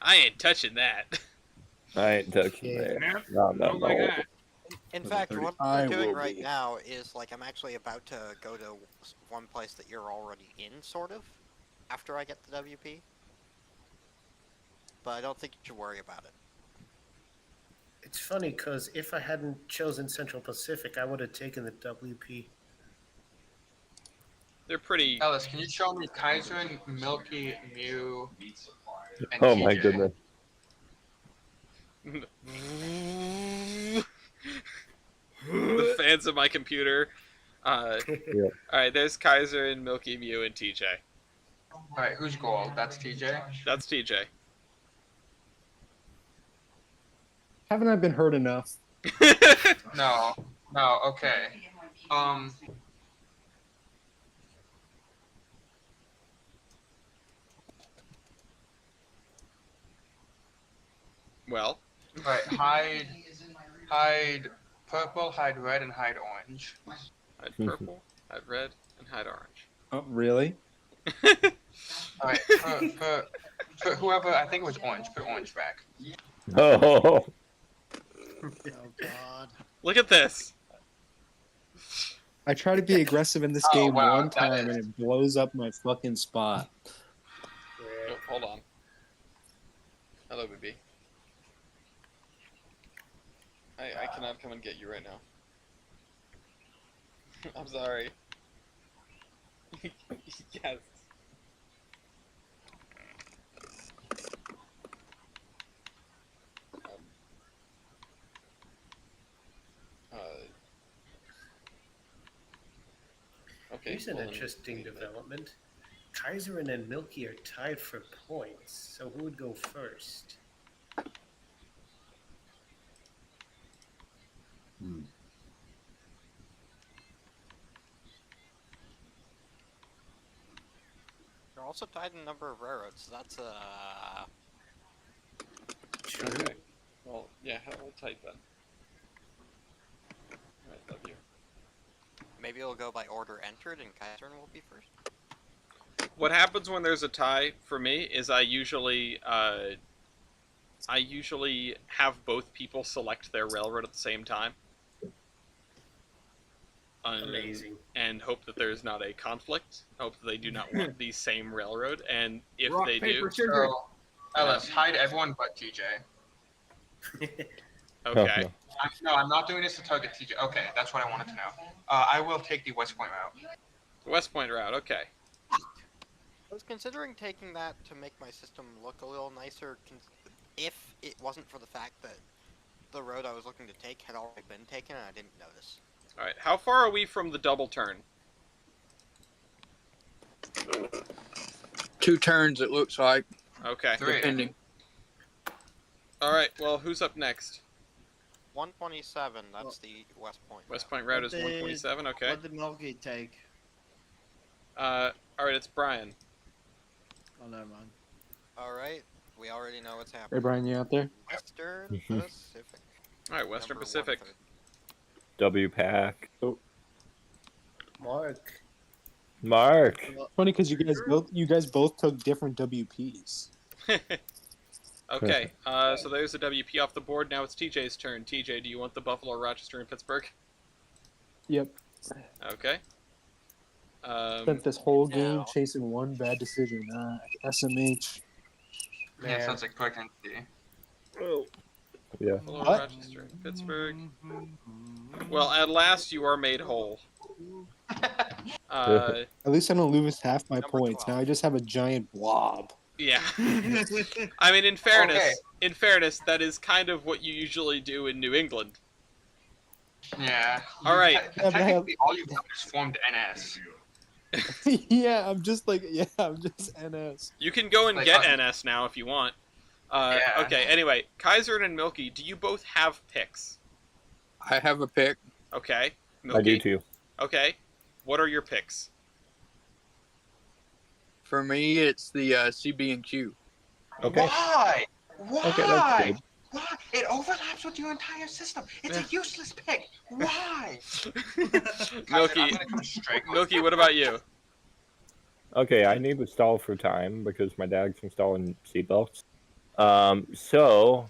I ain't touching that. I ain't touching that. No. In fact, what I I'm doing will right be. now is like I'm actually about to go to one place that you're already in, sort of, after I get the WP. But I don't think you should worry about it. It's funny because if I hadn't chosen Central Pacific, I would have taken the WP. They're pretty. Ellis, can you show me Kaiser, Milky, Mew, and Oh my TJ? goodness. The fans of my computer. Yeah. Alright, there's Kaiser and Milky, Mew, and TJ. Alright, who's gold? That's TJ? That's TJ. Haven't I been hurt enough? No. No, okay. Well. Right, hide purple, hide red, and hide orange. Hide purple, hide red, and hide orange. Oh, really? Alright, put whoever, I think it was orange, put orange back. Oh. Oh God. Look at this. I try to be aggressive in this Oh, game wow, one that time is- and it blows up my fucking spot. Oh, hold on. Hello, baby. I cannot come and get you right now. I'm sorry. Yes. Okay. Here's an well, then- interesting development. Kaiser and Milky are tied for points, so who would go first? They're also tied in number of railroads, so that's Okay. Well, yeah, hold tight then. Alright, love you. maybe it'll go by order entered, and Kaiser will be first. What happens when there's a tie for me is I usually have both people select their railroad at the same time. Amazing. And hope that there's not a conflict. Hope that they do not want the same railroad, and if Rock, they paper, do, scissors. Ellis, hide everyone but TJ. Okay. I'm not doing this to target TJ. Okay, that's what I wanted to know. I will take the West Point route. The West Point route. Okay. I was considering taking that to make my system look a little nicer, if it wasn't for the fact that the road I was looking to take had already been taken and I didn't notice. All right. How far are we from the double turn? 2 turns, it looks like. Okay. Depending. All right. Well, who's up next? 127. That's the West Point. West Point route is 127. Okay. What did Milky take? All right. It's Brian. Oh, never mind. All right. We already know what's happening. Hey, Brian, you out there? Western Pacific. All right. Western Number Pacific. 130. W pack. Oh. Mark. Funny because you guys both took different WPs. Okay. So there's the WP off the board. Now it's TJ's turn. TJ, do you want the Buffalo, Rochester, and Pittsburgh? Yep. Okay. Spent this whole game chasing one bad decision. SMH. Yeah, it sounds like pregnancy. Oh. Yeah. Buffalo, Rochester, and Pittsburgh. Well, at last you are made whole. At least I don't lose half my points. Now I just have a giant blob. Yeah. I mean, in fairness, that is kind of what you usually do in New England. Yeah. All right. Technically, all you've done is formed NS. Yeah, I'm just NS. You can go and Like, get NS now if you want. Yeah. Okay, anyway, Kaiser and Milky, do you both have picks? I have a pick. Okay. Milky? I do too. Okay. What are your picks? For me, it's the CB and Q. Okay. Why? Why? Okay, that's good. Why? It overlaps with your entire system. It's a useless pick. Why? Milky, Milky, what about you? Okay, I need to stall for time because my dad's installing seatbelts. So.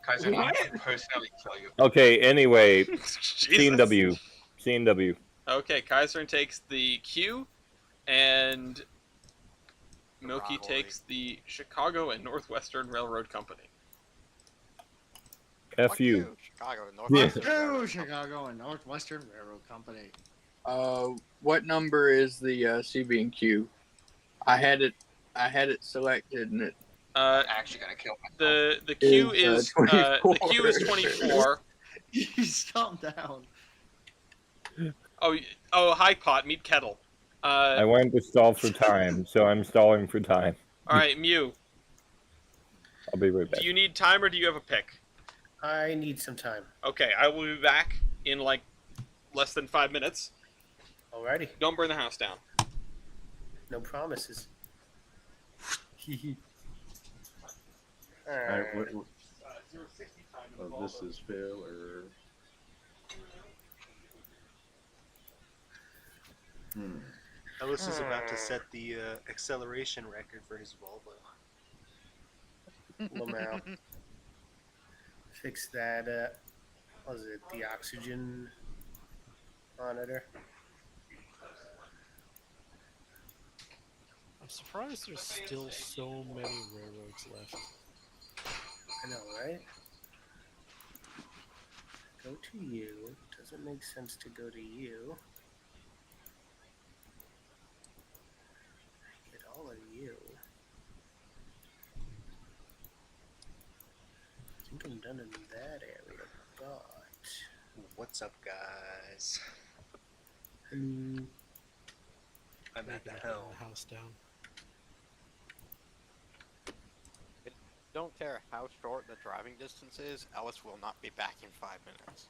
Kaiser, I can personally kill you. Okay, anyway. Jesus. C&W. Okay, Kaiser takes the Q, and Milky takes the Chicago and Northwestern Railroad Company. F you. Chicago and Northwestern. Chicago and Northwestern Railroad Company. What number is the CB and Q? I had it selected, and it. Actually gonna kill myself. The Q is the Q is 24. You calm down. Oh, hi pot, meet kettle. I wanted to stall for time, so I'm stalling for time. All right, Mew. I'll be right back. Do you need time or do you have a pick? I need some time. Okay, I will be back. in like less than 5 minutes. Alrighty. Don't burn the house down. No promises. Alright, this is fail or... Ellis is about to set the acceleration record for his Volvo. Lamau. Fix that, what was it, the oxygen monitor? I'm surprised there's still so many railroads left. I know, right? Go to you. Doesn't make sense to go to you. Get all of you. I think I'm done in that area, but... What's up, guys? Hello. I'm at the Taking helm. the house down. Don't care how short the driving distance is, Ellis will not be back in 5 minutes.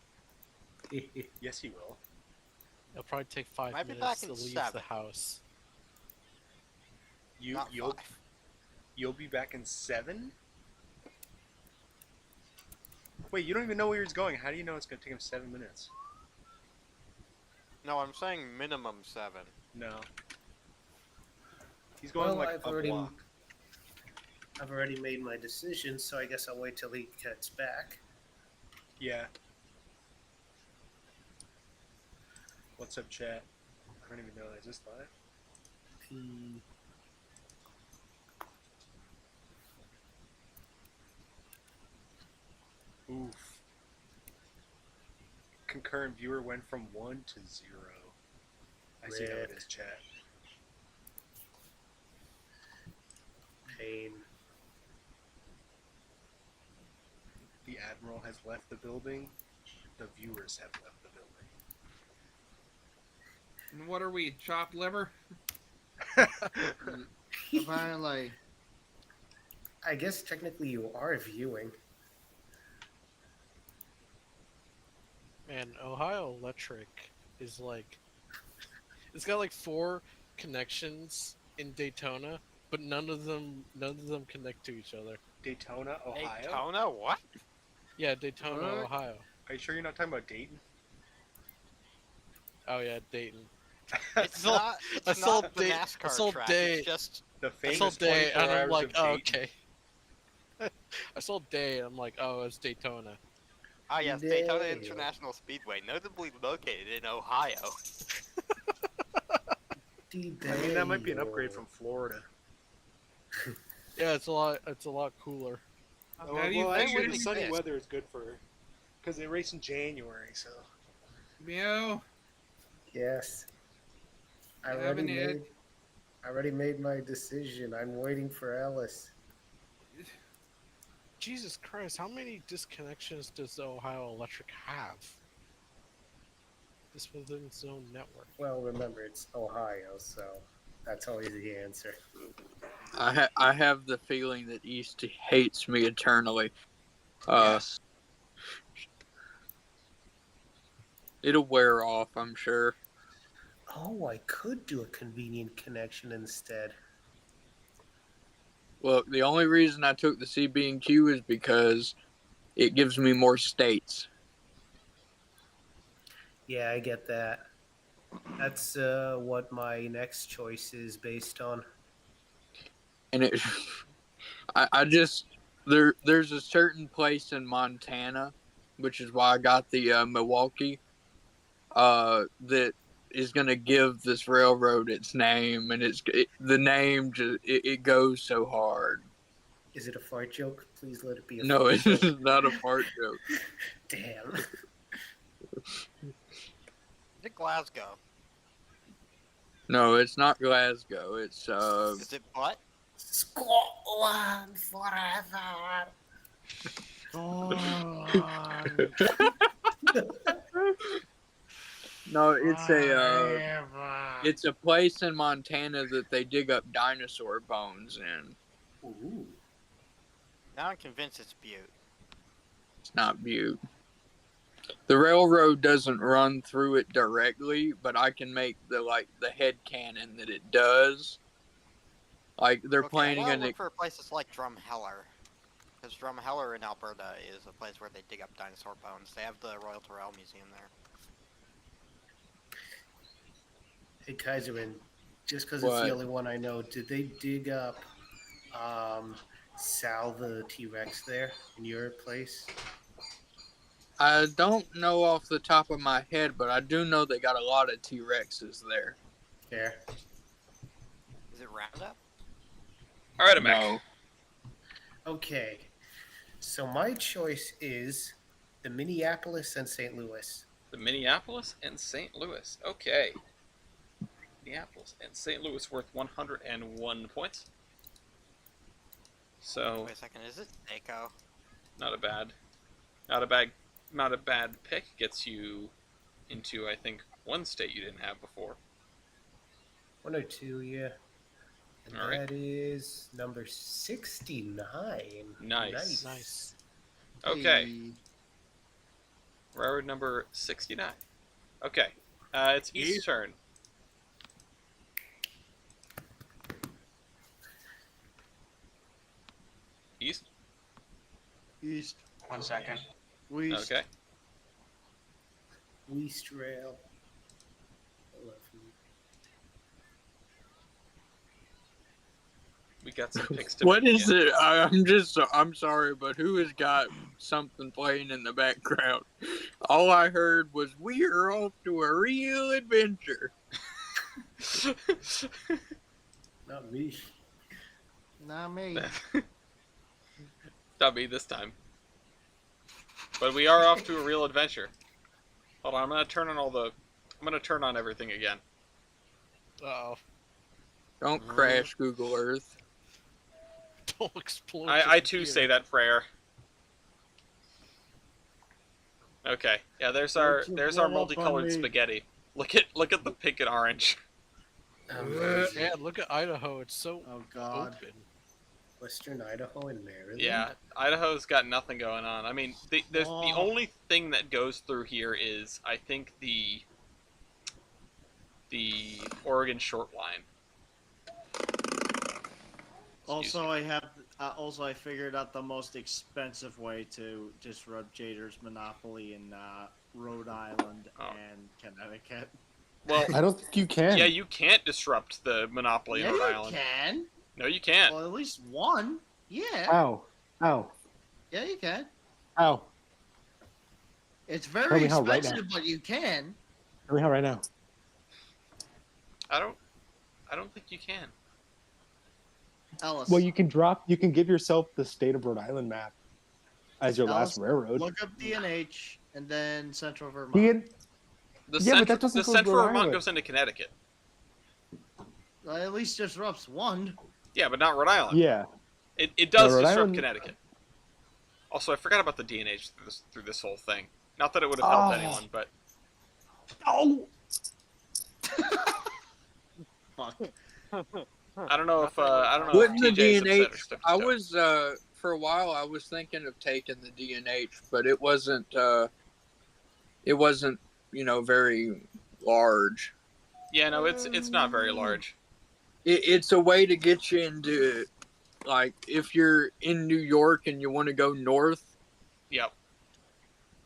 Yes, he will. It'll probably take 5 Might be minutes back to in leave 7. the house. You'll be back in 7? Wait, you don't even know where he's going. How do you know it's going to take him 7 minutes? No, I'm saying minimum 7. No. He's going like a block. I've already made my decision, so I guess I'll wait till he gets back. Yeah. What's up, chat? I don't even know. Is this live? Oof. Concurrent viewer went from 1 to 0. I see how it is, chat. Pain. The Admiral has left the building. The viewers have left the building. And what are we, chopped liver? Apparently. I guess technically you are viewing. Man, Ohio Electric is like... It's got like 4 connections in Daytona, but none of them connect to each other. Daytona, Ohio? Daytona? What? Yeah, Daytona, Ohio. Are you sure you're not talking about Dayton? Oh yeah, Dayton. It's not the NASCAR I saw track. Day. It's just the I saw Day, and I'm like, oh, Dayton. okay. I saw Day, and I'm like, oh, it's Daytona. Ah, yes, Daytona International Speedway, notably located in Ohio. I mean, that might be an upgrade from Florida. Yeah, it's a lot cooler. Oh, well, actually, the sunny weather is good for, because they race in January, so. Meow. Yes. I You have an id. already made my decision. I'm waiting for Ellis. Jesus Christ, how many disconnections does the Ohio Electric have? This within its own network. Well, remember, it's Ohio, so that's always the answer. I have the feeling that East hates me eternally. Yes. It'll wear off, I'm sure. Oh, I could do a convenient connection instead. Well, the only reason I took the CB&Q is because it gives me more states. Yeah, I get that. That's what my next choice is based on. And it, I just there's a certain place in Montana, which is why I got the Milwaukee, that is gonna give this railroad its name, and the name just it goes so hard. Is it a fart joke? Please let it be a No, fart it's joke. not a fart joke. Damn. Is it Glasgow? No, it's not Glasgow. It's Is it butt? Scotland forever. No, it's a place in Montana that they dig up dinosaur bones in. Ooh. Now I'm convinced it's Butte. It's not Butte. The railroad doesn't run through it directly, but I can make the head cannon that it does. Like they're Okay, planning I on look for places like Drumheller. Because Drumheller in Alberta is a place where they dig up dinosaur bones. They have the Royal Tyrrell Museum there. Hey Kaiserman, just because it's the only one I know, did they dig up Sal the T-Rex there in your place? I don't know off the top of my head, but I do know they got a lot of T-Rexes there. Fair. Is it Roundup? All right, No. Okay. So my choice is the Minneapolis and St. Louis. The Minneapolis and St. Louis. Okay. Minneapolis and St. Louis worth 101 points. So. Wait a second, is it Daco? Not a bad pick. Gets you into, I think, one state you didn't have before. 102, yeah. And All right. that is number 69. Nice. Okay. Railroad number 69. Okay. It's East's turn. East? East. 1 second. West. Okay. West Rail. We got some picks to What make is yet. it? I'm sorry, but who has got something playing in the background? All I heard was, "We are off to a real adventure." Not me. Not me. Not me this time. But we are off to a real adventure. Hold on, I'm gonna turn on everything again. Uh-oh. Don't crash Google Earth. Don't explode. I too say that prayer. Okay, yeah. There's our multicolored spaghetti. Look at the pink and orange. Yeah, look at Idaho. It's so God. open. Western Idaho and Maryland. Yeah, Idaho's got nothing going on. I mean, the only thing that goes through here is, I think, the Oregon short line. Also, I figured out the most expensive way to disrupt Jader's monopoly in Rhode Island and Connecticut. Well, I don't think you can. Yeah, you can't disrupt the monopoly in Rhode Island. You can. No, you can't. Well, at least one. Yeah. Ow. Ow. Yeah, you can. Ow. It's Tell very me how right expensive, now. but you can. Tell me how right now. I don't think you can. Ellis. Well, you can give yourself the state of Rhode Island map as your last railroad. Look up DNH and then Central Vermont. The Yeah, but that doesn't the go to Central Rhode Vermont Island. goes into Connecticut. Well, at least disrupts one. Yeah, but not Rhode Island. Yeah. It does Rhode disrupt Island- Connecticut. Also, I forgot about the DNH through this whole thing. Not that it would have helped anyone, but Oh. Fuck. I don't know if Wouldn't the TJ's upset or DNH? stuff. I was for a while. I was thinking of taking the DNH, but it wasn't. Very large. Yeah, no, it's not very large. It's a way to get you into, like, if you're in New York and you want to go north. Yep.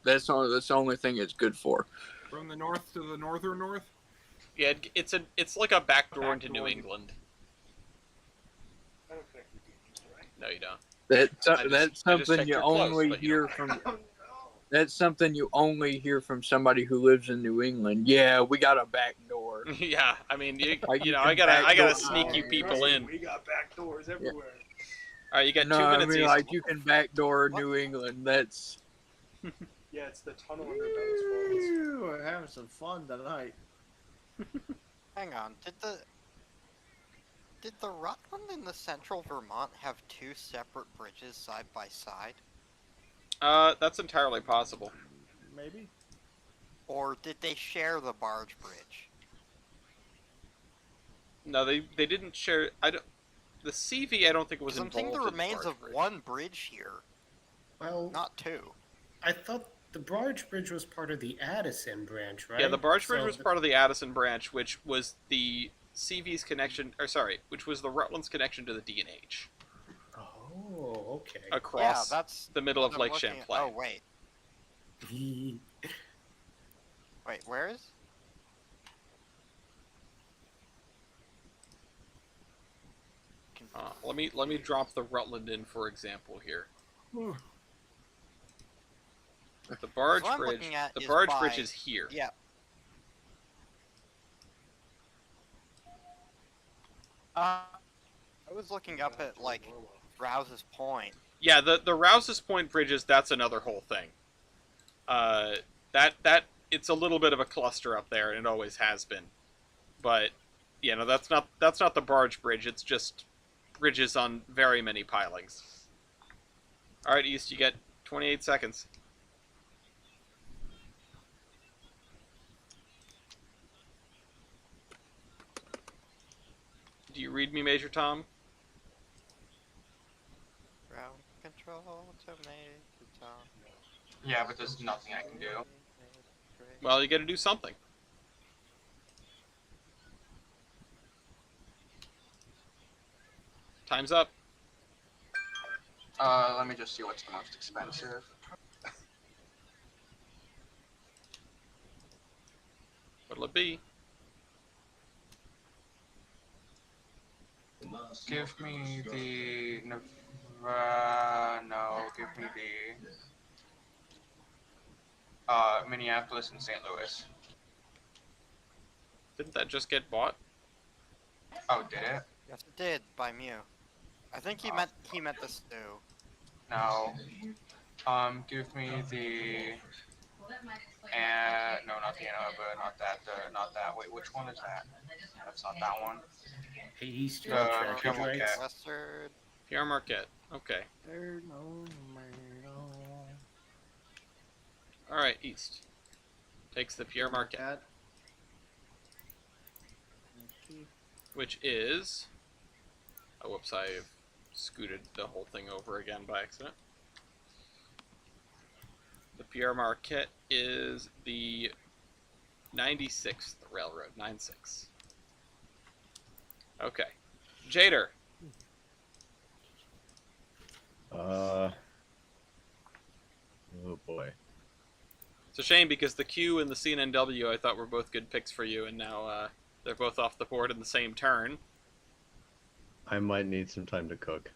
That's the only thing it's good for. From the north to the northern north? Yeah, it's like a backdoor into New England. I don't connect with demons, right? No, you don't. That's I just something checked you your clothes, only but you hear don't. from. That's something you only hear from somebody who lives in New England. Yeah, we got a back door. Yeah, I mean, Like, you know, can I gotta backdoor- sneak you people in. We got back doors everywhere. All right, you got No, 2 I minutes. mean, East. like, you can backdoor New England. That's Yeah, it's the tunnel under Bellas Falls. Woo, we're having some fun tonight. Hang on, did the Rutland and the Central Vermont have 2 separate bridges side by side? That's entirely possible. Maybe. Or did they share the barge bridge? No, they didn't share. The CV, I don't think was Because I'm involved. seeing the in remains barge of bridge. one bridge here, Well, not 2. I thought the barge bridge was part of the Addison branch, right? Yeah, the barge bridge So was part of the Addison branch, which was the CV's connection, or sorry, which was the Rutland's connection to the D&H. Oh, okay. Across that's the middle what of I'm Lake looking at. Champlain. Oh, wait. Wait, where is? Let me drop the Rutland in for example here. The barge What I'm bridge. looking at The is barge by- bridge is here. Yeah. I was looking up at like Rouse's Point. Yeah, the Rouse's Point bridges. That's another whole thing. That it's a little bit of a cluster up there, and it always has been. But yeah, no, that's not the barge bridge. It's just bridges on very many pilings. All right, East, you get 28 seconds. Do you read me, Major Tom? Ground control to Major Tom. Yeah, but there's nothing I can do. Well, you got to do something. Time's up. Let me just see what's the most expensive. What'll it be? Give me the no, give me the Minneapolis and St. Louis. Didn't that just get bought? Oh, did it? Yes, it did by Mew. I think he meant the stew. No. Give me the no, not the Innova, not that. Wait, which one is that? That's not that one. Hey, East, Pierre Marquette. Western. Pierre Marquette. Okay. All right, East takes the Pierre Marquette, which is. Oh, whoops! I've scooted the whole thing over again by accident. The Pierre Marquette is the 96th Railroad, 96. Okay. Jader. Oh boy. It's a shame because the Q and the CNNW I thought were both good picks for you, and now they're both off the board in the same turn. I might need some time to cook.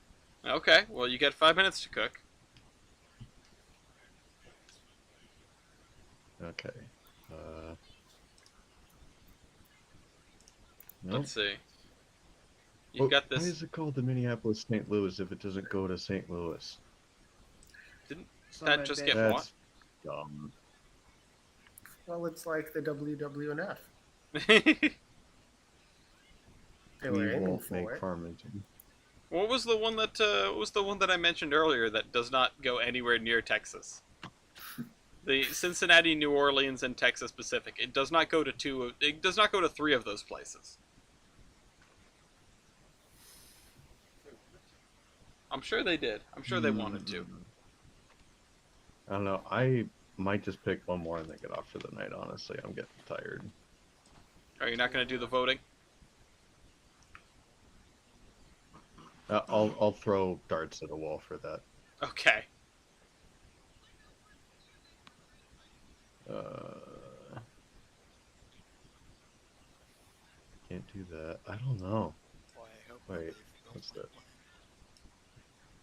Okay, well, you get 5 minutes to cook. Okay. Let's see. You've Well, got this. Why is it called the Minneapolis St. Louis if it doesn't go to St. Louis? Didn't that just get bought? That's dumb. Well, it's like the WWNF. They We were aiming won't for make it. Farmington. What was the one that I mentioned earlier that does not go anywhere near Texas? The Cincinnati, New Orleans, and Texas Pacific. It does not go to two. It does not go to three of those places. I'm sure they did. I'm sure they wanted to. I don't know. I might just pick one more and then get off for the night. Honestly, I'm getting tired. Are you not going to do the voting? I'll throw darts at a wall for that. Okay. Can't do that. I don't know. Wait, what's that?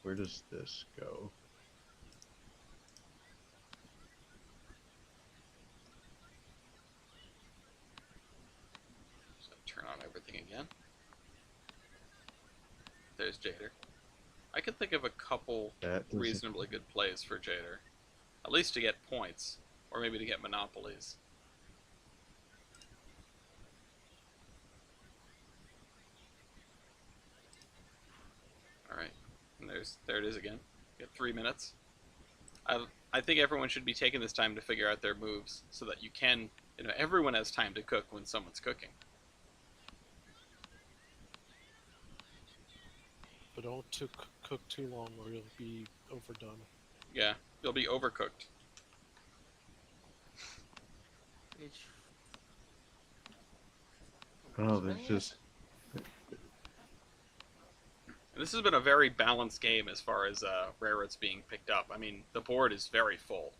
Where does this go? So turn on everything again. There's Jader. I could think of a couple That doesn't- reasonably good plays for Jader. At least to get points. Or maybe to get monopolies. Alright. And there it is again. You got 3 minutes. I think everyone should be taking this time to figure out their moves so that you can, everyone has time to cook when someone's cooking. But don't cook too long or you'll be overdone. Yeah, you'll be overcooked. Oh, there's just. This has been a very balanced game as far as railroads being picked up. I mean, the board is very full.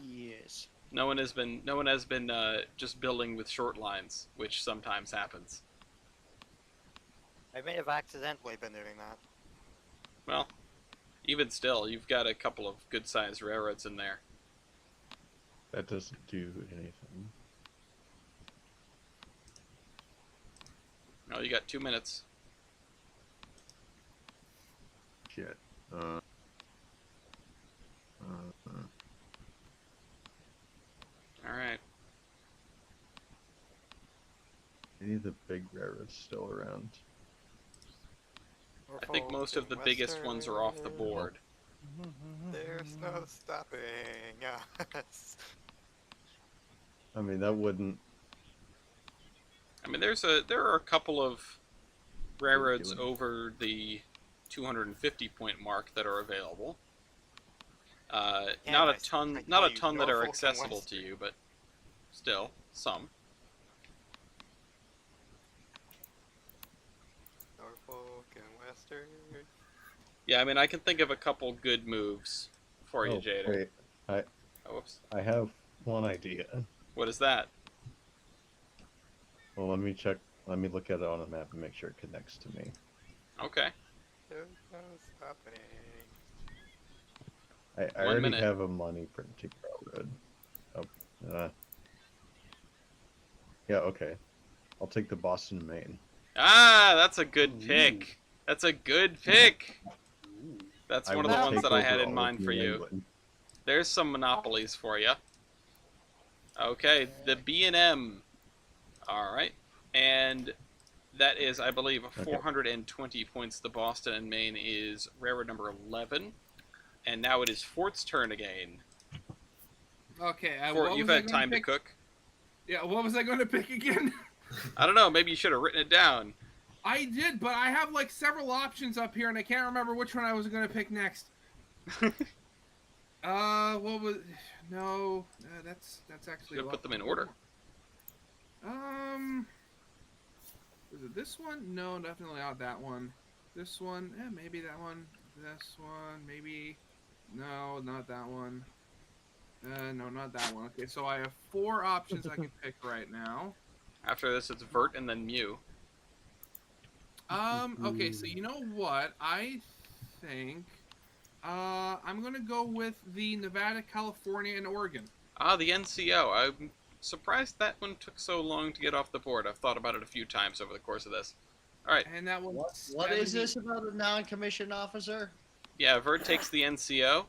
Yes. No one has been just building with short lines, which sometimes happens. I may have accidentally been doing that. Well, even still, you've got a couple of good-sized railroads in there. That doesn't do anything. No, you got 2 minutes. Shit. All right. Any of the big railroads still around? I think most of the biggest ones are off the board. There's no stopping us. I mean, that wouldn't. I mean, there are a couple of railroads over the 250 point mark that are available. Not a ton that are accessible to you, but still some. Norfolk and Western. Yeah, I mean, I can think of a couple good moves for you, Jader. Wait, I have one idea. What is that? Well, let me check. Let me look at it on the map and make sure it connects to me. Okay. There's no stopping. I already have a money printing railroad. Oh, yeah, okay. I'll take the Boston, Maine. Ah, that's a good pick. That's a good pick. That's one of the ones that I had in mind for you. England. There's some monopolies for you. Okay, the B&M. All right. And that is, I believe, 420 points. The Boston and Maine is railroad number 11. And now it is Fort's turn again. Okay, Fort, you've had time to cook. Yeah, what was I going to pick again? I don't know. Maybe you should have written it down. I did, but I have like several options up here, and I can't remember which one I was going to pick next. What was? No, that's actually. Should put them in order. Was it this one? No, definitely not that one. This one, maybe that one. This one, maybe. No, not that one. No, not that one. Okay, so I have 4 options I can pick right now. After this, it's Vert and then Mew. Okay, so you know what? I think I'm gonna go with the Nevada, California, and Oregon. Ah, the NCO. I'm surprised that one took so long to get off the board. I've thought about it a few times over the course of this. All right. And that was What is this about a non-commissioned officer? Yeah, Vert takes the NCO.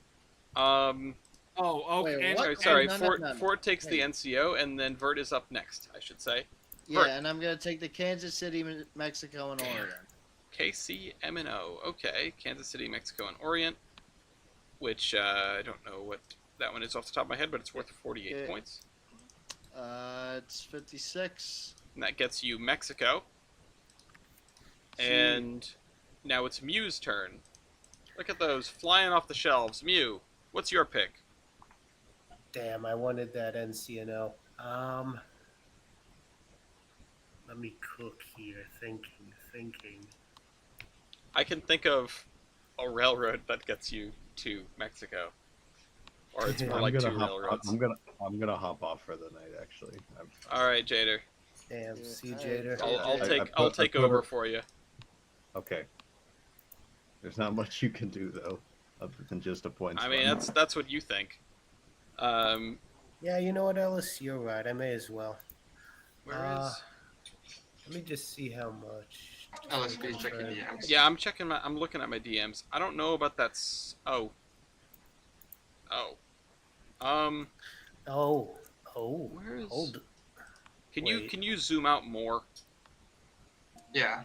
Oh, okay. Wait, sorry, no. Fort takes the NCO, and then Vert is up next, I should say. Yeah, Vert. and I'm gonna take the Kansas City, Mexico, and Oregon. KCM&O. Okay, Kansas City, Mexico, and Orient. Which I don't know what that one is off the top of my head, but it's worth 48 points. It's 56. And that gets you Mexico. And now it's Mew's turn. Look at those flying off the shelves. Mew, what's your pick? Damn, I wanted that NCNO. Let me cook here. Thinking. I can think of a railroad that gets you to Mexico. Or it's more like 2 railroads. I'm gonna hop off for the night. Actually. All right, Jader. Damn, see Jader. I'll take over for you. Okay. There's not much you can do though, other than just a point. I mean, that's what you think. Yeah, you know what, Ellis? You're right. I may as well. Where is? Let me just see how much. Ellis, can you check your DMs? Yeah, I'm looking at my DMs. I don't know about that. Oh. Where is? Hold. Can you zoom out more? Yeah.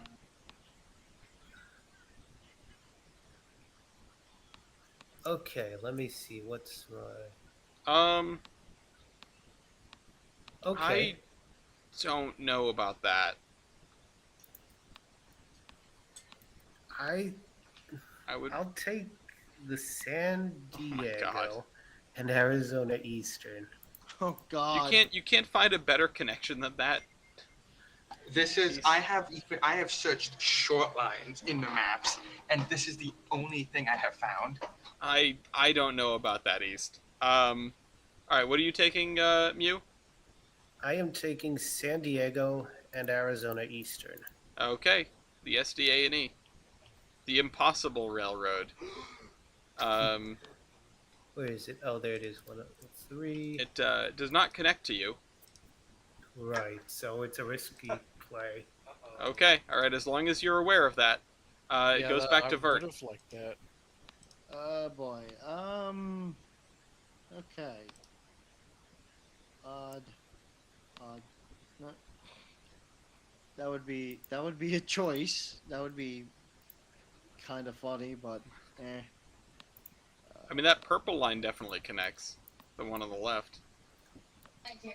Okay, let me see. What's my? Okay. I don't know about that. I'll take the San Diego God. and Arizona Eastern. Oh God! You can't find a better connection than that. This is I have searched short lines in the maps, and this is the only thing I have found. I don't know about that, East. All right, what are you taking, Mew? I am taking San Diego and Arizona Eastern. Okay, the SDA&E, the Impossible Railroad. Where is it? Oh, there it is. 103. It does not connect to you. Right, so it's a risky play. Okay, all right. As long as you're aware of that, it goes back to Vert. I would have liked that. Oh boy. Okay. Odd. No. That would be a choice. That would be kind of funny, but eh. I mean, that purple line definitely connects. The one on the left.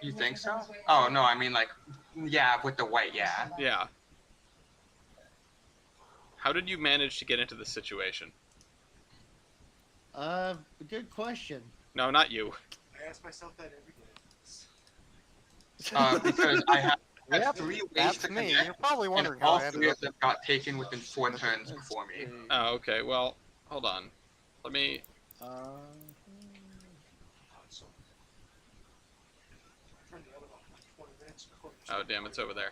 You think so? Oh no, I mean like, yeah, with the white, yeah. Yeah. How did you manage to get into this situation? Good question. No, not you. I ask myself that every day. Because I have Yep, 3 ways that's to me. connect, You're probably and wondering all how I ended 3 up. of them got taken within 4 turns before me. Oh, okay. Well, hold on. Let me. Oh, damn! It's over there.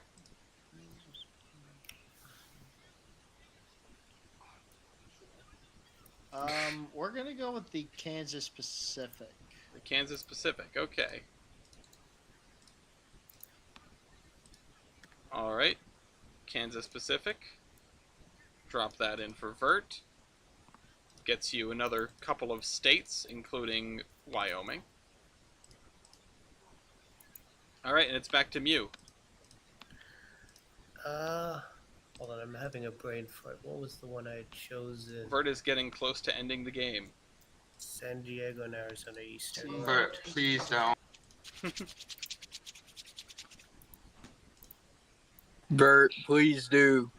We're gonna go with the Kansas Pacific. The Kansas Pacific. Okay. All right. Kansas Pacific. Drop that in for Vert. Gets you another couple of states, including Wyoming. All right, and it's back to Mew. Hold on, I'm having a brain fart. What was the one I had chosen? Vert is getting close to ending the game. San Diego and Arizona Eastern. Bert, please don't. Bert, please do.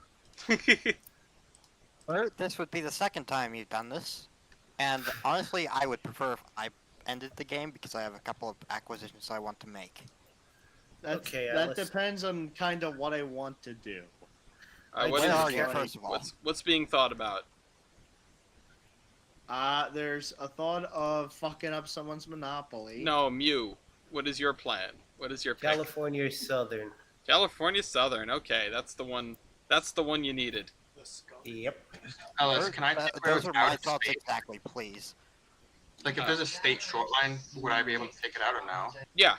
Bert, this would be the second time you've done this. And honestly, I would prefer if I ended the game because I have a couple of acquisitions I want to make. That depends on kind of what I want to do. What are you, first of all? What's being thought about? There's a thought of fucking up someone's monopoly. No, Mew. What is your plan? What is your pick? California Southern. California Southern. Okay, that's the one. That's the one you needed. Yep. Ellis, can I take Those are my out of thoughts state? exactly, please. Like, if there's a state short line, would I be able to take it out or no? Yeah,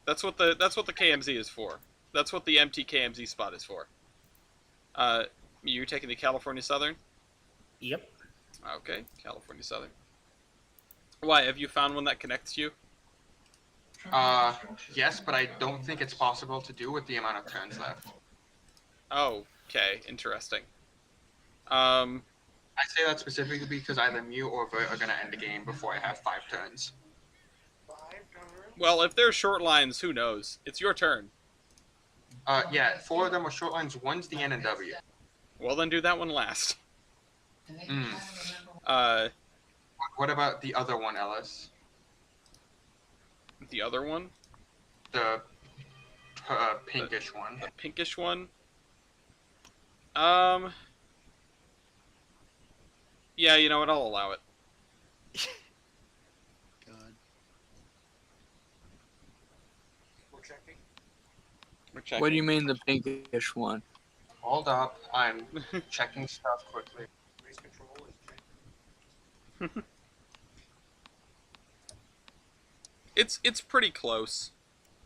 that's what the KMZ is for. That's what the empty KMZ spot is for. You're taking the California Southern? Yep. Okay, California Southern. Why, have you found one that connects you? Yes, but I don't think it's possible to do with the amount of turns left. Oh, okay, interesting. I say that specifically because either Mew or Vert are gonna end the game before I have 5 turns. Well, if there's short lines, who knows? It's your turn. Yeah, 4 of them are short lines, 1's the N and W. Well, then do that one last. What about the other one, Ellis? The other one? The pinkish one. The pinkish one? Yeah, you know what? I'll allow it. God. We're checking. What do you mean the pinkish one? Hold up, I'm checking stuff quickly. It's pretty close.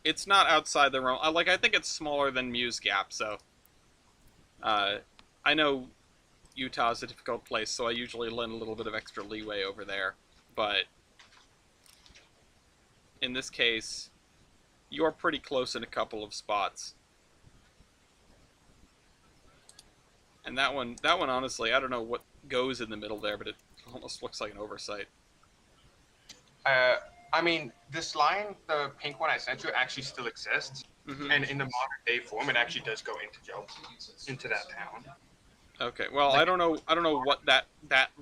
It's not outside the realm. I think it's smaller than Mew's Gap, so. I know Utah's a difficult place, so I usually lend a little bit of extra leeway over there. But in this case, you're pretty close in a couple of spots. And that one, honestly, I don't know what goes in the middle there, but it almost looks like an oversight. I mean, this line, the pink one I sent you, actually still exists. Mm-hmm. And in the modern day form, it actually does go into that town. Okay, well, I don't know what that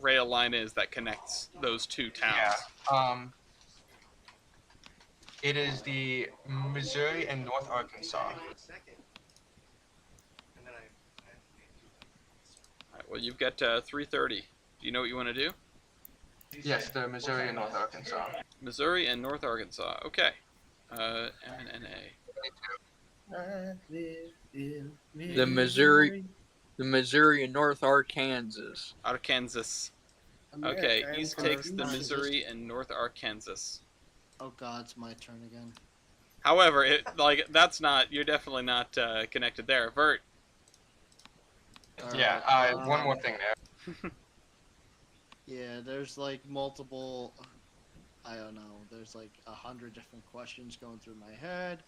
rail line is that connects those two towns. Yeah. It is the Missouri and North Arkansas. Well, you've got 3:30. Do you know what you want to do? Yes, the Missouri and North Arkansas. Missouri and North Arkansas. Okay. MNNA. The Missouri and North Arkansas. Arkansas. Okay, East takes the Missouri and North Arkansas. Oh God, it's my turn again. However, that's not. You're definitely not connected there. Vert. Yeah. One more thing there. Yeah, there's like multiple. I don't know. There's like 100 different questions going through my head.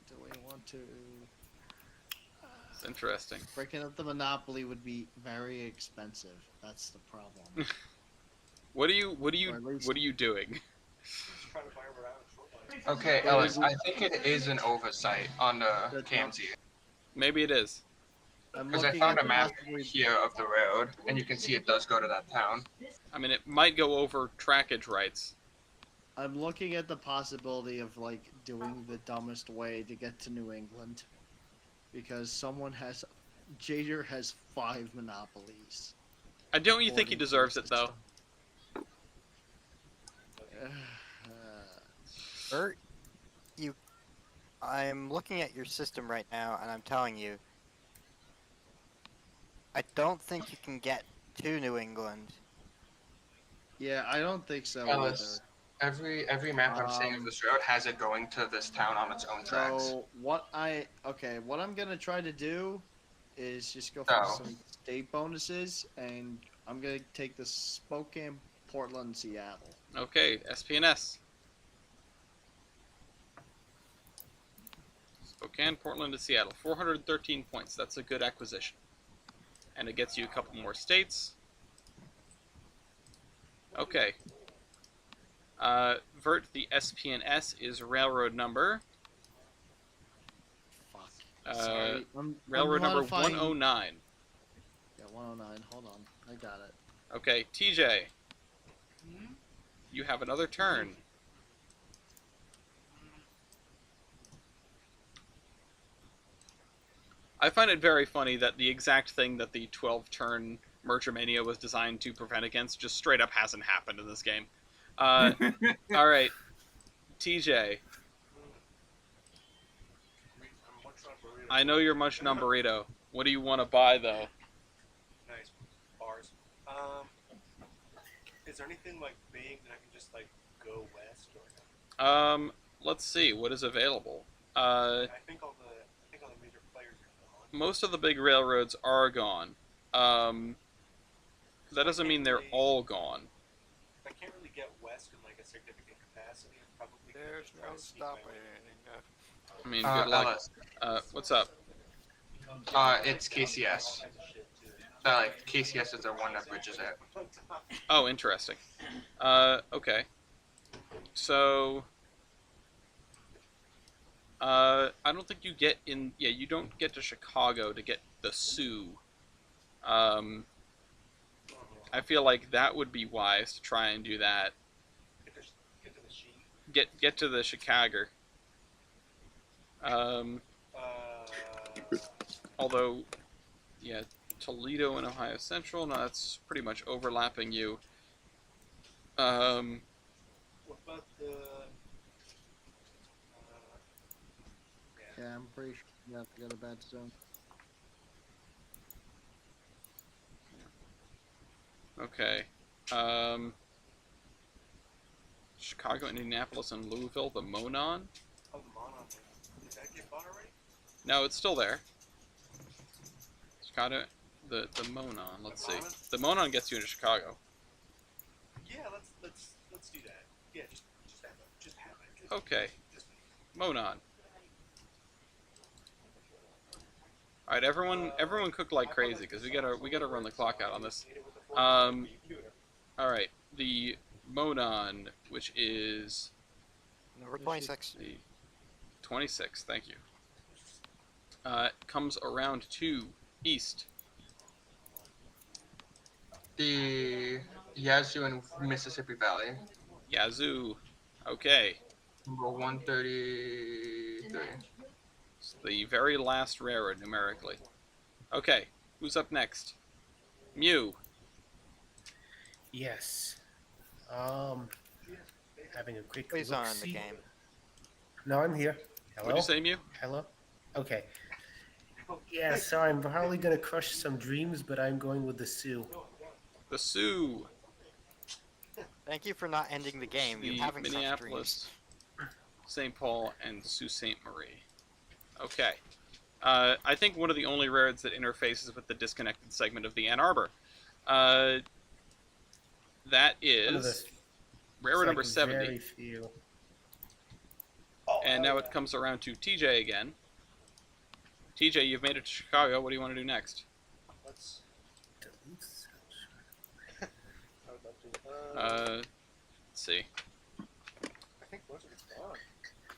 Do we want to? It's interesting. Breaking up the monopoly would be very expensive. That's the problem. What are you doing? Okay, Ellis, I think it is an oversight on the KMZ. Maybe it is. Because I found a map here of the road, and you can see it does go to that town. I mean, it might go over trackage rights. I'm looking at the possibility of like doing the dumbest way to get to New England, because Jader has 5 monopolies. Don't you think he deserves it though? Bert, I'm looking at your system right now, and I'm telling you, I don't think you can get to New England. Yeah, I don't think so Ellis, every map I'm seeing of this road has it going to this town on its own tracks. So what I'm gonna try to do is just go for some state bonuses, and I'm gonna take the Spokane, Portland, Seattle. Okay, SPNS. Spokane, Portland to Seattle. 413 points. That's a good acquisition. And it gets you a couple more states. Okay. Vert, the SPNS is railroad number. Sorry, railroad number modifying... 109. Yeah, 109. Hold on. I got it. Okay, TJ. You have another turn. I find it very funny that the exact thing that the 12-turn Merger Mania was designed to prevent against just straight up hasn't happened in this game. Alright, TJ. I know you're munching on burrito. What do you want to buy, though? Nice bars. Is there anything like big that I can just like go west or? Let's see what is available. I think all the major players are gone. Most of the big railroads are gone. That doesn't mean they're all gone. I can't really get west in like a significant capacity. I'm probably There's no stopping. I mean, good luck. What's up? It's KCS. Like KCS is the one that bridges it. Oh, interesting. Okay. So, I don't think you get in. Yeah, you don't get to Chicago to get the Sioux. I feel like that would be wise to try and do that. Get to the Chicago. Although, yeah, Toledo and Ohio Central, no, that's pretty much overlapping you. What about the? Yeah, I'm pretty sure you have to get a bad zone. Okay. Chicago, Indianapolis, and Louisville, the Monon? Oh, the Monon. Did that get bought already? No, it's still there. Chicago, the Monon, let's see. The Monon gets you into Chicago. Yeah, let's do that. Yeah, just have it. Okay. Monon. Alright, everyone cook like crazy, because we gotta run the clock out on this. Alright, the Monon, which is number 26. 26, thank you. Comes around to east. The Yazoo and Mississippi Valley. Yazoo. Okay. Number 133. The very last railroad numerically. Okay, who's up next? Mew. Yes. Having a quick Please look on the see. game. No, I'm here. Hello. What'd you say, Mew? Hello. Okay. Yeah, so I'm probably gonna crush some dreams, but I'm going with the Sioux. The Sioux. Thank you for not ending the game. You The haven't crushed dreams. Minneapolis, St. Paul, and Sault Ste. Marie. Okay. I think one of the only railroads that interfaces with the disconnected segment of the Ann Arbor. That is railroad number 70. Very few. And now it comes around to TJ again. TJ, you've made it to Chicago. What do you want to do next? Let's. Let's see. I think most of it's gone.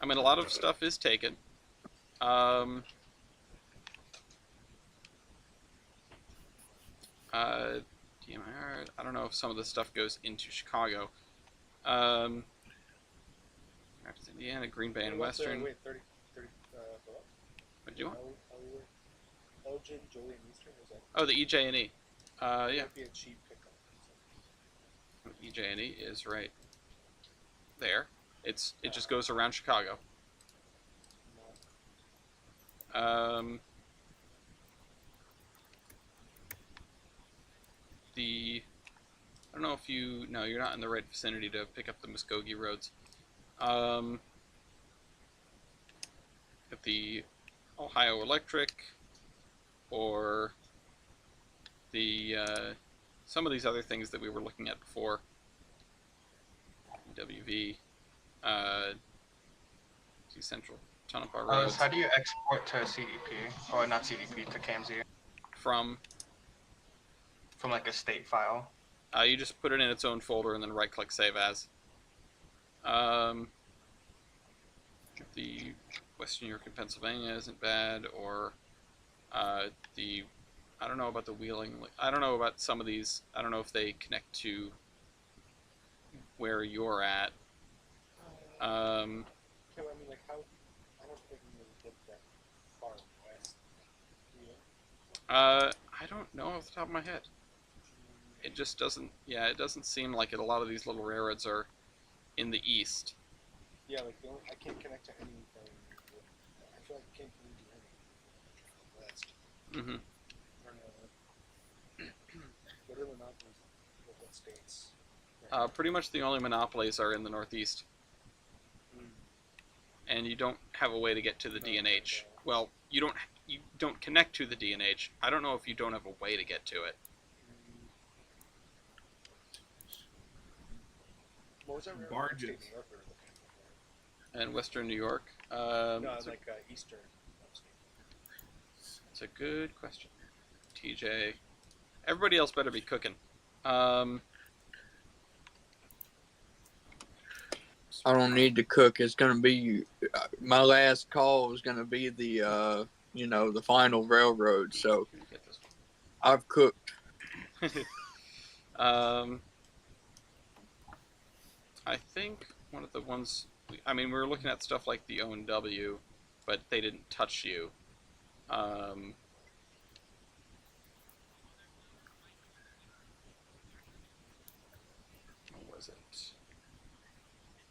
I mean, a lot of stuff is taken. DMR, I don't know if some of this stuff goes into Chicago. Rapids, Indiana, Green Bay, and Western. Wait, 30 What do you want? Elgin, Joey, and Eastern? Is that? Oh, the EJ&E. Yeah. Might be a cheap pickup. EJ&E is right there. It just goes around Chicago. I don't know if no, you're not in the right vicinity to pick up the Muskogee roads. At the Ohio Electric, or the some of these other things that we were looking at before. WV, Central Tonopah Roads. How do you export to CDP, or not CDP, to KMZ? From like a state file. You just put it in its own folder and then right-click Save As. The Western New York and Pennsylvania isn't bad, or I don't know about the Wheeling. I don't know about some of these. I don't know if they connect to where you're at. Okay, I mean, like, how? I don't think we really get that far west. I don't know off the top of my head. It just doesn't. Yeah, it doesn't seem like it. A lot of these little railroads are in the east. Yeah, like I can't connect to anything. I feel like I can't really do anything from west. What are the monopolies? What states? Pretty much the only monopolies are in the northeast. And you don't have a way to get to the DNH. Well, you don't connect to the DNH. I don't know if you don't have a way to get to it. What was that railroad? Barges. Upstate New York we were looking at before? And Western New York. No, like Eastern. It's a good question. TJ. Everybody else better be cooking. I don't need to cook. It's gonna be my last call is gonna be the the final railroad. So I've cooked. I think one of the ones. I mean, we were looking at stuff like the O&W, but they didn't touch you. What was it?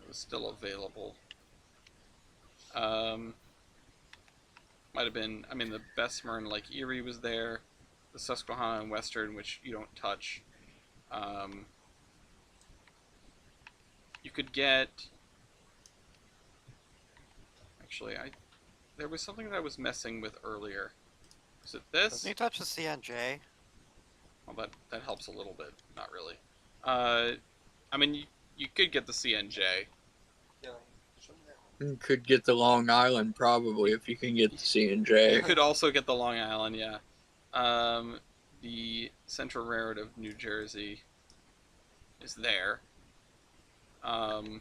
It was still available. Might have been. I mean, the Bessemer and Lake Erie was there. The Susquehanna and Western, which you don't touch. You could get. Actually, there was something that I was messing with earlier. Was it this? Doesn't he touch the CNJ? Well, that helps a little bit. Not really. I mean, you could get the CNJ. You could get the Long Island probably if you can get the CNJ. You could also get the Long Island, yeah. The Central Railroad of New Jersey is there. And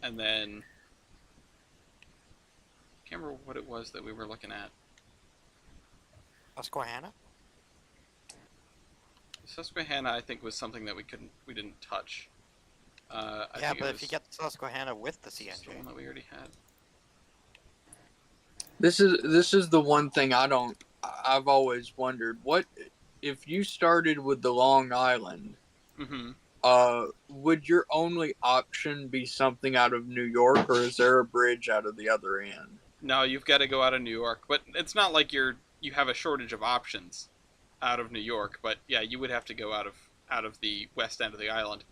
then I can't remember what it was that we were looking at. Susquehanna? Susquehanna, I think, was something that we didn't touch. Yeah, but if you get Susquehanna with the CNJ, one that we already had. This is the one thing I've always wondered. What if you started with the Long Island? Mm-hmm. Would your only option be something out of New York, or is there a bridge out of the other end? No, you've got to go out of New York, but it's not like you have a shortage of options out of New York. But yeah, you would have to go out of the west end of the island.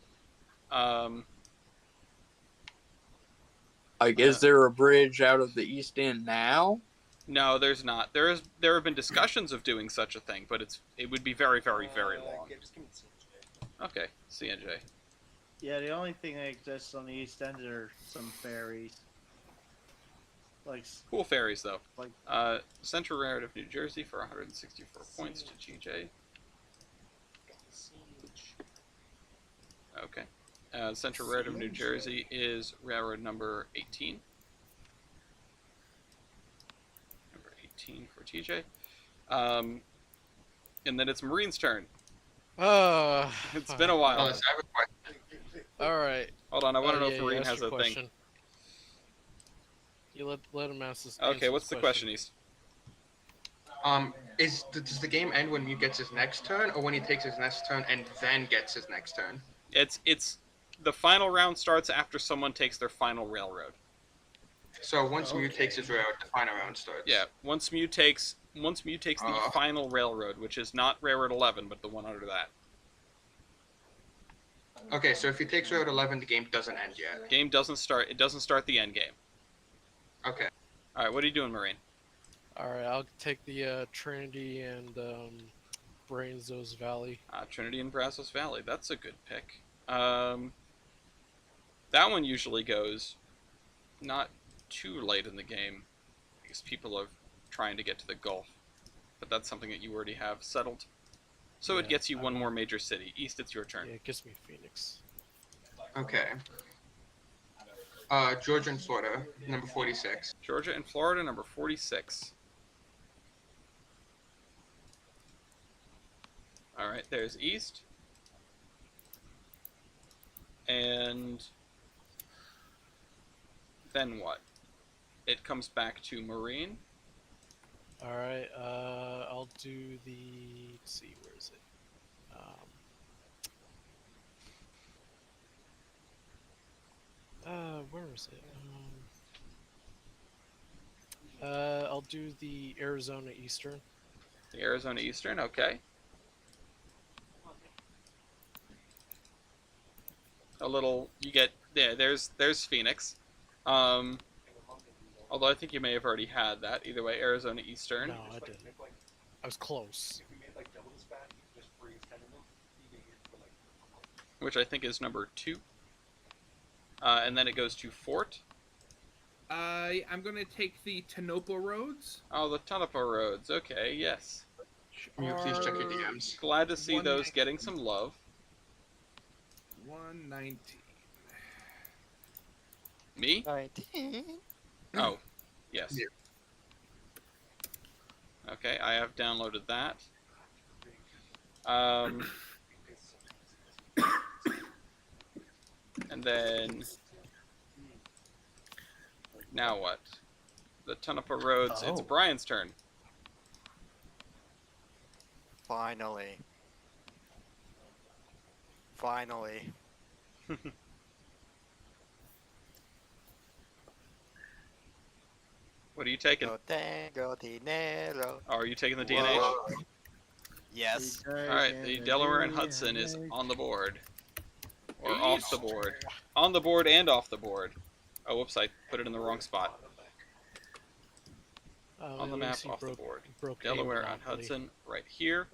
Is there a bridge out of the East End now? No, there's not. There have been discussions of doing such a thing, but it would be very, very, very long. Okay, CNJ. Yeah, the only thing that exists on the East End are some ferries. Like Cool ferries, though. Like Central Railroad of New Jersey for 164 points to GJ. Okay. Central Railroad of New Jersey is railroad number 18. Number 18 for TJ. And then it's Marine's turn. It's been a while. All right. Hold on, I want to know if Marine has a thing. You let him ask this. Okay, what's the question, East? Does the game end when Mew gets his next turn, or when he takes his next turn and then gets his next turn? It's the final round starts after someone takes their final railroad. So once Mew takes his railroad, the final round starts. Yeah, once Mew takes the final railroad, which is not Railroad 11, but the one under that. Okay, so if he takes Railroad 11, the game doesn't end yet. Game doesn't start. It doesn't start the end game. Okay. All right, what are you doing, Marine? All right, I'll take the Trinity and Brazos Valley. Trinity and Brazos Valley. That's a good pick. That one usually goes not too late in the game because people are trying to get to the Gulf, but that's something that you already have settled. So it gets you one more major city. East, it's your turn. Yeah, it gets me Phoenix. Okay. Georgia and Florida, number 46. Georgia and Florida, number 46. All right, there's East. And then what? It comes back to Marine. All right, I'll do the. Let's see, where is it? Where is it? I'll do the Arizona Eastern. The Arizona Eastern, okay. A little, you get there's Phoenix. Although I think you may have already had that. Either way, Arizona Eastern. No, I didn't. I was close. Which I think is number 2. And then it goes to Fort. I'm going to take the Tonopah roads. Oh, the Tonopah roads. Okay, yes. Please check your DMs. Glad to see those getting some love. 119. Me? 19. Oh, yes. Okay, I have downloaded that. And then now what? The Tonopah roads. It's Brian's turn. Finally. Finally. What are you taking? Go dinero. Oh, are you taking the DNH? Yes. Alright, the Delaware and Hudson is on the board. Or off the board. On the board and off the board. Oh, whoops, I put it in the wrong spot. On the map, off the board. Delaware and Hudson, right here.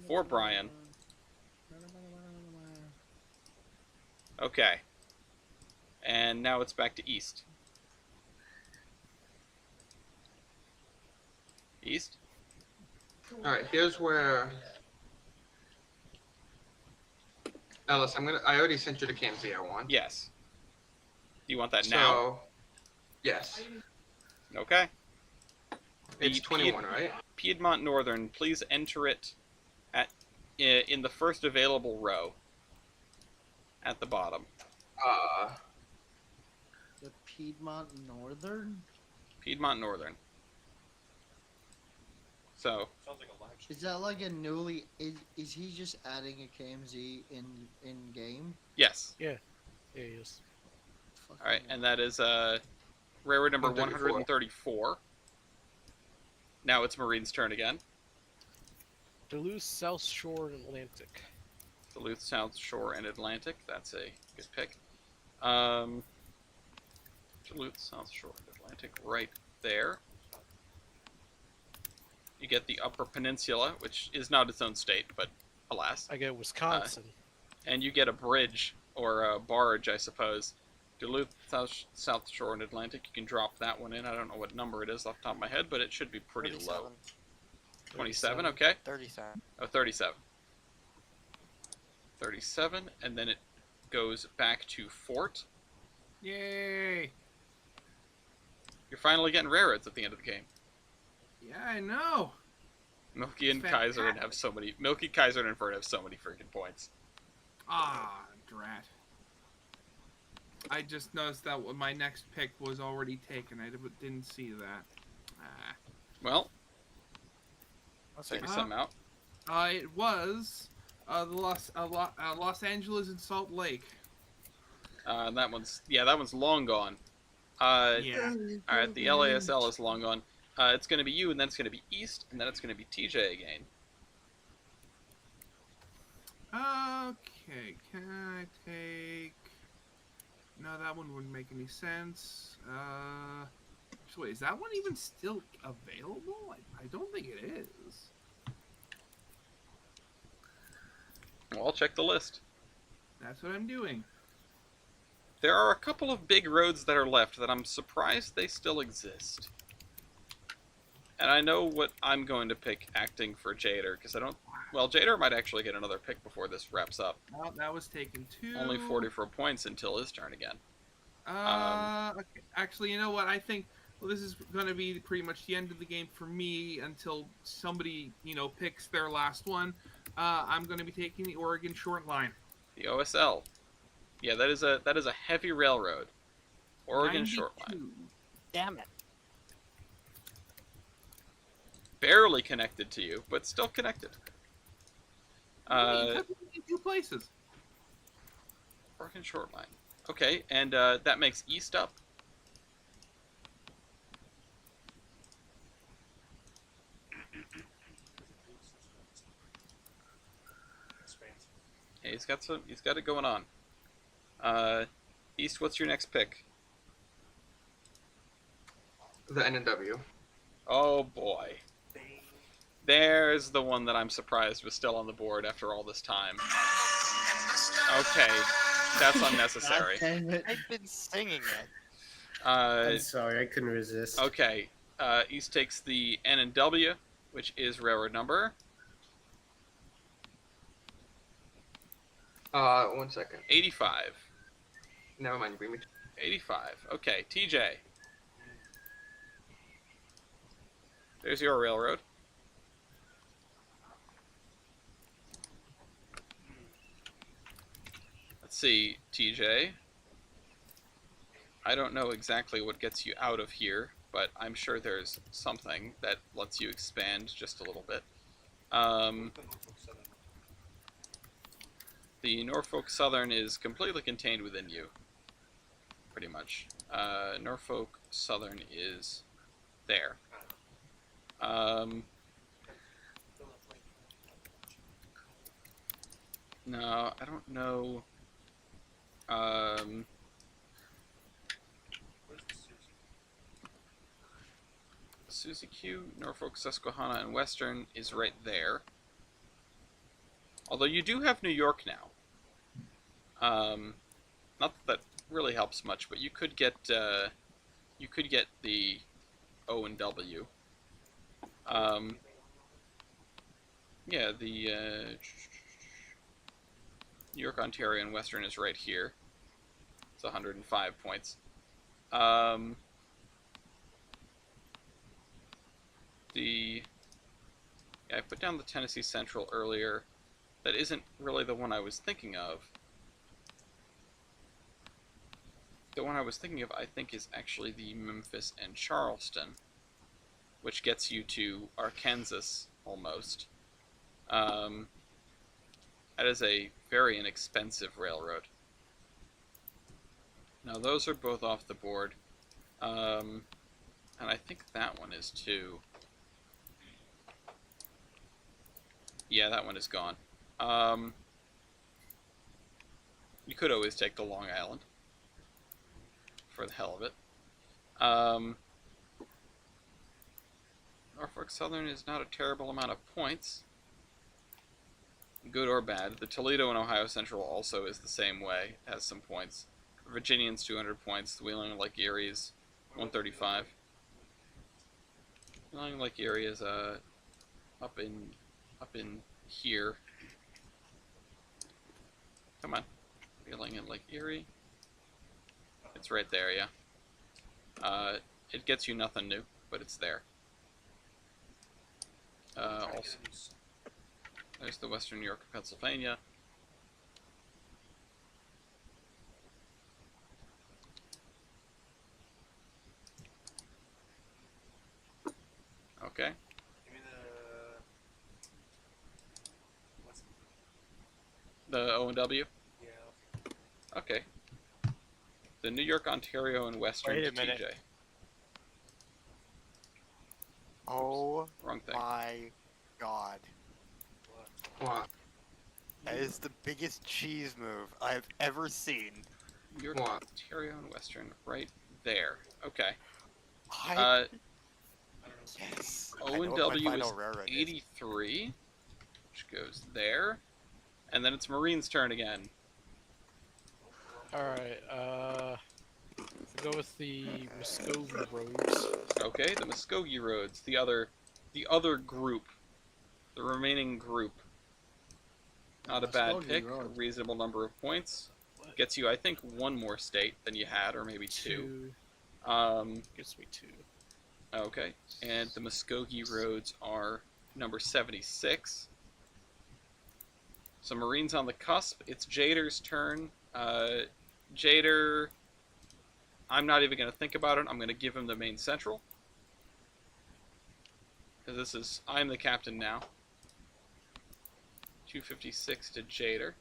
For Brian. Okay. And now it's back to East. East? Alright, here's where... Ellis, I already sent you the KMZ I want. Yes. Do you want that now? Yes. Okay. It's 21, right? Piedmont Northern, please enter it in the first available row. At the bottom. The Piedmont Northern? Piedmont Northern. So Is that like a newly? Is he just adding a KMZ in game? yes. Yeah. Yeah, yes. All right, and that is railroad number 134. Now it's Marine's turn again. Duluth, South Shore, and Atlantic. Duluth, South Shore, and Atlantic. That's a good pick. Duluth, South Shore, and Atlantic, right there. You get the Upper Peninsula, which is not its own state, but alas. I get Wisconsin. And you get a bridge, or a barge, I suppose. Duluth, South Shore, and Atlantic. You can drop that one in. I don't know what number it is off the top of my head, but it should be pretty 37. low. 27, okay. 37. Oh, 37. 37, and then it goes back to Fort. Yay! You're finally getting railroads at the end of the game. Yeah, I know. Milky and It's Kaiser fantastic. have so many. Milky, Kaiser, and Invert have so many freaking points. Ah, drat. I just noticed that my next pick was already taken. I didn't see that. Ah. Well, I'll figure something out. It was the Los Angeles and Salt Lake. That one's long gone. Yeah. All right, the LASL is long gone. It's going to be you, and then it's going to be East, and then it's going to be TJ again. Okay, can I take... No, that one wouldn't make any sense. So wait, is that one even still available? I don't think it is. Well, I'll check the list. That's what I'm doing. There are a couple of big roads that are left that I'm surprised they still exist. And I know what I'm going to pick acting for Jader, because I don't... Well, Jader might actually get another pick before this wraps up. Oh, that was taken too. Only 44 points until his turn again. Okay. Actually, you know what? I think, well, this is going to be pretty much the end of the game for me until somebody, picks their last one. I'm going to be taking the Oregon Short Line. The OSL. Yeah, that is a heavy railroad. Oregon 92. Short Line. Damn it. Barely connected to you, but still connected. It took me in 2 places. Oregon Short Line. Okay, and that makes East up. Yeah, he's got it going on. East, what's your next pick? The N&W. Oh boy. There's the one that I'm surprised was still on the board after all this time. Okay, that's unnecessary. I've been singing it. I'm sorry, I couldn't resist. Okay, East takes the N&W, which is railroad number. 1 second. 85. Never mind, you beat me. 85. Okay, TJ. There's your railroad. Let's see, TJ. I don't know exactly what gets you out of here, but I'm sure there's something that lets you expand just a little bit. The Norfolk Southern is completely contained within you, pretty much. Norfolk Southern is there. No, I don't know. Suzy Q, Norfolk, Susquehanna, and Western is right there. Although you do have New York now. Not that that really helps much, but you could get the O and W. Yeah, the New York, Ontario, and Western is right here. It's 105 points. I put down the Tennessee Central earlier. That isn't really the one I was thinking of. The one I was thinking of, I think, is actually the Memphis and Charleston. which gets you to Arkansas almost. That is a very inexpensive railroad. Now those are both off the board. And I think that one is too. Yeah, that one is gone. You could always take the Long Island. For the hell of it. Norfolk Southern is not a terrible amount of points. Good or bad. The Toledo and Ohio Central also is the same way. It has some points. Virginian's 200 points. The Wheeling Lake Erie is 135. Wheeling Lake Erie is up in here. Come on. Wheeling and Lake Erie. It's right there, yeah. It gets you nothing new, but it's there. Also, there's the Western New York of Pennsylvania. Okay. Give me The O&W? Yeah. Okay. The New York, Ontario, and Western Wait a to minute. TJ. Oh Wrong thing. my god. What? That is the biggest cheese move I've ever seen. New York, Ontario, and Western, right there. Okay. Yes. O&W is 83, which goes there. And then it's Marine's turn again. Alright, go with the Muskogee roads. Okay, the Muskogee roads, the other group, the remaining group. Not a bad Muskogee pick, a roads. reasonable number of points. Gets you, I think, one more state than you had, or maybe two. Gets me 2. Okay, and the Muskogee roads are number 76. So Marine's on the cusp. It's Jader's turn. Jader, I'm not even going to think about it. I'm going to give him the main central. Because I'm the captain now. 256 to Jader.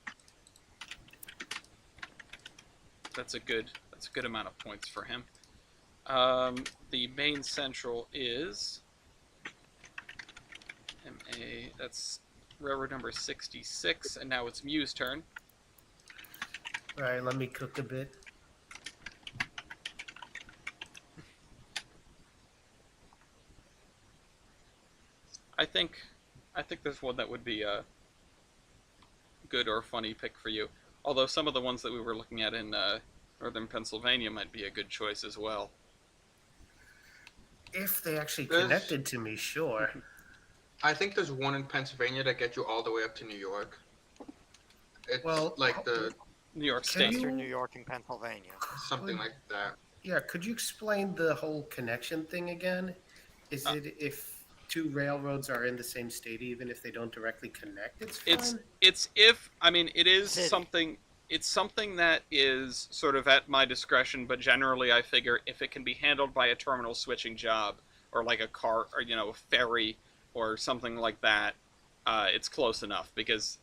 That's a good amount of points for him. The main central is MA. That's railroad number 66, and now it's Mew's turn. Alright, let me cook a bit. I think there's one that would be a good or funny pick for you. Although some of the ones that we were looking at in northern Pennsylvania might be a good choice as well. If they actually connected to me, sure. I think there's one in Pennsylvania that gets you all the way up to New York. It's like the New York State. Western New York and Pennsylvania. something like that. Yeah, could you explain the whole connection thing again? Is it if two railroads are in the same state, even if they don't directly connect, it's fine? It is something. It's something that is sort of at my discretion, but generally I figure if it can be handled by a terminal switching job or like a car or a ferry or something like that, it's close enough because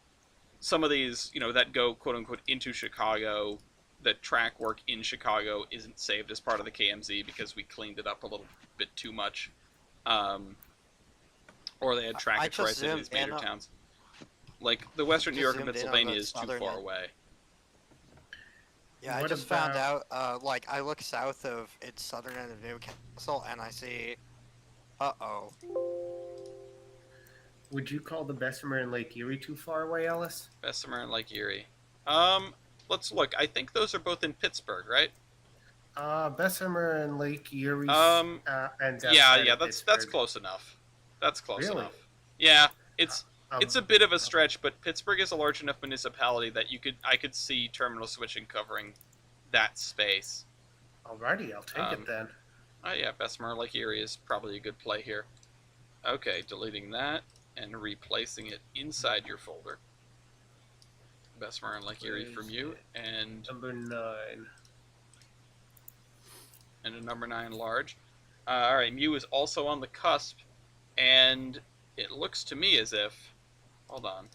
some of these that go quote unquote into Chicago, the track work in Chicago isn't saved as part of the KMZ because we cleaned it up a little bit too much, or they had trackage rights in these major towns. Like the Western New York and Pennsylvania is too far away. Yeah, I just found out, like, I look south of its southern end of Newcastle, and I see, uh-oh. Would you call the Bessemer and Lake Erie too far away, Ellis? Bessemer and Lake Erie. Let's look. I think those are both in Pittsburgh, right? Bessemer and Lake Erie. Yeah, that's close enough. That's close enough. Yeah, it's a bit of a stretch, but Pittsburgh is a large enough municipality that I could see terminal switching covering that space. Alrighty, I'll take it then. Oh yeah, Bessemer Lake Erie is probably a good play here. Okay, deleting that and replacing it inside your folder. Bessemer and Lake Erie from you, and number 9. And a number 9 large. All right, Mew is also on the cusp, and it looks to me as if... Hold on.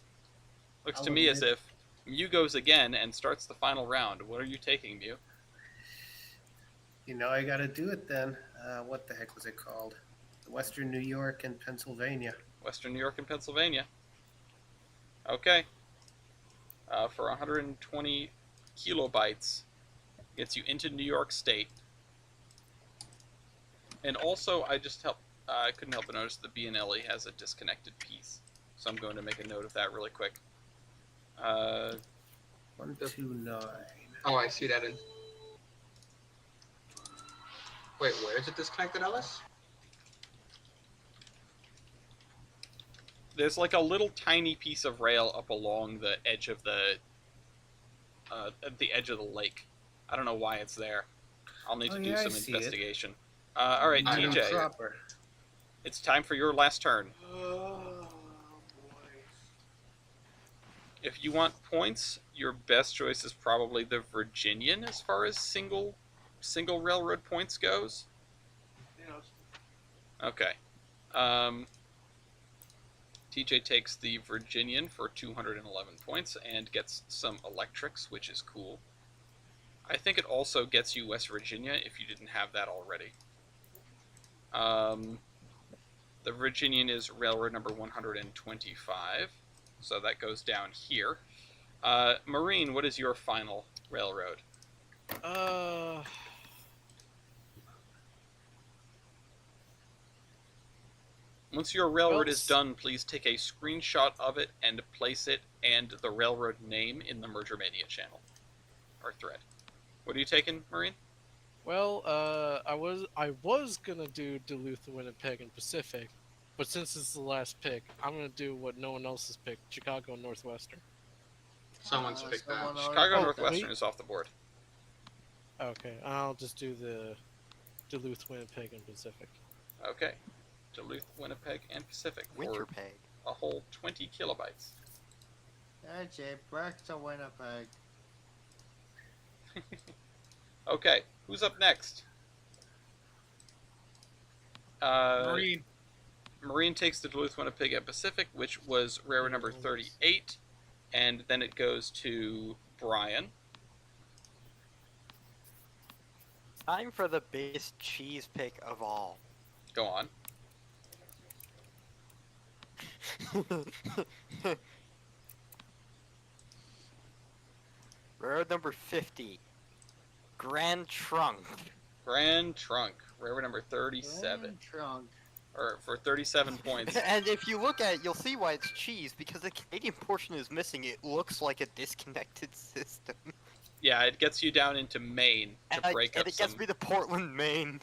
Looks I'll to me as admit- if Mew goes again and starts the final round. What are you taking, Mew? You know, I got to do it then. What the heck was it called? Western New York and Pennsylvania. Western New York and Pennsylvania. Okay. For 120 kilobytes, gets you into New York State. And also, I couldn't help but notice the B&LE has a disconnected piece. So I'm going to make a note of that really quick. 129. Oh, I see that in. Wait, where is it disconnected, Ellis? There's like a little tiny piece of rail up along the edge of the lake. I don't know why it's there. I'll need to do some investigation. All right, TJ. It's time for your last turn. If you want points, your best choice is probably the Virginian as far as single railroad points goes. Okay. TJ takes the Virginian for 211 points and gets some electrics, which is cool. I think it also gets you West Virginia if you didn't have that already. The Virginian is railroad number 125, so that goes down here. Marine, what is your final railroad? Once your railroad is done, please take a screenshot of it and place it and the railroad name in the Merger Mania channel or thread. What are you taking, Marine? Well, I was gonna do Duluth, Winnipeg, and Pacific, but since it's the last pick, I'm gonna do what no one else has picked: Chicago Northwestern. Someone's picked that. Chicago Northwestern is off the board. Okay, I'll just do the Duluth, Winnipeg, and Pacific. Okay. Duluth, Winnipeg, and Pacific. Winterpeg. A whole 20 kilobytes. That's it. Back to Winnipeg. Okay, who's up next? Marine. Marine takes the Duluth, Winnipeg, and Pacific, which was railroad number 38, and then it goes to Brian. Time for the biggest cheese pick of all. Go on. Railroad number 50. Grand Trunk. Grand Trunk. Railroad number 37. Grand Trunk. Or for 37 points. And if you look at it, you'll see why it's cheese, because the Canadian portion is missing. It looks like a disconnected system. Yeah, it gets you down into Maine to break up and it gets me to Portland, Maine.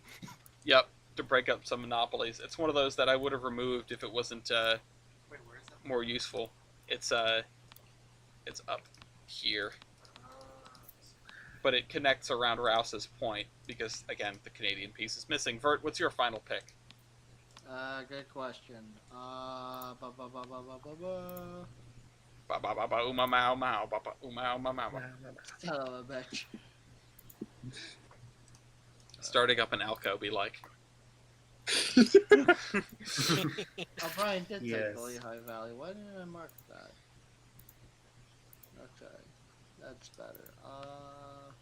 Yep, to break up some monopolies. It's one of those that I would have removed if it wasn't more useful. It's up here. But it connects around Rouse's Point because, again, the Canadian piece is missing. Vert, what's your final pick? Good question. Ba ba ba ba uma mau mau ba ba uma mau mau. Son of a bitch. Starting up an Alco be like. Oh, Brian did Yes. take the Lehigh Valley. Why didn't I mark that? Okay, that's better.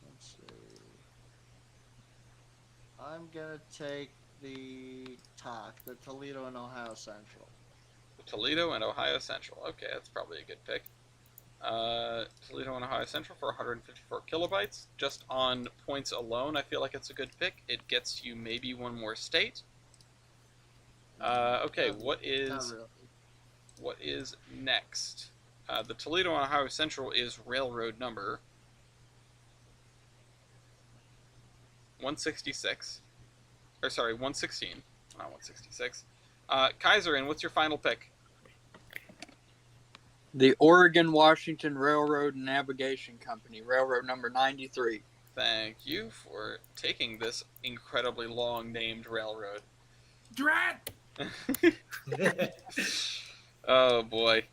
Let's see. I'm gonna take the Toledo and Ohio Central. Toledo and Ohio Central. Okay, that's probably a good pick. Toledo and Ohio Central for 154 kilobytes. Just on points alone, I feel like it's a good pick. It gets you maybe one more state. Okay, what is next? The Toledo and Ohio Central is railroad number 166. Or sorry, 116. Not 166. Kaiser, what's your final pick? The Oregon-Washington Railroad and Navigation Company, railroad number 93. Thank you for taking this incredibly long named railroad. Drat! Oh boy.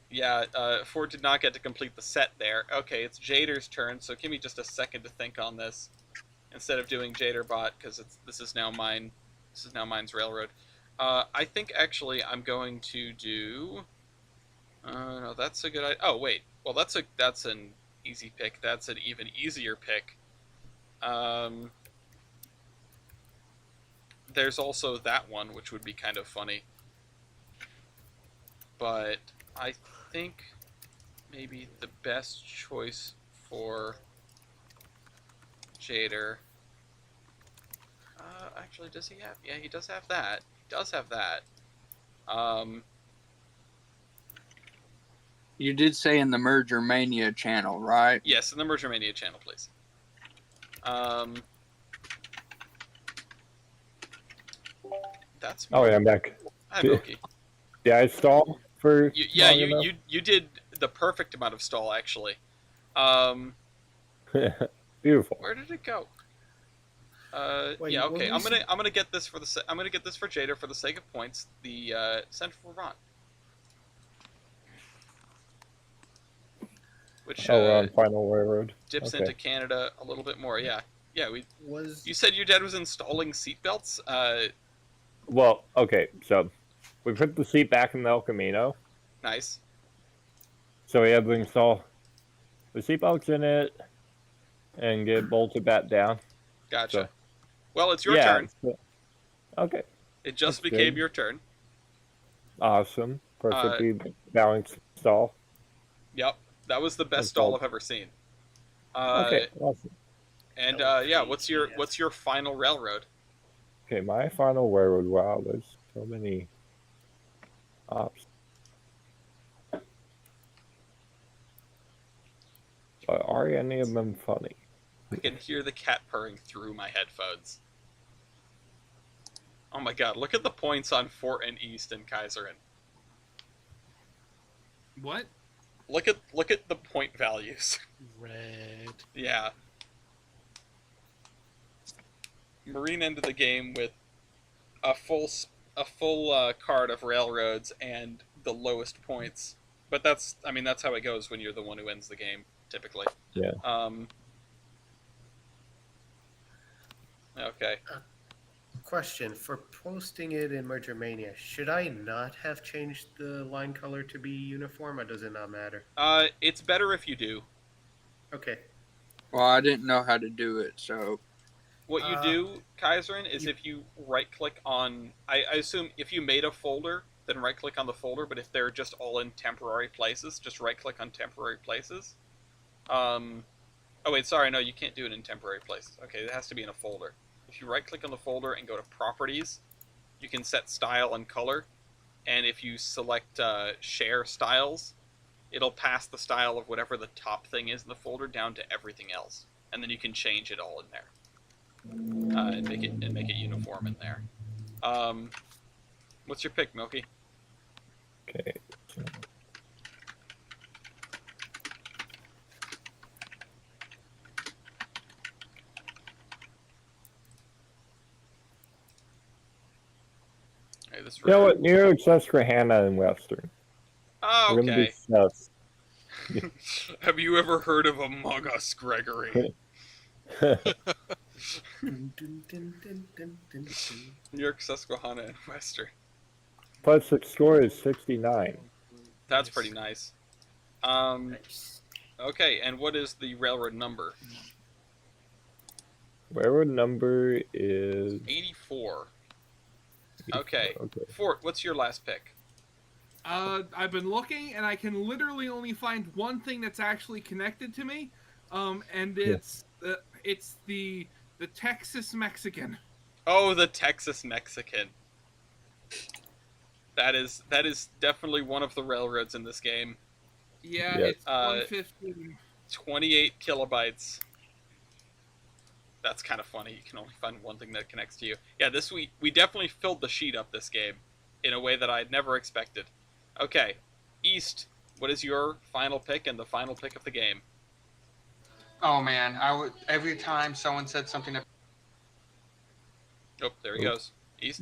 Yeah, Ford did not get to complete the set there. Okay, it's Jader's turn, so give me just a second to think on this. instead of doing Jaderbot, because this is now mine. This is now mine's railroad. I think actually I'm going to do. No, that's a good idea. Oh wait, well that's an easy pick. That's an even easier pick. There's also that one, which would be kind of funny. But I think maybe the best choice for Jader. Actually, does he have? Yeah, he does have that. He does have that. You did say in the Merger Mania channel, right? Yes, in the Merger Mania channel, please. That's. Oh, yeah, I'm back. Hi, Milky. Did I stall for? Yeah, you did the perfect amount of stall actually. Beautiful. Where did it go? Wait, yeah, okay. what was I'm gonna get this for I'm gonna get this for Jader for the sake of points. The Central Vermont, which we're on Final Railroad. dips Okay. into Canada a little bit more. Yeah, yeah. Was you said your dad was installing seatbelts? Well, okay, so we put the seat back in the El Camino, Nice. so we have to install the seatbelts in it and get it bolted back down. Gotcha. So, Well, it's your yeah, turn. Okay. It just That's became good. your turn. Awesome. Perfectly balanced stall. Yep, that was the best That's stall all. I've ever seen. Okay, awesome. And yeah, what's your final railroad? Okay, my final railroad. Wow, there's so many options. But are any of them funny? I can hear the cat purring through my headphones. Oh my god, look at the points on Fort and East and Kaiserin. What? Look at the point values. Red. Yeah. Marine ended the game with a full card of railroads and the lowest points. But that's how it goes when you're the one who ends the game, typically. Yeah. Okay. Question for posting it in Merger Mania. Should I not have changed the line color to be uniform, or does it not matter? It's better if you do. Okay. Well, I didn't know how to do it, so. What you do, Kaiserin, is if you right-click on... I assume if you made a folder, then right-click on the folder, but if they're just all in temporary places, just right-click on temporary places. Oh, wait, sorry, no, you can't do it in temporary places. Okay, it has to be in a folder. If you right-click on the folder and go to Properties, you can set style and color, and if you select Share Styles, it'll pass the style of whatever the top thing is in the folder down to everything else, and then you can change it all in there. And make it uniform in there. What's your pick, Milky? Okay. Hey, this You know what? New York, Susquehanna, and Western. Oh, We're gonna okay. be sus. Have you ever heard of Among Us, Gregory? New York, Susquehanna, and Western. Plus, the score is 69. That's pretty nice. Okay, and what is the railroad number? Railroad number is 84. Okay. Okay. Fort, what's your last pick? I've been looking, and I can literally only find one thing that's actually connected to me, and it's the Texas Mexican. Oh, the Texas Mexican. That is definitely one of the railroads in this game. Yeah, it's 115. 28 kilobytes. That's kind of funny. You can only find one thing that connects to you. Yeah, we definitely filled the sheet up this game in a way that I'd never expected. Okay, East, what is your final pick and the final pick of the game? Oh man, every time someone said something. Oh, there he goes. East.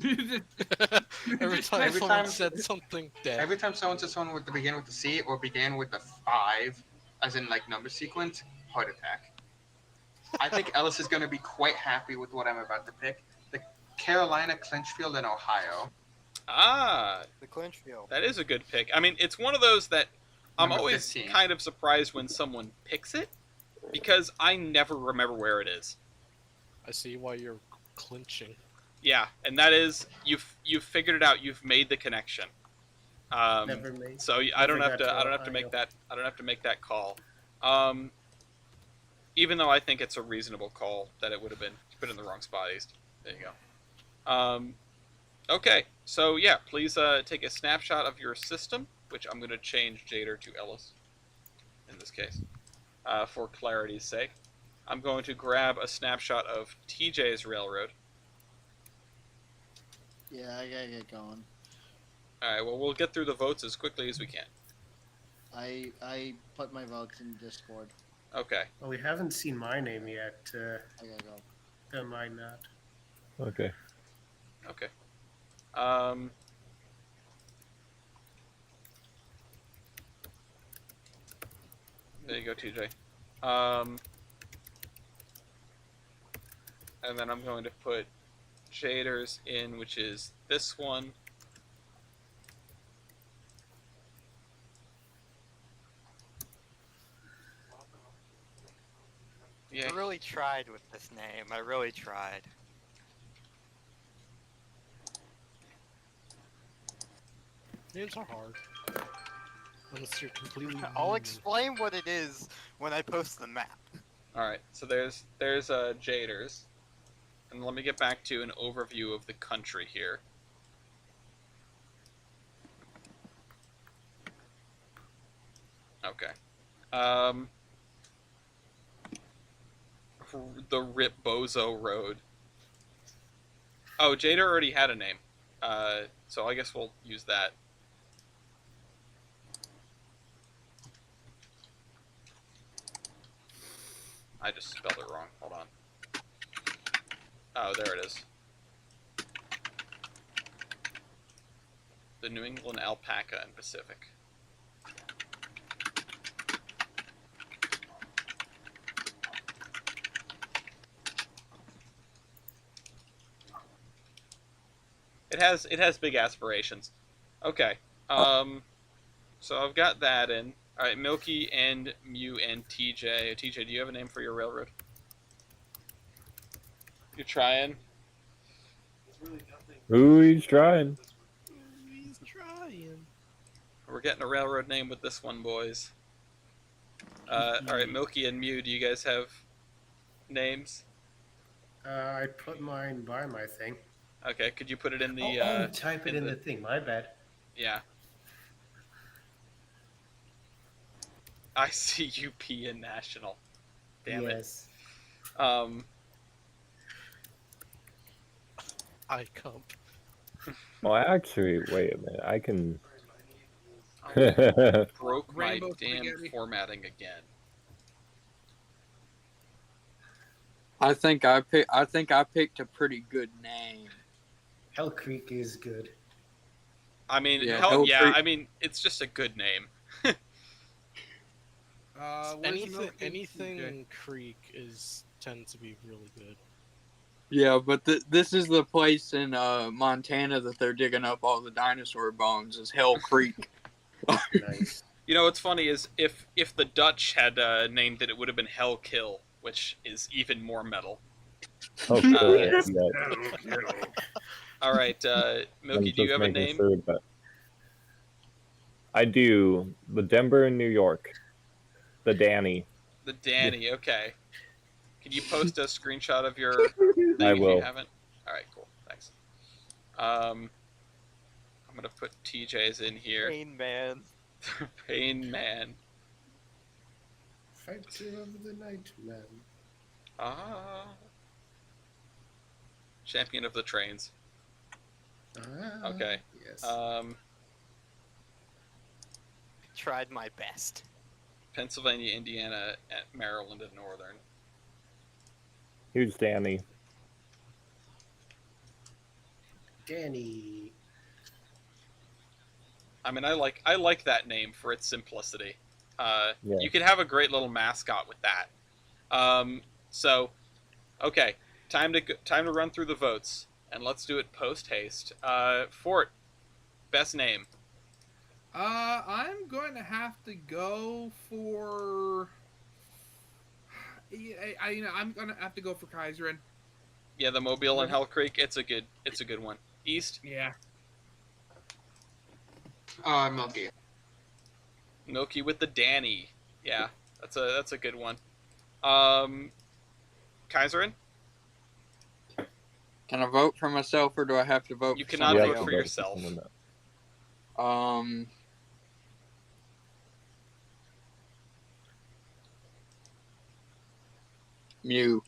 Every time someone said something dead. Every time someone said someone would begin with the C or begin with the 5, as in like number sequence, heart attack. I think Ellis is going to be quite happy with what I'm about to pick. The Carolina Clinchfield in Ohio. Ah, The Clinchfield. that is a good pick. I mean, it's one of those that I'm Number always 15. kind of surprised when someone picks it because I never remember where it is. I see why you're clinching. Yeah, and that is you've figured it out. You've made the connection. Never made. So I don't never have got to. I don't have to Ohio. make that. I don't have to make that call. Even though I think it's a reasonable call that it would have been put in the wrong spot east. There you go. Okay, so yeah, please take a snapshot of your system, which I'm going to change Jader to Ellis in this case, for clarity's sake. I'm going to grab a snapshot of TJ's railroad. Yeah, I gotta get going. Alright, well, we'll get through the votes as quickly as we can. I put my votes in Discord. Okay. Well, we haven't seen my name yet. I gotta go. Don't mind that. Okay. Okay. There you go, TJ. And then I'm going to put Jader's in, which is this one. Yeah. I really tried with this name. I really tried. Names are hard. Unless you're completely. I'll explain what it is when I post the map. Alright, so there's Jader's. And let me get back to an overview of the country here. Okay. The Rip Bozo Road. Oh, Jader already had a name. So I guess we'll use that. I just spelled it wrong. Hold on. Oh, there it is. The New England Alpaca and Pacific. It has big aspirations. Okay. So I've got that in. All right, Milky and Mew and TJ. TJ, do you have a name for your railroad? You're trying. Ooh, he's trying. He's trying. We're getting a railroad name with this one, boys. All right, Milky and Mew, do you guys have names? I put mine by my thing. Okay, could you put it in the? Type it in the thing. My bad. Yeah. I see UP in National. Damn yes. it. I comp. Well, actually, wait a minute. I can. Broke my Rainbow damn spaghetti. formatting again. I think I picked a pretty good name. Hell Creek is good. I mean, Yeah, hell Hell yeah. Creek- I mean, it's just a good name. Anything in Creek tends to be really good. Yeah, but this is the place in Montana that they're digging up all the dinosaur bones. Is Hell Creek. Nice. You know what's funny is if the Dutch had named it, it would have been Hell Kill, which is even more metal. Oh, cool. Yeah. All right, Milky, I'm do you just have a making name? sure that- I do. The Denver and New York. The Danny. The Danny. Okay. Can you post a screenshot of your thing I if will. you haven't? All right, cool. Thanks. I'm gonna put TJ's in here. Pain Man. Pain Man. Fighter of the Night Man. Ah. Champion of the trains. Ah, Okay. Yes. Tried my best. Pennsylvania, Indiana, Maryland, and Northern. Who's Danny? Danny. I mean, I like that name for its simplicity. Yeah. You could have a great little mascot with that. So, okay, time to run through the votes, and let's do it post haste. Fort, best name. I'm going to have to go for. I'm gonna have to go for Kaiserin. Yeah, the Mobile and Hell Creek. It's a good one. East. Yeah. Milky. Milky with the Danny. Yeah, that's a good one. Kaiserin. Can I vote for myself, or do I have to vote? You for cannot somebody vote else? for yourself. Mew.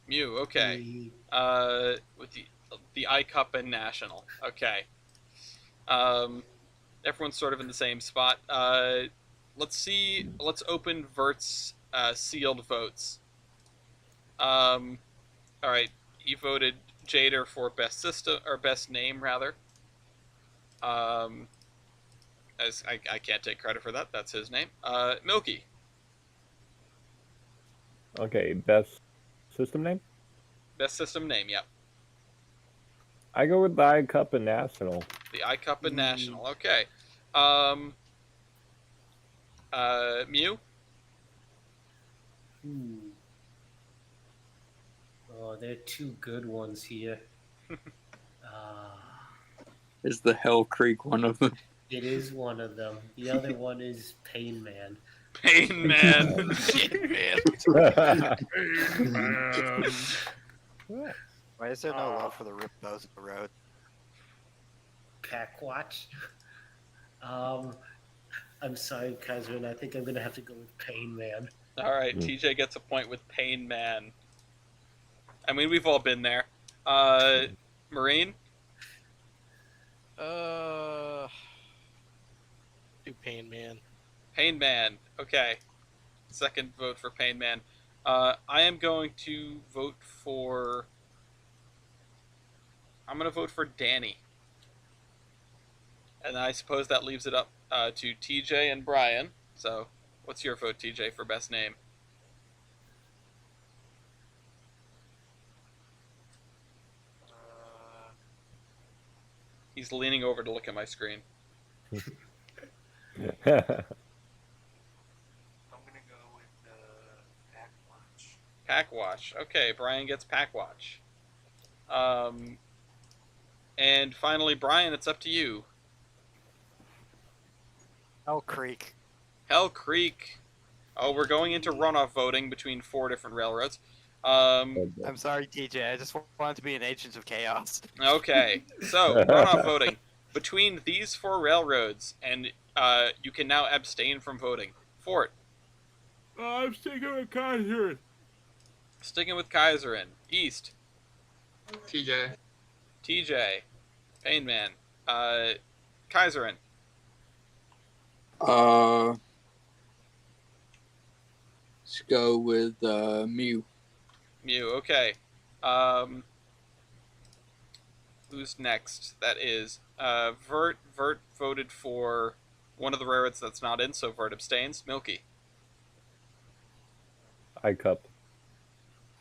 Mew. Okay. With the iCup and National. Okay. Everyone's sort of in the same spot. Let's see. Let's open Vert's sealed votes. All right. He voted Jader for best system or best name rather. As I can't take credit for that. That's his name. Milky. Okay, best system name? Best system name. Yep. I go with the iCup and National. The iCup and National. Okay. Mew. Oh, there are two good ones here. Is the Hell Creek one of them? It is one of them. The other one is Pain Man. Pain Man. Shit, man. Pain Man. Why is there no love for the rip nose of the road? Pack Watch. I'm sorry, Kaiserin. I think I'm gonna have to go with Pain Man. All right, TJ gets a point with Pain Man. I mean, we've all been there. Marine. Do Pain Man. Pain Man. Okay. Second vote for Pain Man. I am going to vote for. I'm going to vote for Danny. And I suppose that leaves it up to TJ and Brian. So, what's your vote, TJ, for best name? He's leaning over to look at my screen. I'm gonna go with Pack Watch. Pack Watch. Okay, Brian gets Pack Watch. And finally, Brian, it's up to you. Hell Creek. Hell Creek. Oh, we're going into runoff voting between 4 different railroads. I'm sorry, TJ. I just wanted to be an Agents of Chaos. Okay, so runoff voting between these 4 railroads, and you can now abstain from voting. Fort. I'm sticking with Kaiserin. Sticking with Kaiserin. East. TJ. TJ. Pain Man. Kaiserin. Let's go with Mew. Mew. Okay. Who's next? That is Vert. Vert voted for one of the railroads that's not in, so Vert abstains. Milky. iCup.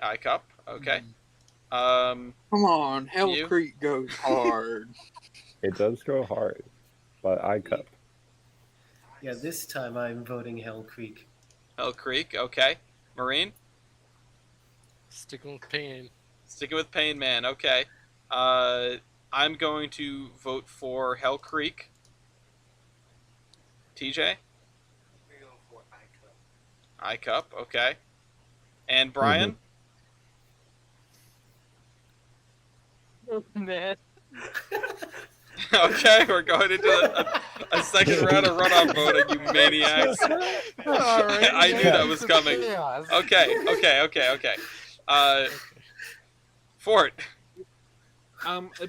iCup. Okay. Come on, Hell Mew? Creek goes hard. It does go hard, but iCup. Yeah, this time I'm voting Hell Creek. Hell Creek. Okay. Marine. Sticking with Pain. Sticking with Pain Man. Okay. I'm going to vote for Hell Creek. TJ. I'm gonna go for iCup. iCup. Okay. And Brian. Man. Okay, we're going into a second round of runoff voting, you maniacs. I knew that was coming. Okay. Fort.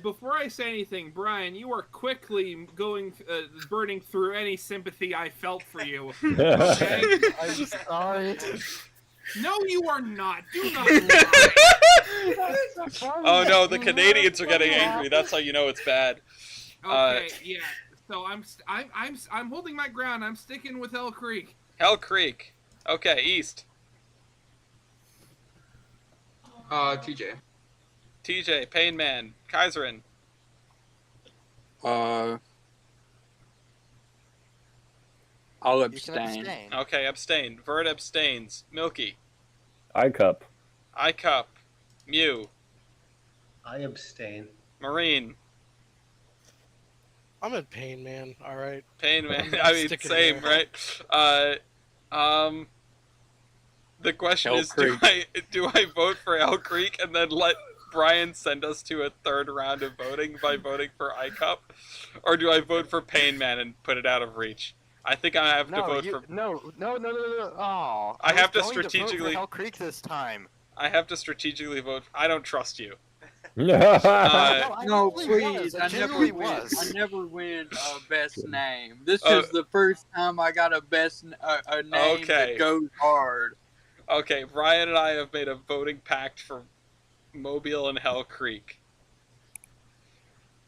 Before I say anything, Brian, you are quickly burning through any sympathy I felt for you. Okay? I'm sorry. No, you are not. Do not lie. Oh no, the Canadians are getting angry. That's how you know it's bad. Okay, yeah. So I'm holding my ground. I'm sticking with Hell Creek. Hell Creek. Okay, East. TJ. TJ, Pain Man, Kaiserin. I'll You can abstain. abstain. Okay, abstain. Vert abstains. Milky. iCup. iCup. Mew. I abstain. Marine. I'm in pain, man. All right. Pain Man. I'm I mean, sticking same, there. right? The question Hell is, Creek. do I vote for Hell Creek and then let Brian send us to a third round of voting by voting for iCup, or do I vote for Pain Man and put it out of reach? I think I have to vote for. No. Oh, I have to was going strategically. vote for Hell Creek this time. I have to strategically vote. I don't trust you. No, please. I genuinely never win. was. I never win best name. This is the first time I got a name that goes hard. Okay, Brian and I have made a voting pact for Mobile and Hell Creek.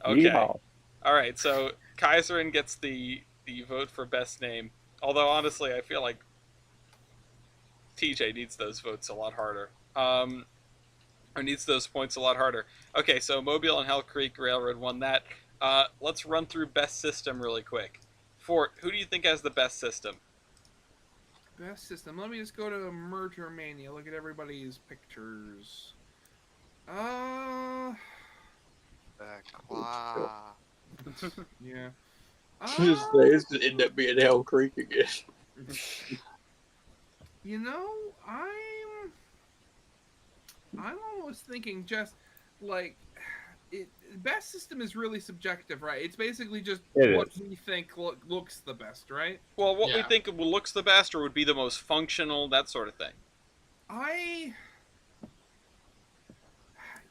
Okay. Yeehaw. All right, so Kaiserin gets the vote for best name. Although honestly, I feel like TJ needs those votes a lot harder. Or needs those points a lot harder. Okay, so Mobile and Hell Creek Railroad won that. Let's run through best system really quick. Fort, who do you think has the best system? Best system. Let me just go to Merger Mania. Look at everybody's pictures. The claw. Yeah. This could end up being Hell Creek again. You know, I'm almost thinking just like best system is really subjective, right? It's basically just what we think looks the best, right? Well, what we think looks the best or would be the most functional, that sort of thing.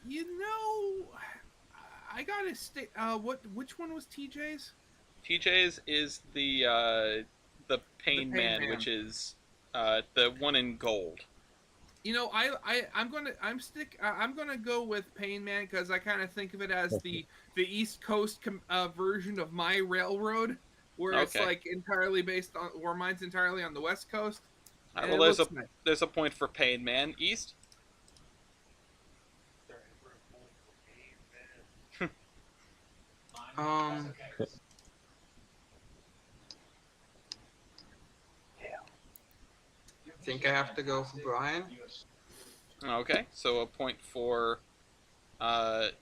You know, I gotta stick. Which one was TJ's? TJ's is the Pain Man, which is the one in gold. You know, I'm gonna go with Pain Man because I kind of think of it as the East Coast version of my railroad, where it's like entirely based on, where mine's entirely on the West Coast. Well, there's a point for Pain Man. East. I think I have to go for Brian. Okay, so a point for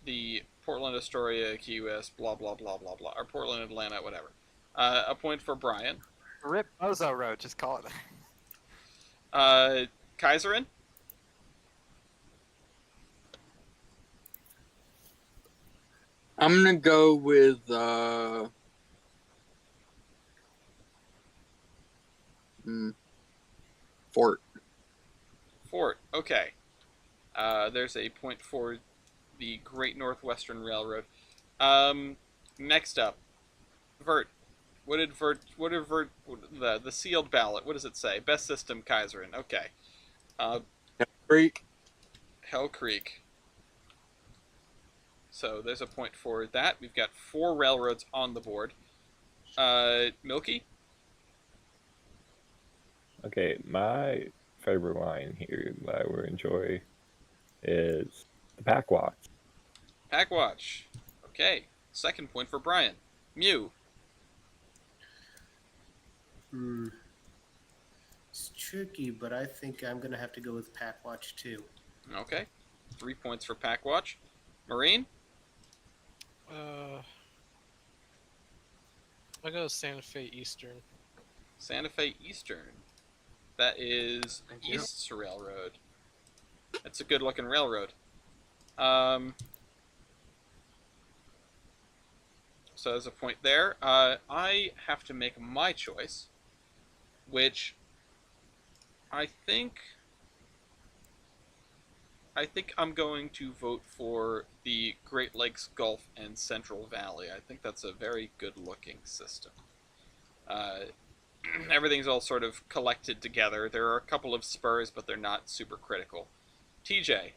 the Portland, Astoria, Key West, blah blah blah blah blah, or Portland, Atlanta, whatever. A point for Brian. Rip Bozo Road, just call it that. Kaiserin. I'm gonna go with Fort. Fort. Okay. There's a point for the Great Northwestern Railroad. Next up, Vert. What did Vert? The sealed ballot? What does it say? Best system, Kaiserin. Okay. Hell Creek. Hell Creek. So there's a point for that. We've got 4 railroads on the board. Milky. Okay, my favorite line here that I would enjoy is the Pack Watch. Pack Watch. Okay. Second point for Brian. Mew. It's tricky, but I think I'm gonna have to go with Pack Watch too. Okay. 3 points for Pack Watch. Marine. I'll go Santa Fe Eastern. Santa Fe Eastern. That is East's Railroad. That's a good looking railroad. So there's a point there. I have to make my choice, which I think I'm going to vote for the Great Lakes Gulf and Central Valley. I think that's a very good looking system. Everything's all sort of collected together. There are a couple of spurs, but they're not super critical. TJ.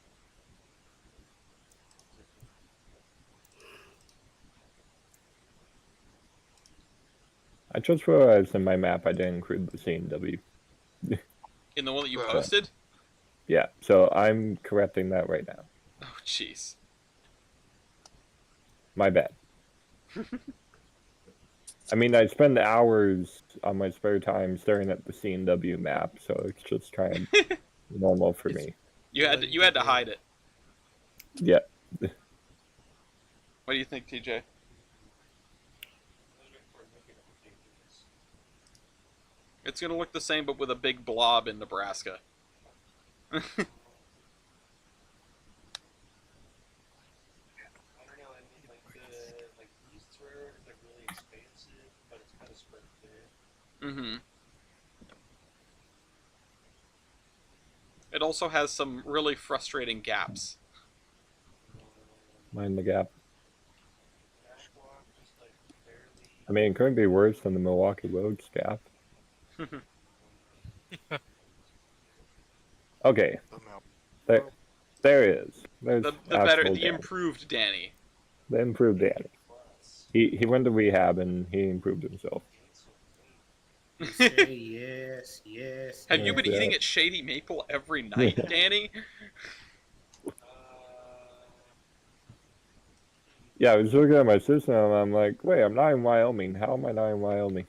I just realized in my map I didn't include the CNW. In the one that you posted? Yeah, so I'm correcting that right now. Oh, jeez. My bad. I mean, I spend hours on my spare time staring at the C&W map, so it's just kind of normal for me. You had to hide it. Yeah. What do you think, TJ? It's gonna look the same, but with a big blob in Nebraska. Mm-hmm. It also has some really frustrating gaps. Mind the gap. I mean, it couldn't be worse than the Milwaukee Roads gap. Okay. There it is. There's The improved Danny. The improved Danny. He went to rehab and he improved himself. Say yes, yes. Have you been eating at Shady Maple every night, Danny? Yeah, I was looking at my system and I'm like, wait, I'm not in Wyoming. How am I not in Wyoming?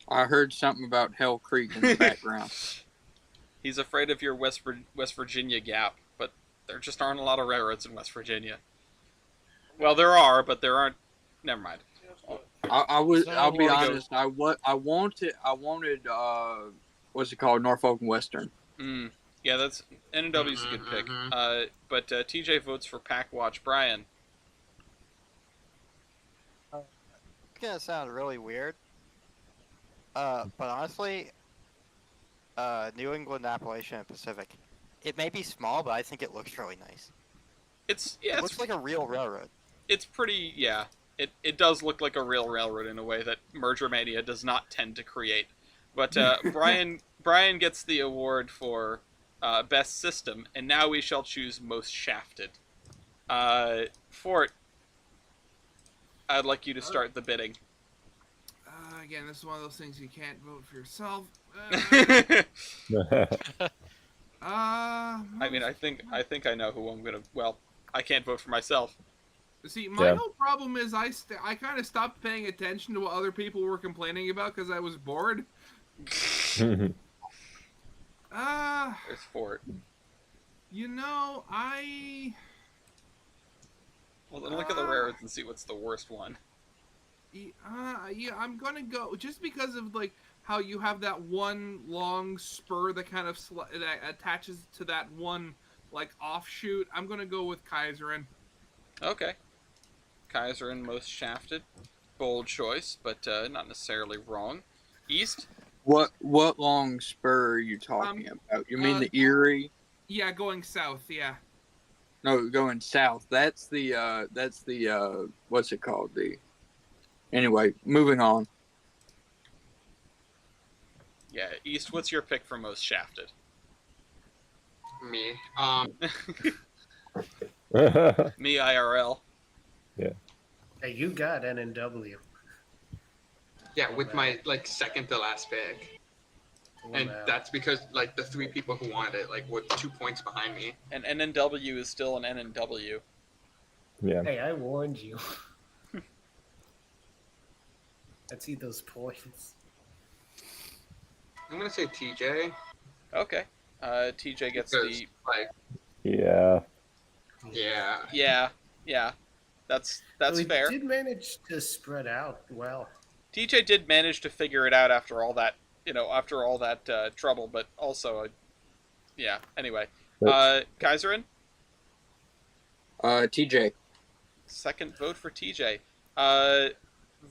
I heard something about Hell Creek in the background. He's afraid of your West Virginia gap, but there just aren't a lot of railroads in West Virginia. Well, there are, but there aren't. Never mind. I'll be honest. I wanted what's it called? Norfolk and Western. Yeah, that's NW's a good pick. But TJ votes for Pack Watch. Brian. It's gonna sound really weird. But honestly, New England, Appalachian, and Pacific. It may be small, but I think it looks really nice. It looks like a real railroad. It's pretty, yeah. It does look like a real railroad in a way that Merger Mania does not tend to create. But Brian gets the award for best system, and now we shall choose most shafted. Fort, I'd like you to start the bidding. Again, this is one of those things you can't vote for yourself. I mean, I think I know who I'm gonna. Well, I can't vote for myself. See, my whole problem is I kind of stopped paying attention to what other people were complaining about because I was bored. There's Fort. You know, Well, then look at the railroads and see what's the worst one. Yeah, I'm gonna go just because of like how you have that one long spur that kind of that attaches to that one like offshoot. I'm gonna go with Kaiserin. Okay, Kaiserin most shafted, bold choice, but not necessarily wrong. East. What long spur are you talking about? You mean the Erie? Yeah, going south. Yeah. No, going south. That's the what's it called? Anyway, moving on. Yeah, East, what's your pick for most shafted? Me. Me IRL. Yeah. Hey, you got NNW. Yeah, with my second to last pick. And that's because the three people who wanted it were 2 points behind me. And NNW is still an NNW. Yeah. Hey, I warned you. Let's see those points. I'm gonna say TJ. Okay. TJ gets the. Yeah. Yeah. That's so fair. He did manage to spread out well. TJ did manage to figure it out after all that, trouble, but also, yeah. Anyway, Kaiserin. TJ. Second vote for TJ.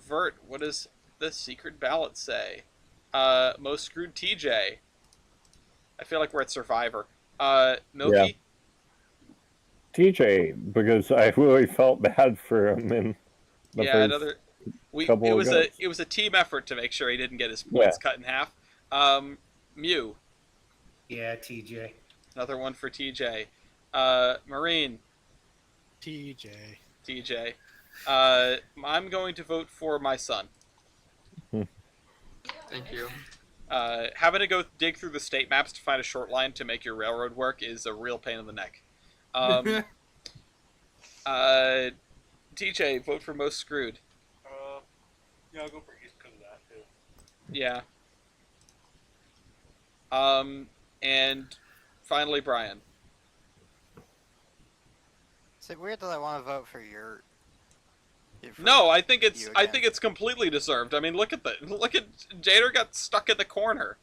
Vert, what does the secret ballot say? Most screwed TJ. I feel like we're at Survivor. Milky? Yeah. TJ, because I really felt bad for him in the first couple it of was goals. it was a team effort to make sure he didn't get his points cut in half. Mew. Yeah, TJ. Another one for TJ. Marine. TJ. I'm going to vote for my son. Thank you. Having to go dig through the state maps to find a short line to make your railroad work is a real pain in the neck. TJ, vote for most screwed. Yeah, I'll go for East because of that too. Yeah. And finally, Brian. Is it weird that I want to vote for your? No, I think it's completely deserved. I mean, look at Jader got stuck in the corner.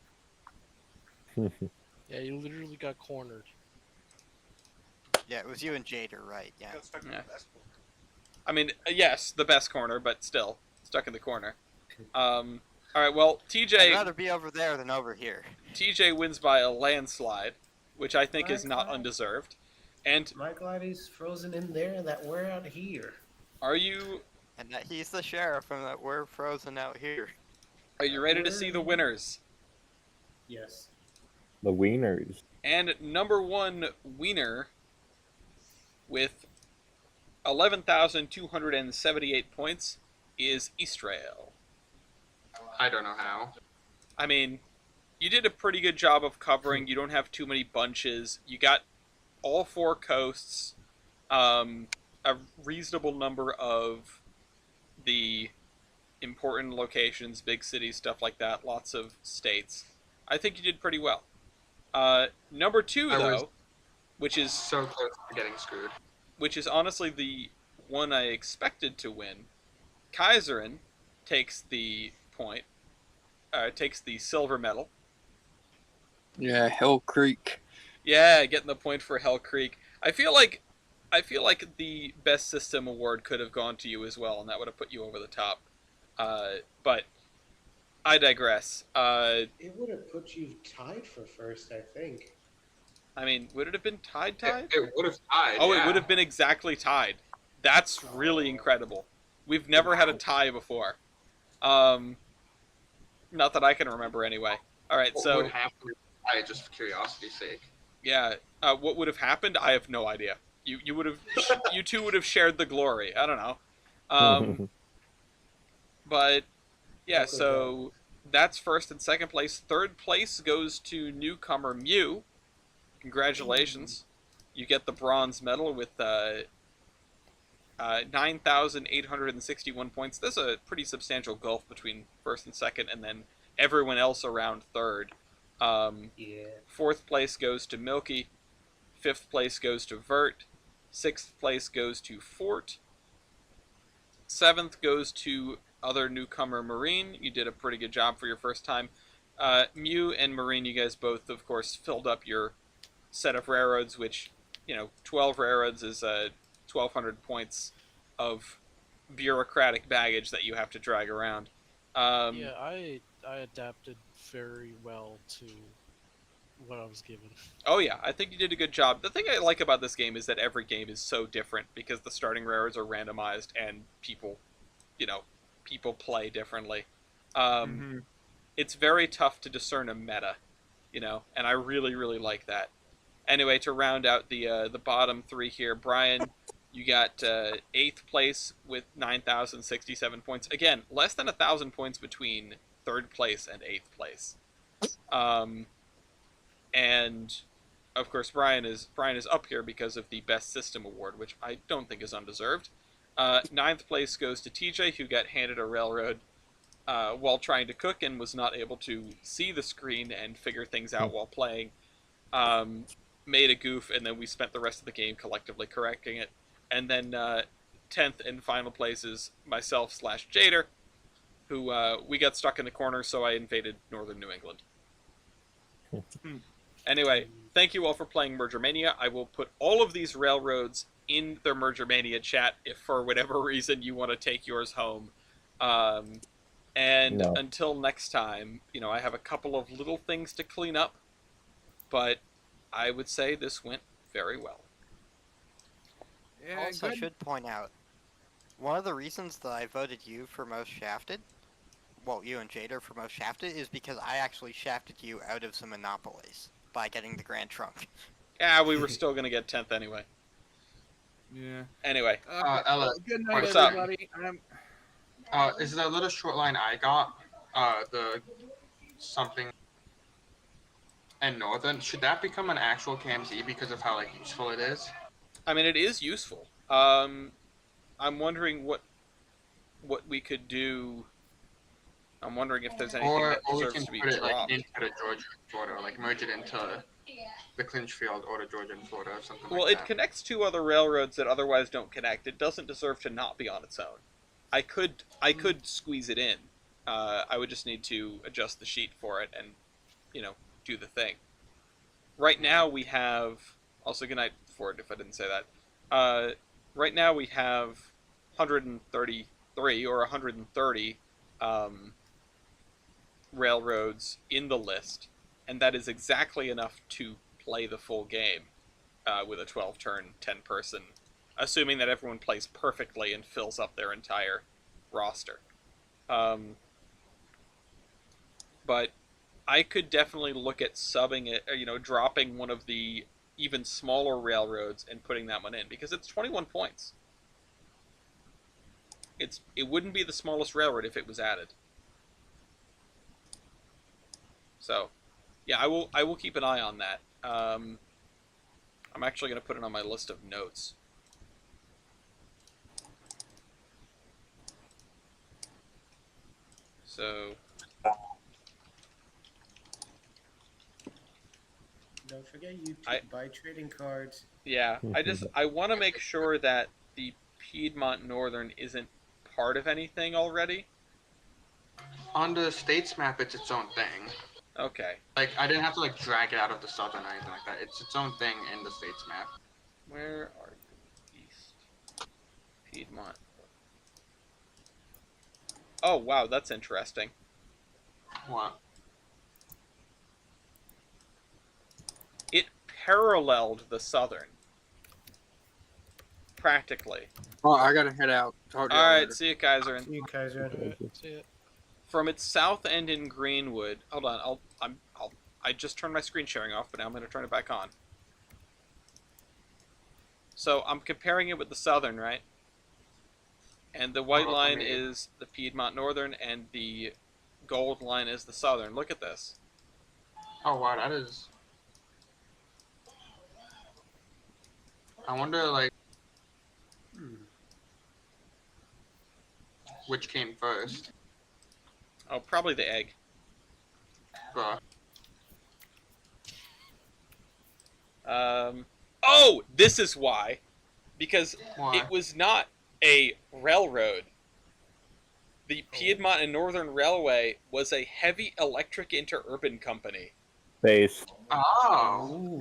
Yeah, you literally got cornered. Yeah, it was you and Jader, right? Yeah. Yeah. I mean, yes, the best corner, but still stuck in the corner. All right, well, TJ. I'd rather be over there than over here. TJ wins by a landslide, which I think is not undeserved. And am I glad he's frozen in there and that we're out here? Are you? And that he's the sheriff and that we're frozen out here. Are you ready to see the winners? Yes. The wieners. And number one wiener with 11,278 points is Eastrail. I don't know how. I mean, you did a pretty good job of covering. You don't have too many bunches. You got all 4 coasts, a reasonable number of the important locations, big cities, stuff like that, lots of states. I think you did pretty well. Number 2, though, which is so close to getting screwed, which is honestly the one I expected to win. Kaiserin takes the point, takes the silver medal. Yeah, Hell Creek. Yeah, getting the point for Hell Creek. I feel like the best system award could have gone to you as well, and that would have put you over the top. But I digress. It would have put you tied for first, I think. I mean, would it have been tied? It would have tied. Oh, yeah. It would have been exactly tied. That's really incredible. We've never had a tie before. Not that I can remember anyway. All right, What so would happen if I just for curiosity's sake? yeah, what would have happened? I have no idea. You would have you two would have shared the glory. I don't know. But yeah, so that's first and second place. Third place goes to newcomer Mew. Congratulations. You get the bronze medal with 9,861 points. There's a pretty substantial gulf between first and second, and then everyone else around third. Fourth place goes to Milky. Fifth place goes to Vert. Sixth place goes to Fort. Seventh goes to other newcomer Marine. You did a pretty good job for your first time. Mew and Marine, you guys both, of course, filled up your set of railroads, which, 12 railroads is 1,200 points of bureaucratic baggage that you have to drag around. Yeah, I adapted very well to what I was given. Oh yeah, I think you did a good job. The thing I like about this game is that every game is so different because the starting railroads are randomized and people play differently. It's very tough to discern a meta, and I really, really like that. Anyway, to round out the bottom 3 here, Brian, you got 8th place with 9,067 points. Again, less than 1,000 points between 3rd place and 8th place. And of course, Brian is up here because of the best system award, which I don't think is undeserved. 9th place goes to TJ, who got handed a railroad while trying to cook and was not able to see the screen and figure things out while playing. Made a goof, and then we spent the rest of the game collectively correcting it. And then 10th and final place is myself / Jader, who we got stuck in the corner, so I invaded northern New England. Anyway, thank you all for playing Merger Mania. I will put all of these railroads in the Merger Mania chat if for whatever reason you want to take yours home. Until next time, I have a couple of little things to clean up, but I would say this went very well. Yeah, also, I should point out, one of the reasons that I voted you for most shafted, well, you and Jader for most shafted, is because I actually shafted you out of some monopolies by getting the Grand Trunk. Yeah, we were still going to get 10th anyway. Yeah. Anyway. Ella, good night, what's everybody. Is the little short line I got, the something and Northern, should that become an actual KMZ because of how like useful it is? I mean, it is useful. I'm wondering what we could do. I'm wondering if there's anything that Or we deserves can to be put it like dropped. into the Georgia and Florida, like merge it into the Clinchfield or the Georgia and Florida or something Well, like it that. connects two other railroads that otherwise don't connect. It doesn't deserve to not be on its own. I could squeeze it in. I would just need to adjust the sheet for it and, do the thing. Right now we have also good night Ford if I didn't say that. Right now we have 133 or 130 railroads in the list, and that is exactly enough to play the full game with a 12-turn, 10-person, assuming that everyone plays perfectly and fills up their entire roster. But I could definitely look at subbing it, or, dropping one of the even smaller railroads and putting that one in, because it's 21 points. It wouldn't be the smallest railroad if it was added. So, yeah, I will keep an eye on that. I'm actually going to put it on my list of notes. So, Don't forget YouTube. Buy trading cards. yeah, I want to make sure that the Piedmont Northern isn't part of anything already. On the states map, it's its own thing. Okay. Like I didn't have to like drag it out of the southern or anything like that. It's its own thing in the states map. Where are you? East Piedmont. Oh wow, that's interesting. What? It paralleled the southern. Practically. Oh, I gotta head out. Talk to you Alright, later. see you, Kaiser. See you, Kaiser. See it. From its south end in Greenwood. Hold on, I just turned my screen sharing off, but now I'm going to turn it back on. So I'm comparing it with the southern, right? And the white line is the Piedmont Northern, and the gold line is the southern. Look at this. Oh wow, that is. I wonder like which came first. Oh, probably the egg. Bruh. Oh, this is why. Because Why? it was not a railroad. The Piedmont and Northern Railway was a heavy electric interurban company. Base. Oh.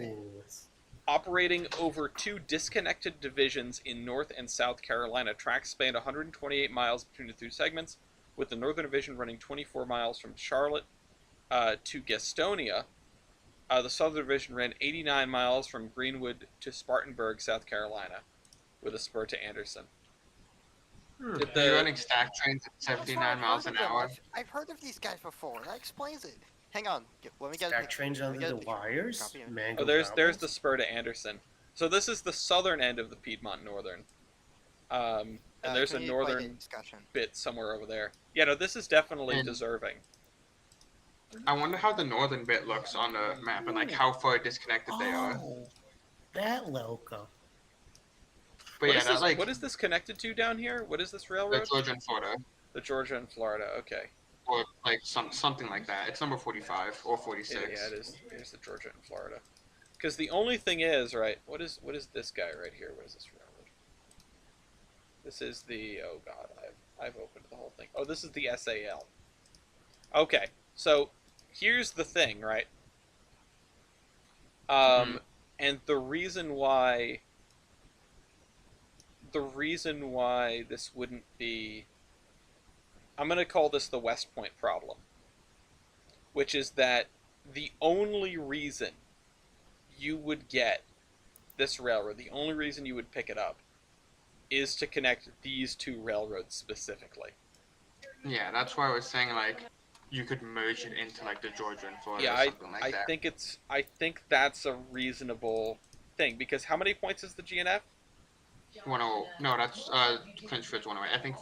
Operating over two disconnected divisions in North and South Carolina. Tracks spanned 128 miles between the two segments, with the Northern Division running 24 miles from Charlotte to Gastonia. The Southern Division ran 89 miles from Greenwood to Spartanburg, South Carolina, with a spur to Anderson. You're running stack trains at 79 miles an hour. I've heard of these guys before. That explains it. Hang on. Let me get Stack trains under the wires. Oh, there's the spur to Anderson. So this is the southern end of the Piedmont Northern. And there's a northern bit somewhere over there. Yeah, no, this is definitely deserving. I wonder how the northern bit looks on the map and like how far disconnected they are. That loco. But yeah, that like what is this connected to down here? What is this railroad? the Georgia and Florida. The Georgia and Florida. Okay. Or like something like that. It's number 45 or 46. Yeah, it is. Here's the Georgia and Florida. Because the only thing is, right? What is this guy right here? What is this railroad? This is the. Oh God, I've opened the whole thing. Oh, this is the SAL. Okay, so here's the thing, right? And the reason why this wouldn't be, I'm going to call this the West Point problem, which is that the only reason you would get this railroad, the only reason you would pick it up, is to connect these two railroads specifically. Yeah, that's why I was saying like you could merge it into like the Georgia and Florida or something like that. I think that's a reasonable thing, because how many points is the GNF? 10. No, that's Clinchfield's 108. I think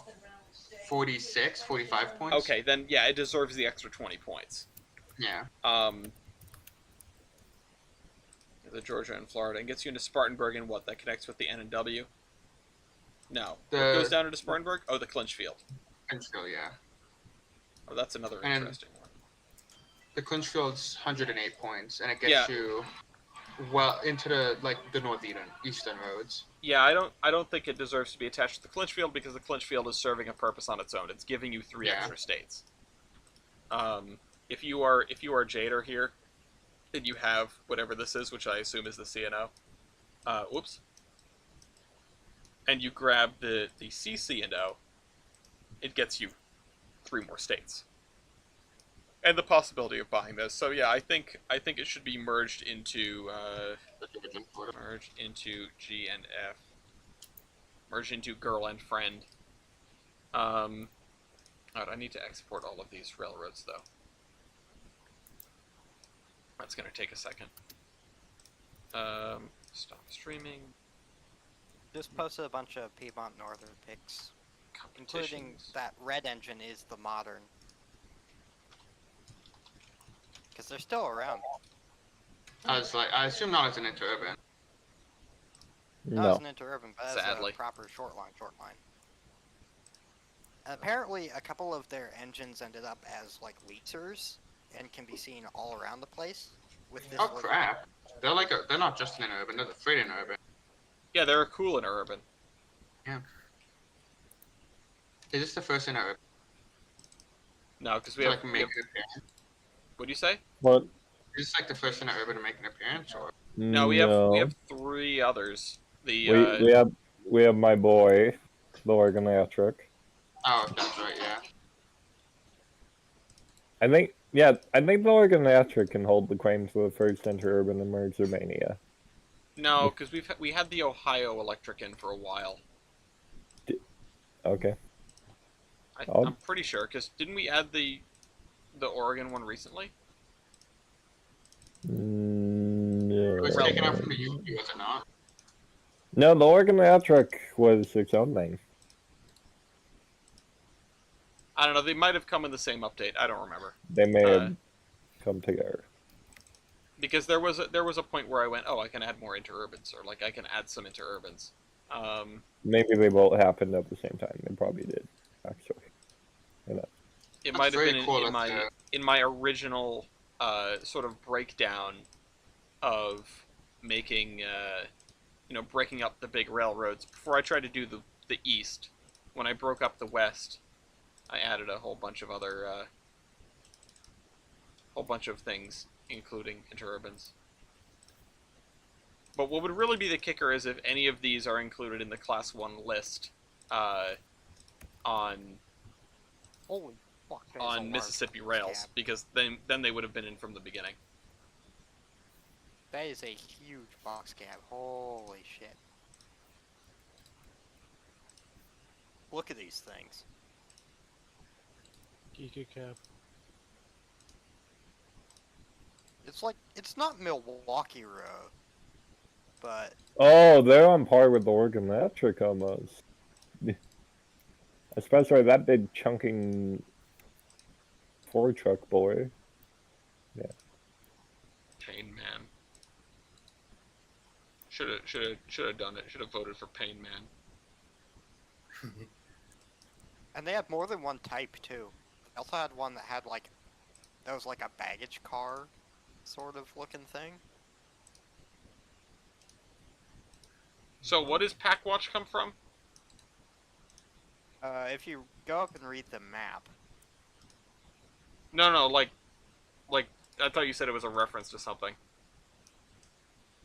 46, 45 points. Okay, then yeah, it deserves the extra 20 points. Yeah. The Georgia and Florida, and gets you into Spartanburg, and what that connects with the N and W. No, what goes down into Spartanburg? Oh, the clinch field. Clinch field, yeah. Oh, that's another And interesting one. The clinch field's 108 points, and it gets you well into the northeastern roads. Yeah, I don't think it deserves to be attached to the clinch field because the clinch field is serving a purpose on its own. It's giving you 3 extra states. If you are Jader here, and you have whatever this is, which I assume is the CNO. Whoops. And you grab the CCNO, it gets you 3 more states. And the possibility of buying this. So yeah, I think it should be merged into G and F. Merge into girl and friend. I need to export all of these railroads though. That's gonna take a second. Stop streaming. Just posted a bunch of Piedmont Northern picks, including that red engine is the modern. Because they're still around. I assume not as an interurban. Not as an interurban, but as Sadly. a proper short line. Apparently, a couple of their engines ended up as like leasers and can be seen all around the place. With this Crap! They're not just an interurban; they're the freight interurban. Yeah, they're a cool interurban. Yeah. Is this the first interurban? No, because we have. Make an appearance? What do you say? What? Is this the first interurban to make an appearance, or? No, we have 3 others. We have my boy, the Oregon Electric. Oh, that's right. Yeah. I think the Oregon Electric can hold the claim to the first interurban in Merger Mania. No, because we had the Ohio Electric in for a while. Okay. I'm pretty sure, because didn't we add the Oregon one recently? No. It was taken out from the UP, was it not? No, the Oregon Electric was its own thing. I don't know. They might have come in the same update. I don't remember. They may have come together. Because there was a point where I went, oh, I can add more interurbans, or like I can add some interurbans. Maybe they both happened at the same time. They probably did, actually. It might have been in my original sort of breakdown of making breaking up the big railroads before I tried to do the east. When I broke up the west, I added a whole bunch of other things, including interurbans. But what would really be the kicker is if any of these are included in the Class 1 list on Holy fuck, Mississippi rails, because then they would have been in from the beginning. That is a huge box cab. Holy shit. Look at these things. Giga cab. It's not Milwaukee Road, but Oh, they're on par with the Oregon Electric almost. Especially that big chunking Ford truck boy. Yeah. Pain Man. Should have done it. Should have voted for Pain Man. and they had more than one type too. They also had one that was like a baggage car sort of looking thing. So what does Packwatch come from? If you go up and read the map. No, like I thought you said it was a reference to something.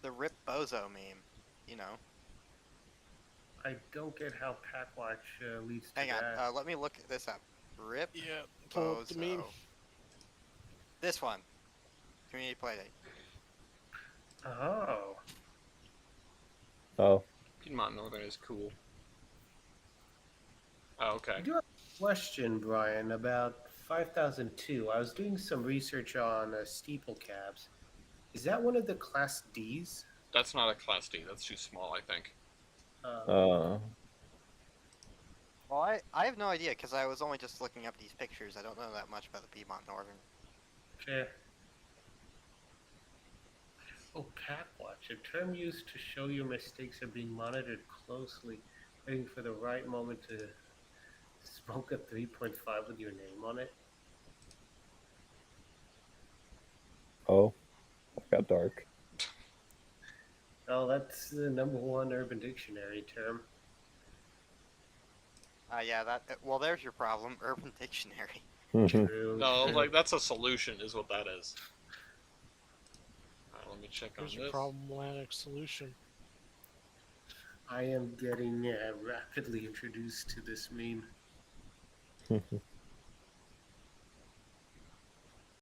The Rip Bozo meme, you know. I don't get how Packwatch leads to Hang that. on, let me look this up. Rip pull up the Bozo. meme. This one. Community Playdate. Oh. Oh. Piedmont Northern is cool. Oh, okay. I do have a question, Brian, about 5002. I was doing some research on steeple cabs. Is that one of the Class Ds? That's not a Class D. That's too small, I think. Well, I have no idea because I was only just looking up these pictures. I don't know that much about the Piedmont Northern. Okay. Oh, Catwatch, a term used to show your mistakes are being monitored closely, waiting for the right moment to smoke a 3.5 with your name on it. Oh, that got dark. Oh, that's the #1 Urban Dictionary term. Yeah, that. Well, there's your problem. Urban Dictionary. True. No, like that's a solution, is what that is. Alright, let me check Here's on your this. problematic solution. I am getting rapidly introduced to this meme.